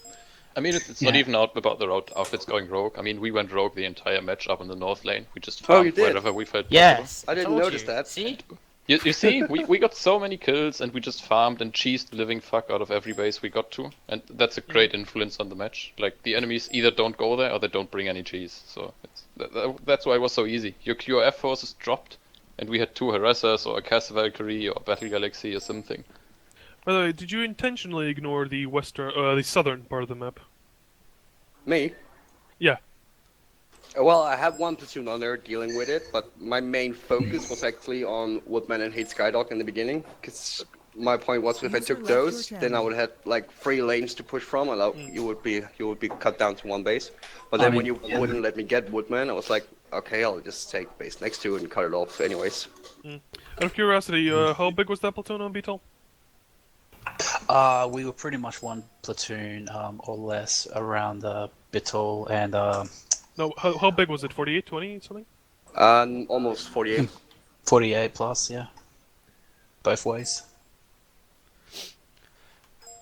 I mean, it's not even out about the outfits going rogue. I mean, we went rogue the entire match up in the north lane. We just farmed wherever we felt Yes, I didn't notice that. See? You see, we got so many kills and we just farmed and cheesed the living fuck out of every base we got to, and that's a great influence on the match. Like, the enemies either don't go there or they don't bring any cheese, so that's why it was so easy. Your QRF forces dropped, and we had 2 harassers or a Cass Valkyrie or a Battle Galaxy or something. By the way, did you intentionally ignore the the southern part of the map? Me? Yeah. Well, I had one platoon on there dealing with it, but my main focus was actually on Woodman and Hate Skydog in the beginning, because my point was if I took those, then I would have like 3 lanes to push from, and you would be cut down to 1 base. But then when you wouldn't let me get Woodman, I was like, okay, I'll just take base next to it and cut it off anyways. Out of curiosity, how big was that platoon on Beetle? We were pretty much 1 platoon or less around Bitol and No, how big was it? 48, 20, something? Almost 48. 48 plus, yeah. Both ways.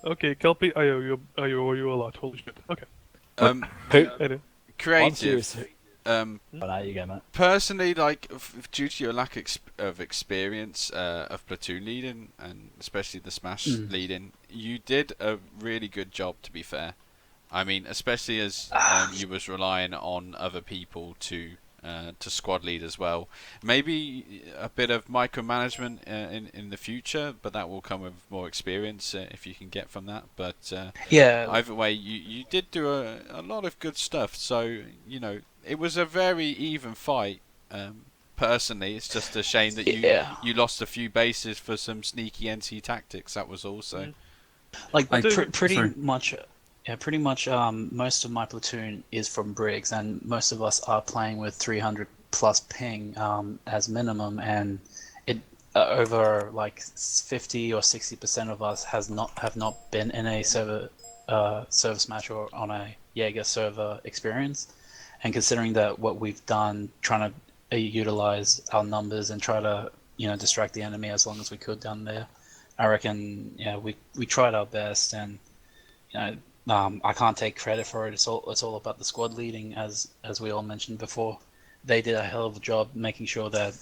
Okay, Kelpie, I owe you a lot. Holy shit. Okay. Creative. You go, Matt. Personally, like, due to your lack of experience of platoon leading, and especially the smash leading, you did a really good job, to be fair. I mean, especially as you was relying on other people to squad lead as well. Maybe a bit of micromanagement in the future, but that will come with more experience if you can get from that. But yeah, either way, you did do a lot of good stuff. So, you know, it was a very even fight. Personally, it's just a shame that you lost a few bases for some sneaky NC tactics. That was also pretty much. Yeah, pretty much most of my platoon is from Briggs, and most of us are playing with 300 plus ping as minimum, and it over like 50 or 60% of us have not been in a server smash or on a Jaeger server experience. And considering that what we've done, trying to utilize our numbers and try to distract the enemy as long as we could down there, I reckon we tried our best, and I can't take credit for it. It's all about the squad leading, as we all mentioned before. They did a hell of a job making sure that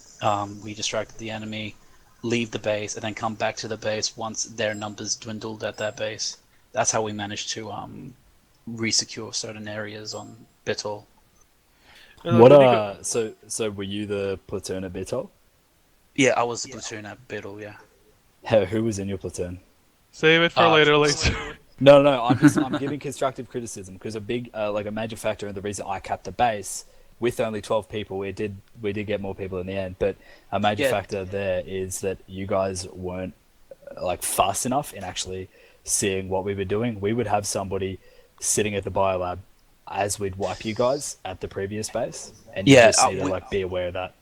we distracted the enemy, leave the base, and then come back to the base once their numbers dwindled at that base. That's how we managed to resecure certain areas on Bitol. So were you the platoon at Bitol? Yeah, I was the platoon at Bitol. Yeah. Who was in your platoon? Save it for later, Laser. No, I'm giving constructive criticism because a big, a major factor in the reason I capped the base with only 12 people, we did get more people in the end, but a major factor there is that you guys weren't fast enough in actually seeing what we were doing. We would have somebody sitting at the biolab as we'd wipe you guys at the previous base, and Yeah, you just need to like be aware of that.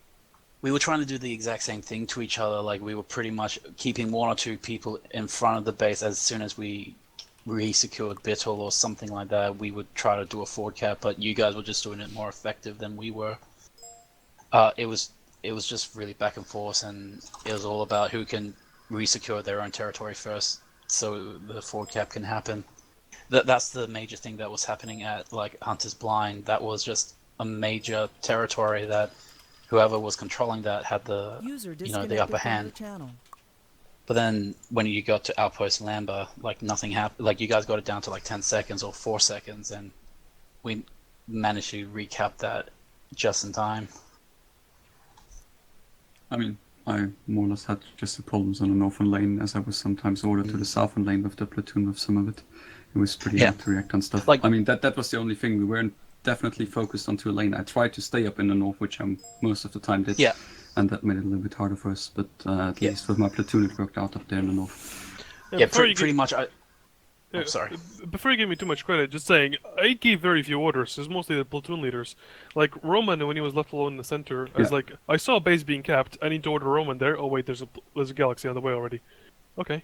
We were trying to do the exact same thing to each other. Like, we were pretty much keeping one or two people in front of the base. As soon as we re-secured Bittle or something like that, we would try to do a forward cap, but you guys were just doing it more effective than we were. It was just really back and forth, and it was all about who can re-secure their own territory first, so the forward cap can happen. That's the major thing that was happening at like Hunter's Blind. That was just a major territory that whoever was controlling that had the the upper hand. But then when you got to Outpost Lamba, like nothing happened. Like you guys got it down to like 10 seconds or 4 seconds, and we managed to recap that just in time. I mean, I more or less had just the problems on the northern lane, as I was sometimes ordered to the southern lane with the platoon with some of it. It was pretty hard to react on stuff. Like, I mean, that was the only thing. We weren't definitely focused on two lane. I tried to stay up in the north, which I most of the time did. Yeah. And that made it a little bit harder for us. But at least with my platoon, it worked out up there in the north. Yeah, pretty much. I'm sorry. Before you give me too much credit, just saying, I gave very few orders. It's mostly the platoon leaders. Like, Roman, when he was left alone in the center, I was like, I saw a base being capped. I need to order Roman there. Oh, wait, there's a galaxy on the way already. Okay.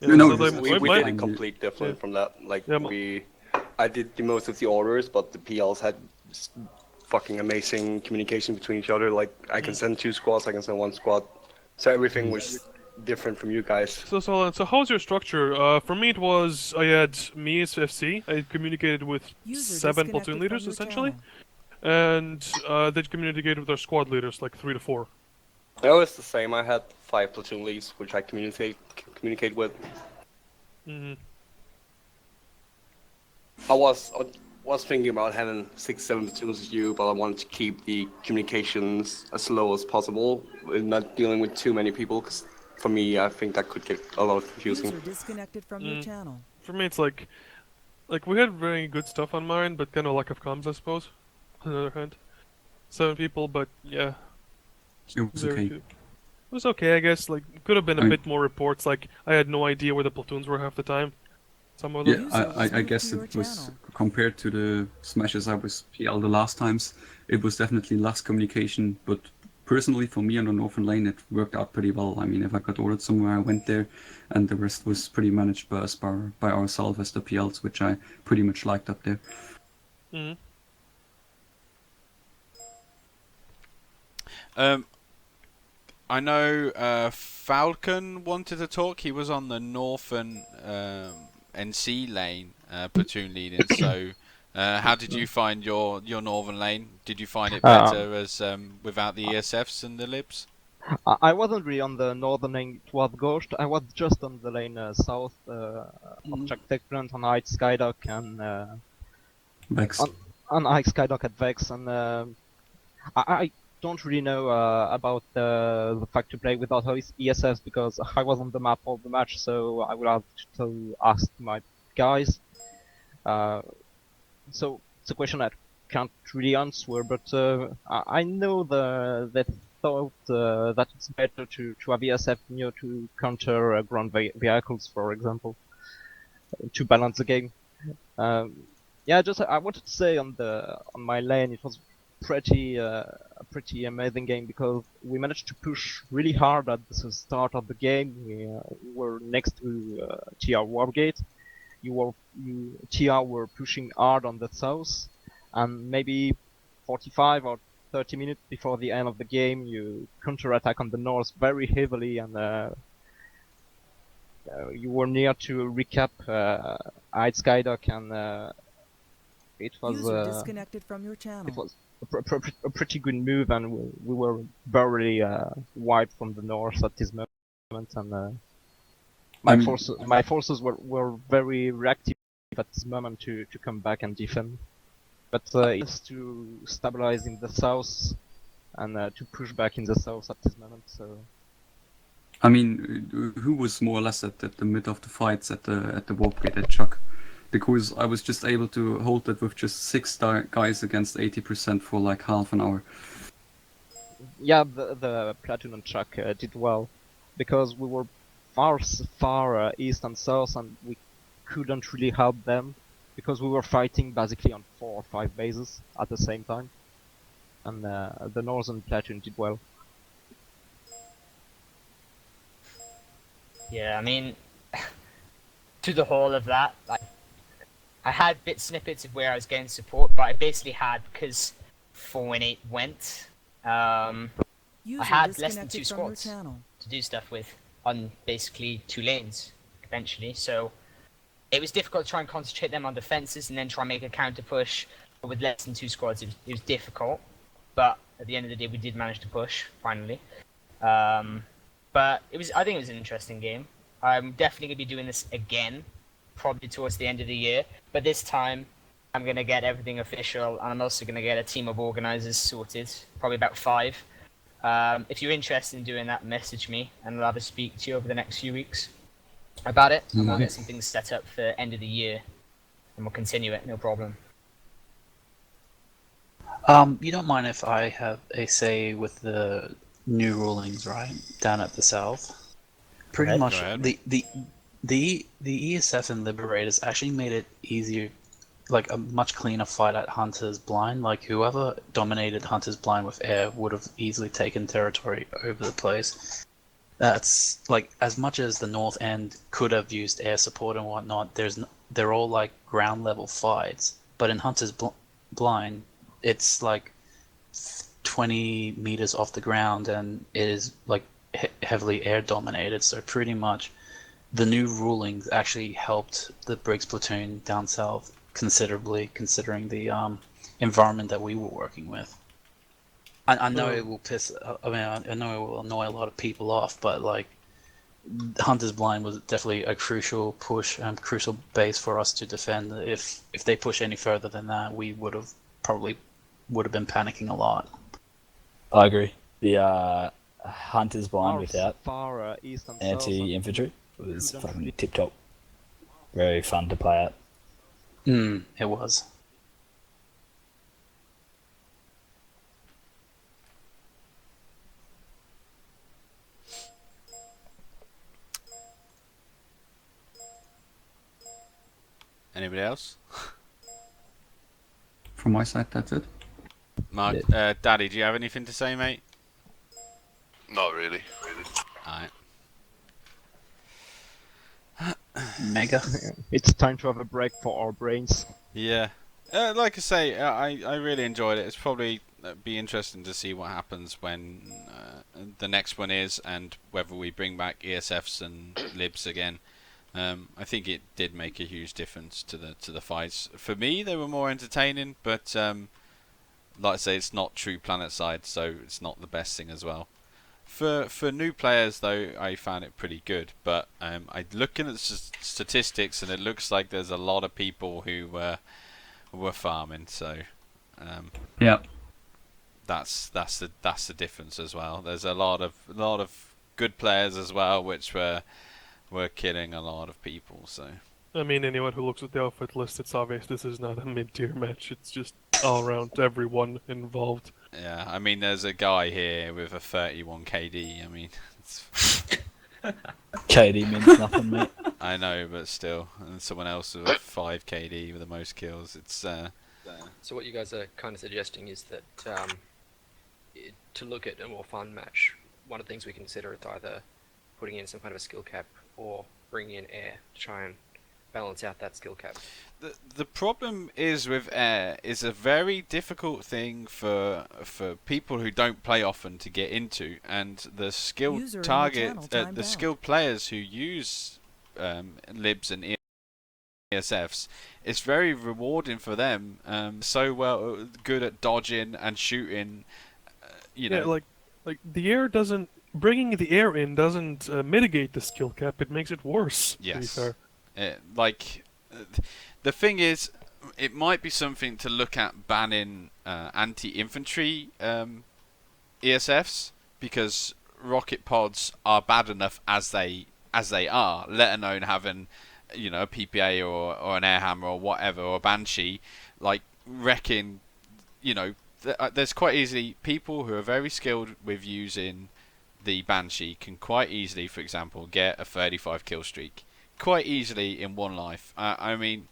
Yeah, no, we did it complete different from that. Like, I did the most of the orders, but the PLs had fucking amazing communication between each other. Like, I can send 2 squads, I can send 1 squad. So everything was different from you guys. So how's your structure? For me, it was I had me as FC. I communicated with 7 platoon leaders essentially, and they communicated with our squad leaders, like 3 to 4. It was the same. I had 5 platoon leads, which I communicate with. Mm-hmm. I was thinking about having 6-7 platoons with you, but I wanted to keep the communications as low as possible, and not dealing with too many people. Because for me, I think that could get a lot confusing. User disconnected from your channel. For me, it's like we had very good stuff on mine, but kind of lack of comms, I suppose. On the other hand, 7 people, but yeah. It was okay. It was okay, I guess. Like, could have been a bit more reports. Like, I had no idea where the platoons were half the time. Some of them. Yeah, I guess it was, compared to the smashes I was PL the last times, it was definitely less communication, but personally for me on the northern lane it worked out pretty well. I mean, if I got ordered somewhere, I went there, and the rest was pretty managed by us, by ourselves as the PLs, which I pretty much liked up there. Mm-hmm. I know Falcon wanted to talk. He was on the northern NC lane, platoon leading. So, how did you find your northern lane? Did you find it better as without the ESFs and the libs? I wasn't really on the northern lane towards Ghost. I was just on the lane south of Jack Techplant on High Skydock and Vex. On High Skydock at Vex, and I don't really know about the fact to play without ESFs because I was on the map all the match, so I will have to ask my guys. So it's a question I can't really answer, but I know they thought that it's better to have ESF near to counter ground vehicles, for example, to balance the game. Yeah, just I wanted to say on my lane it was pretty amazing game because we managed to push really hard at the start of the game. We were next to TR Wargate. TR were pushing hard on the south, and maybe 45 or 30 minutes before the end of the game, you counterattack on the north very heavily, and you were near to recap High Skydock, and it was User disconnected from your channel. It was a pretty good move, and we were barely wiped from the north at this moment, and my forces were very reactive at this moment to come back and defend. But it's to stabilize in the south and to push back in the south at this moment. So, I mean, who was more or less at the mid of the fights at the warp gate at Chuck? Because I was just able to hold it with just 6 guys against 80% for like half an hour. Yeah, the platoon and Chuck did well, because we were far east and south, and we couldn't really help them, because we were fighting basically on 4 or 5 bases at the same time, and the northern platoon did well. Yeah, I mean, to the whole of that, I had bit snippets of where I was getting support, but I basically had, because 4 and 8 went, I had less than 2 squads to do stuff with on basically 2 lanes, eventually, so it was difficult to try and concentrate them on defenses and then try and make a counter push, but with less than 2 squads it was difficult, but at the end of the day we did manage to push, finally. But I think it was an interesting game. I'm definitely going to be doing this again, probably towards the end of the year. But this time, I'm going to get everything official, and I'm also going to get a team of organisers sorted, probably about 5. If you're interested in doing that, message me, and I'll have a speak to you over the next few weeks about it, and we'll get some things set up for end of the year, and we'll continue it, no problem. You don't mind if I have a say with the new rulings, right, down at the south? Pretty much, the ESF and Liberators actually made it easier, like a much cleaner fight at Hunter's Blind. Like whoever dominated Hunter's Blind with air would have easily taken territory over the place. That's like, as much as the North End could have used air support and whatnot, they're all like ground level fights. But in Hunter's Blind, it's like 20 meters off the ground, and it is like heavily air dominated. So pretty much the new rulings actually helped the Briggs platoon down south considerably, considering the environment that we were working with. I know it will I know it will annoy a lot of people off, but like Hunter's Blind was definitely a crucial push and crucial base for us to defend. If they push any further than that, we would have been panicking a lot. I agree. The Hunter's Blind without east and anti-infantry was fucking tip-top. Very fun to play at. It was. Anybody else? From my side, that's it. Mark, Daddy, do you have anything to say, mate? Not really. Alright. Mega. It's time to have a break for our brains. Yeah. Like I say, I really enjoyed it. It's probably be interesting to see what happens when the next one is, and whether we bring back ESFs and libs again. I think it did make a huge difference to the fights. For me, they were more entertaining, but like I say, it's not true Planetside, so it's not the best thing as well. For new players, though, I found it pretty good. But I looking at the statistics, and it looks like there's a lot of people who were farming. So yeah, that's the difference as well. There's a lot of good players as well, which were killing a lot of people. So I mean, anyone who looks at the outfit list, it's obvious this is not a mid-tier match. It's just all around everyone involved. Yeah, I mean, there's a guy here with a 31 KD. I mean, it's KD means nothing, mate. I know, but still, and someone else with 5 KD with the most kills. It's So what you guys are kind of suggesting is that to look at a more fun match, one of the things we consider is either putting in some kind of a skill cap or bringing in air to try and balance out that skill cap. The problem is with air is a very difficult thing for people who don't play often to get into, and the skilled the skilled players who use libs and ESFs, it's very rewarding for them. So good at dodging and shooting. Like the air doesn't. Bringing the air in doesn't mitigate the skill cap. It makes it worse. Yes. To be fair. The thing is, it might be something to look at banning anti-infantry ESFs, because rocket pods are bad enough as they are, let alone having a PPA or an air hammer or whatever, or a banshee, like wrecking. There's quite easily people who are very skilled with using the banshee can quite easily, for example, get a 35 kill streak quite easily in one life. I mean,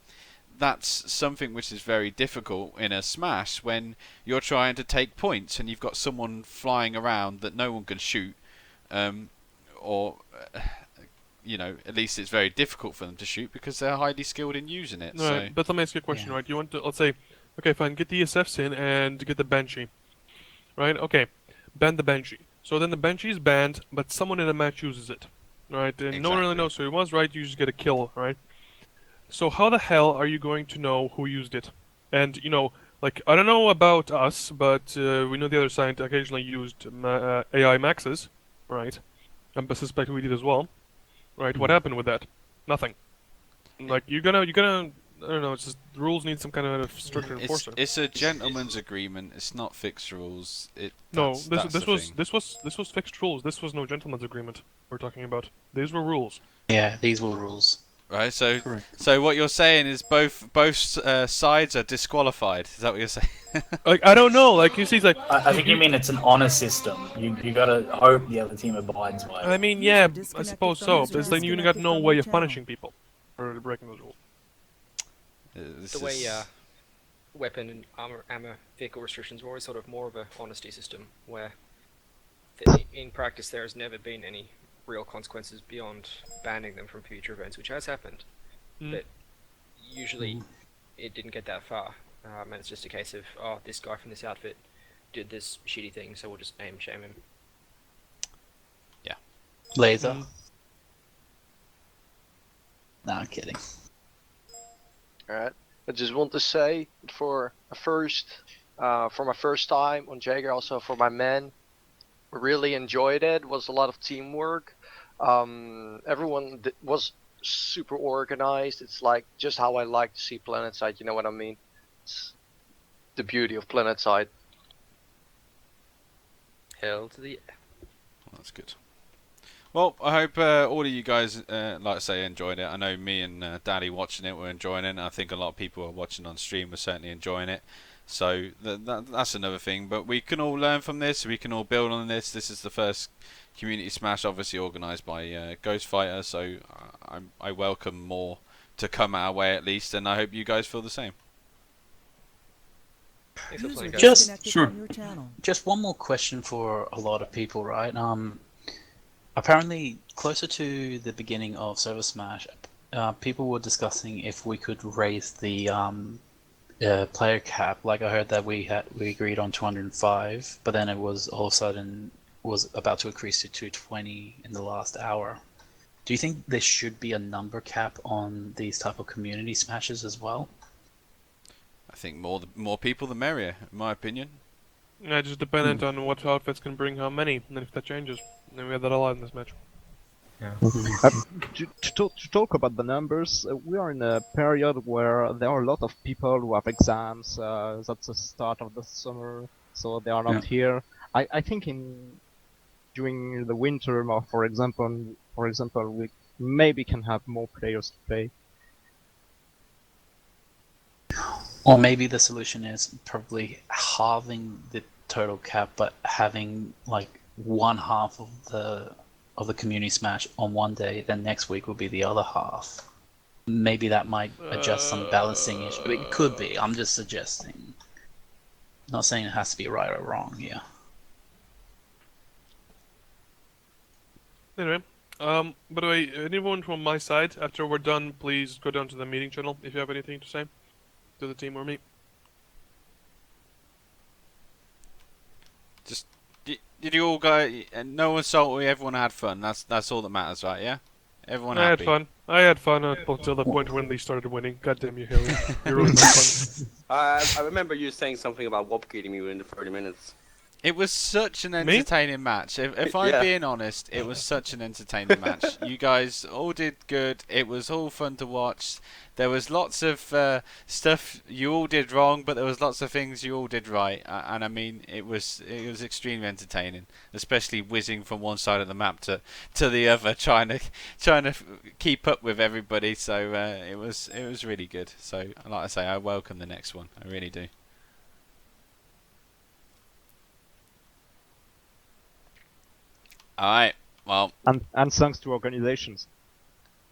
that's something which is very difficult in a Smash when you're trying to take points and you've got someone flying around that no one can shoot, or at least it's very difficult for them to shoot because they're highly skilled in using it. Right, So but let me ask you a question, right? You want to, let's say, okay, fine, get the ESFs in and get the Banshee, right? Okay, ban the Banshee. So then the Banshee is banned, but someone in the match uses it, right? And no one really knows who it was, right? You just get a kill, right? So how the hell are you going to know who used it? And, like, I don't know about us, but we know the other side occasionally used AI maxes, right? I suspect we did as well, right? What happened with that? Nothing. Like, you're gonna, I don't know, it's just, the rules need some kind of stricter enforcer. it's a gentleman's agreement. It's not fixed rules. This was fixed rules. This was no gentleman's agreement we're talking about. These were rules. Yeah, these were rules. Right, so what you're saying is both sides are disqualified. Is that what you're saying? Like, I don't know. Like, you see, it's like I think you mean it's an honor system. You gotta hope the other team abides by it. I mean, yeah, I suppose so. But it's like you got no way of punishing people for breaking those rules. The way weapon and armor vehicle restrictions were always sort of more of a honesty system, where in practice there has never been any real consequences beyond banning them from future events, which has happened. But usually it didn't get that far, and it's just a case of, oh, this guy from this outfit did this shitty thing, so we'll just name shame him. Yeah. Laser. No, I'm kidding. Alright, I just want to say for my first time on Jaeger, also for my men, really enjoyed it. Was a lot of teamwork. Everyone was super organized. It's like just how I like to see Planetside. You know what I mean? It's the beauty of Planetside. Hell to the yeah. Well, that's good. Well, I hope all of you guys, like I say, enjoyed it. I know me and Daddy watching it were enjoying it, and I think a lot of people who are watching on stream were certainly enjoying it. So that's another thing. But we can all learn from this. We can all build on this. This is the first community smash, obviously organised by Ghost Fighter. So I welcome more to come our way at least, and I hope you guys feel the same. Just one more question for a lot of people, right? Apparently, closer to the beginning of Server Smash, people were discussing if we could raise the player cap. Like I heard that we agreed on 205, but then it was all of a sudden was about to increase to 220 in the last hour. Do you think there should be a number cap on these type of community smashes as well? I think more people the merrier, in my opinion. Yeah, just dependent on what outfits can bring how many, and if that changes. And we had that a lot in this match. Yeah. To talk about the numbers, we are in a period where there are a lot of people who have exams. That's the start of the summer, so they are not here. I think during the winter, or for example, we maybe can have more players to play. Or maybe the solution is probably halving the total cap, but having like one half of the community smash on one day, then next week will be the other half. Maybe that might adjust some balancing issue. It could be. I'm just suggesting. Not saying it has to be right or wrong. Yeah. Anyway, by the way, anyone from my side, after we're done, please go down to the meeting channel if you have anything to say to the team or me. Just did you all go? No one salty. Everyone had fun. That's all that matters, right? Yeah. Everyone happy. I had fun until the point when they started winning. God damn you, Harry! You ruined my fun. I remember you saying something about Wop getting me within the 30 minutes. It was such an entertaining match. If I'm being honest, it was such an entertaining match. You guys all did good. It was all fun to watch. There was lots of stuff you all did wrong, but there was lots of things you all did right. And I mean, it was extremely entertaining, especially whizzing from one side of the map to the other, trying to keep up with everybody. So it was really good. So like I say, I welcome the next one. I really do. Alright, well... And thanks to organizations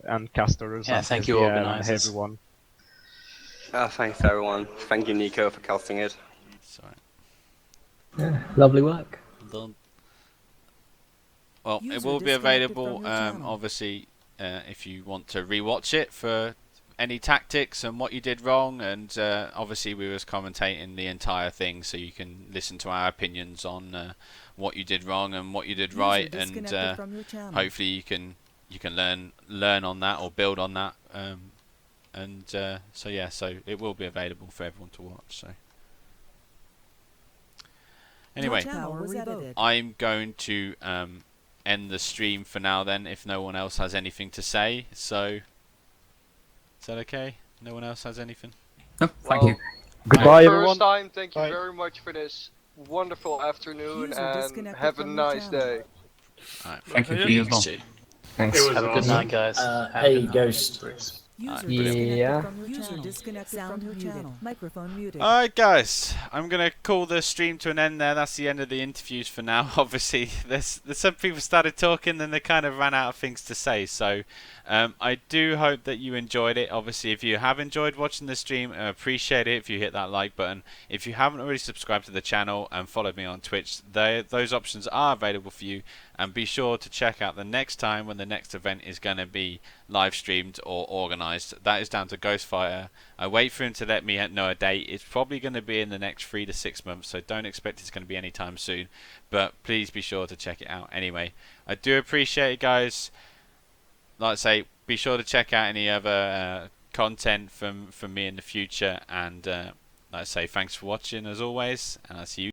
and casters and thank you, organizers. everyone. Thanks everyone. Thank you, Nico, for casting it. Sorry. Yeah, lovely work. Well, it will be available, obviously, if you want to rewatch it for any tactics and what you did wrong, and obviously we was commentating the entire thing, so you can listen to our opinions on what you did wrong and what you did right, and hopefully you can learn on that or build on that, so yeah, so it will be available for everyone to watch. So anyway, I'm going to end the stream for now then, if no one else has anything to say. So is that okay? No one else has anything? No, thank you. Goodbye, everyone. First time, thank you very much for this wonderful afternoon, and have a nice day. Alright, thank you for you as well. Thanks. Have a good night, guys. Hey, Ghost. Yeah. User disconnected from your channel. Microphone muted. Alright guys, I'm going to call the stream to an end there. That's the end of the interviews for now. Obviously, there's some people started talking, then they kind of ran out of things to say. So I do hope that you enjoyed it. Obviously, if you have enjoyed watching the stream, I appreciate it if you hit that like button. If you haven't already subscribed to the channel and followed me on Twitch, those options are available for you. And be sure to check out the next time when the next event is going to be live streamed or organised. That is down to Ghostfire. I wait for him to let me know a date. It's probably going to be in the next 3 to 6 months, so don't expect it's going to be anytime soon. But please be sure to check it out anyway. I do appreciate it, guys. Like I say, be sure to check out any other content from me in the future. And like I say, thanks for watching as always, and I'll see you.